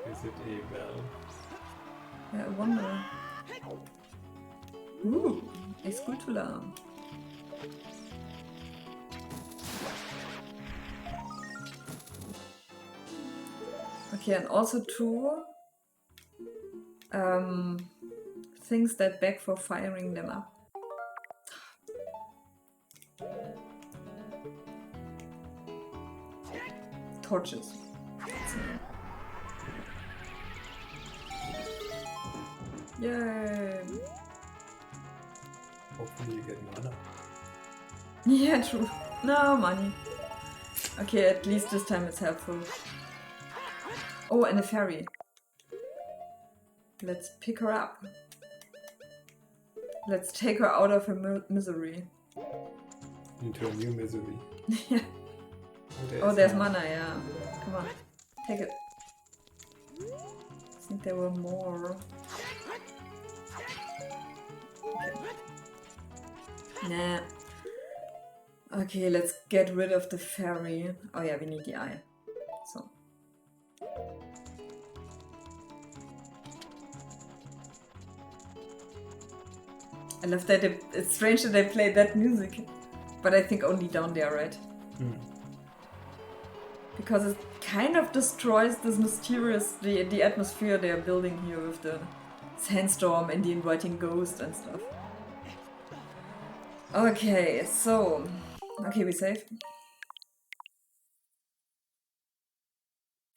Is it a well? Yeah, I wonder. Ooh, a Sculptula. Okay, and also two things that beg for firing them up. Torches. Yay! Hopefully you get mana. Yeah, true. No money. Okay, at least this time it's helpful. Oh, and a fairy. Let's pick her up. Let's take her out of her misery. Into a new misery. Yeah. Oh, There's mana, yeah. Come on, take it. I think there were more. Okay. Nah. Okay, let's get rid of the fairy. Oh yeah, we need the eye. So. I love that it's strange that they play that music. But I think only down there, right? Because it kind of destroys this mysterious, the atmosphere they are building here with the sandstorm and the inviting ghost and stuff. Okay, so... Okay, we save.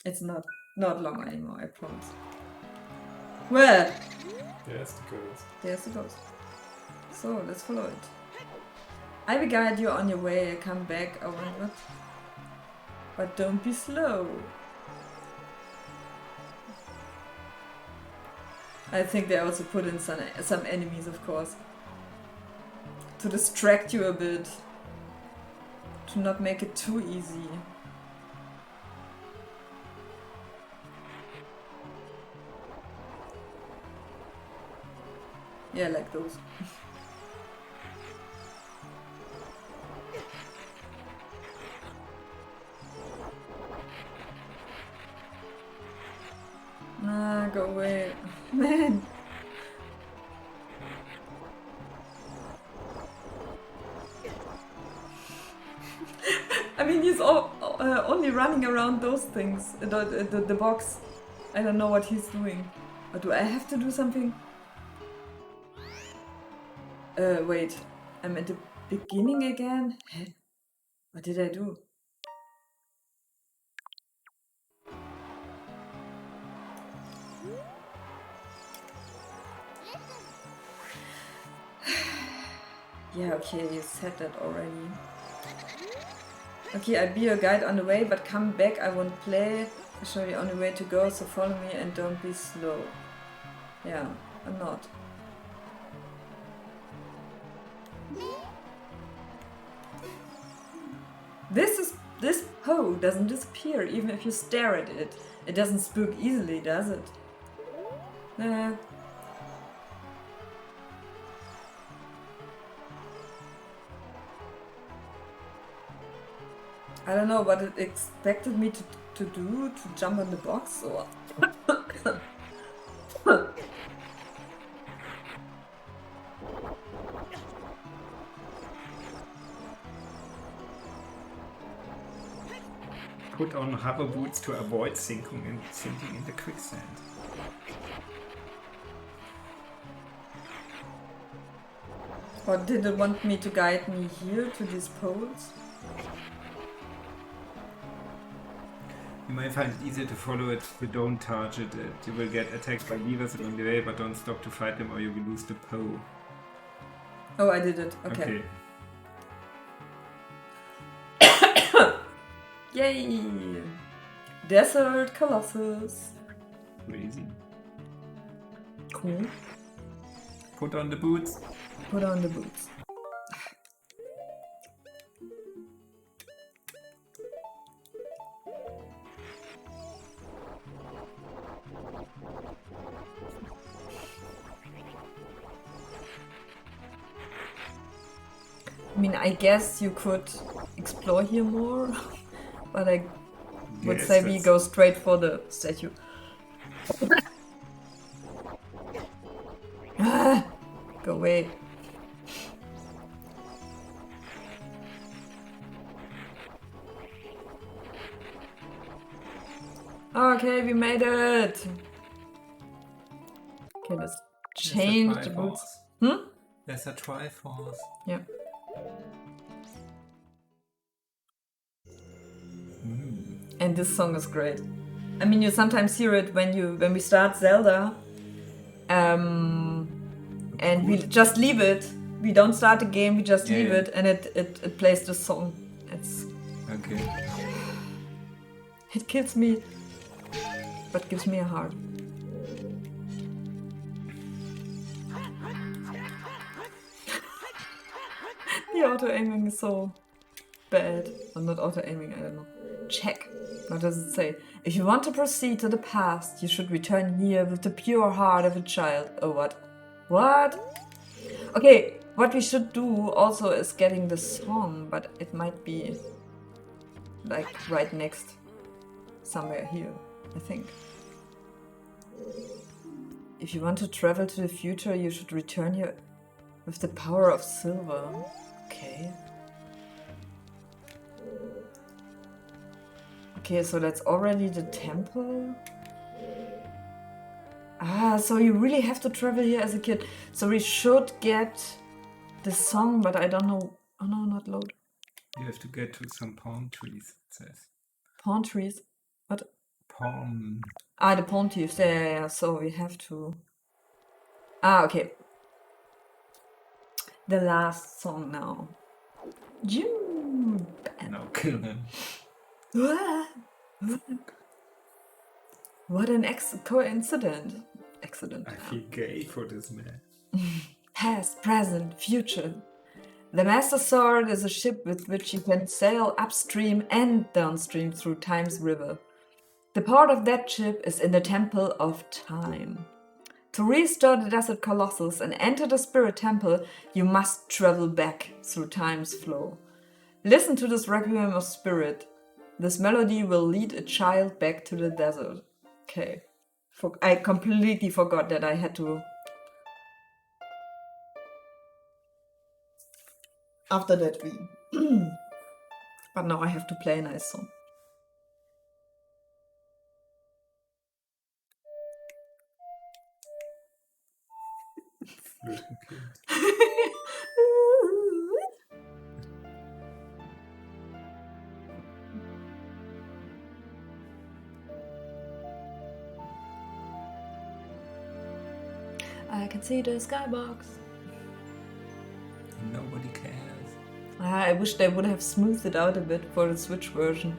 It's not long anymore, I promise. Well! There's the ghost. There's the ghost. So, let's follow it. I will guide you on your way, come back, oh my god. But don't be slow. I think they also put in some enemies, of course. To distract you a bit. To not make it too easy. Yeah, like those. Nah, go away. Man! I mean, he's only running around those things. The box. I don't know what he's doing. Or do I have to do something? Wait. I'm at the beginning again? Hä? What did I do? Yeah, okay, you said that already. Okay, I'll be your guide on the way, but come back, I won't play. I'll show you on the way to go, so follow me and don't be slow. Yeah, I'm not. This pole doesn't disappear even if you stare at it. It doesn't spook easily, does it? Nah. I don't know what it expected me to do, to jump on the box or... Put on rubber boots to avoid sinking in the quicksand. Or did it want me to guide me here to these poles? You might find it easier to follow it if you don't target it. You will get attacked by beavers along the way, but don't stop to fight them or you will lose the pole. Oh, I did it. Okay. Yay! Desert Colossus. Crazy. Cool. Put on the boots. Put on the boots. I mean, I guess you could explore here more, but I would Yes, say we that's- go straight for the statue. Ah, go away. Okay, we made it. Okay, let's change the boots. Hmm? There's a Triforce. Yeah. And this song is great. I mean, you sometimes hear it when we start Zelda, and we just leave it. We don't start the game. We just leave Yeah. it, and it plays this song. Okay. It kills me, but gives me a heart. The auto aiming is so bad. Or not auto aiming, I don't know. Check. What does it say? If you want to proceed to the past, you should return here with the pure heart of a child. Oh, what? What? Okay, what we should do also is getting the song, but it might be like right next. Somewhere here, I think. If you want to travel to the future, you should return here with the power of silver. Okay. Okay, so that's already the temple. Ah, so you really have to travel here as a kid. So we should get the song, but I don't know. Oh no, not load. You have to get to some palm trees, it says. Palm trees. What? Palm. Ah, the palm trees. Yeah. So we have to. Ah, okay. The last song now. You. Now kill him. What an coincidence. Accident. I feel gay for this man. Past, present, future. The Master Sword is a ship with which you can sail upstream and downstream through Time's river. The port of that ship is in the Temple of Time. To restore the Desert Colossus and enter the Spirit Temple, you must travel back through Time's flow. Listen to this Requiem of Spirit. This melody will lead a child back to the desert. Okay. I completely forgot that I had to. After that, we. But now I have to play a nice song. I can see the skybox. Nobody cares. I wish they would have smoothed it out a bit for the Switch version.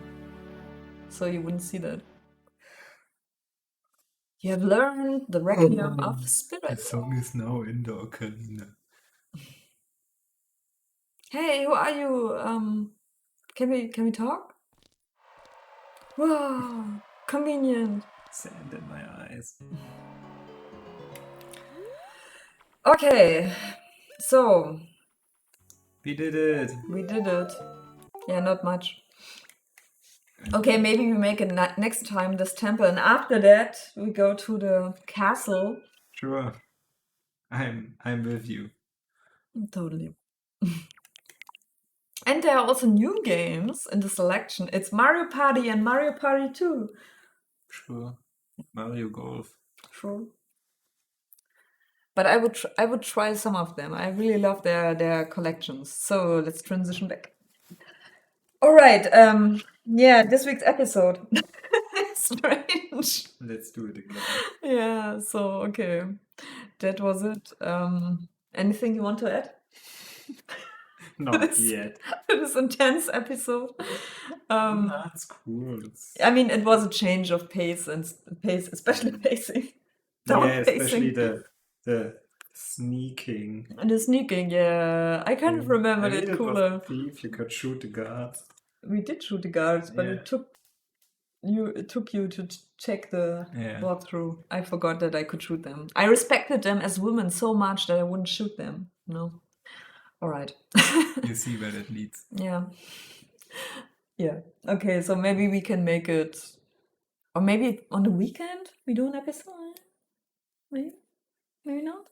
So you wouldn't see that. You have learned the Requiem of The Spirit. song is now in the Ocarina. Hey, who are you? Can we talk? Wow, convenient. Sand in my eyes. Okay, so We did it. we did it. Yeah, not much. Okay, maybe we make it next time, this temple, and after that we go to the castle. Sure. I'm with you. Totally. And there are also new games in the selection. It's Mario Party and Mario Party 2. Sure. Mario Golf. Sure. But I would try some of them. I really love their collections. So let's transition back. All right. Yeah, this week's episode. Strange. Let's do it again. Yeah. So okay, that was it. Anything you want to add? Not this, yet. this intense episode. That's cool. I mean, it was a change of pace and pace, especially pacing. Yeah, Down especially pacing. the sneaking. And the sneaking, yeah. I kind of remembered I mean, it it was cooler. a thief. You could shoot the guards. We did shoot the guards, but Yeah. it took you to check the Yeah. walkthrough. I forgot that I could shoot them. I respected them as women so much that I wouldn't shoot them. No. All right. You see where that leads. Yeah. Yeah. Okay, so maybe we can make it, or maybe on the weekend we do an episode. Maybe not.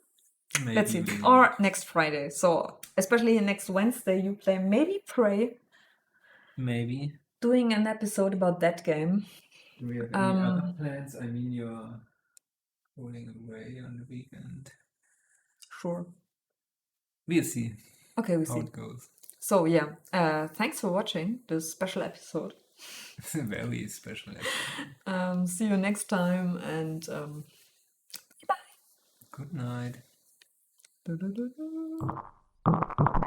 Maybe Let's see. we will. Or next Friday. So especially next Wednesday, you play maybe Pray, Maybe. doing an episode about that game. Do we have any other plans? I mean, you're going away on the weekend. Sure. We'll see Okay, we how see. it goes. So yeah, thanks for watching this special episode. It's a very special episode. See you next time, and Good night. bye.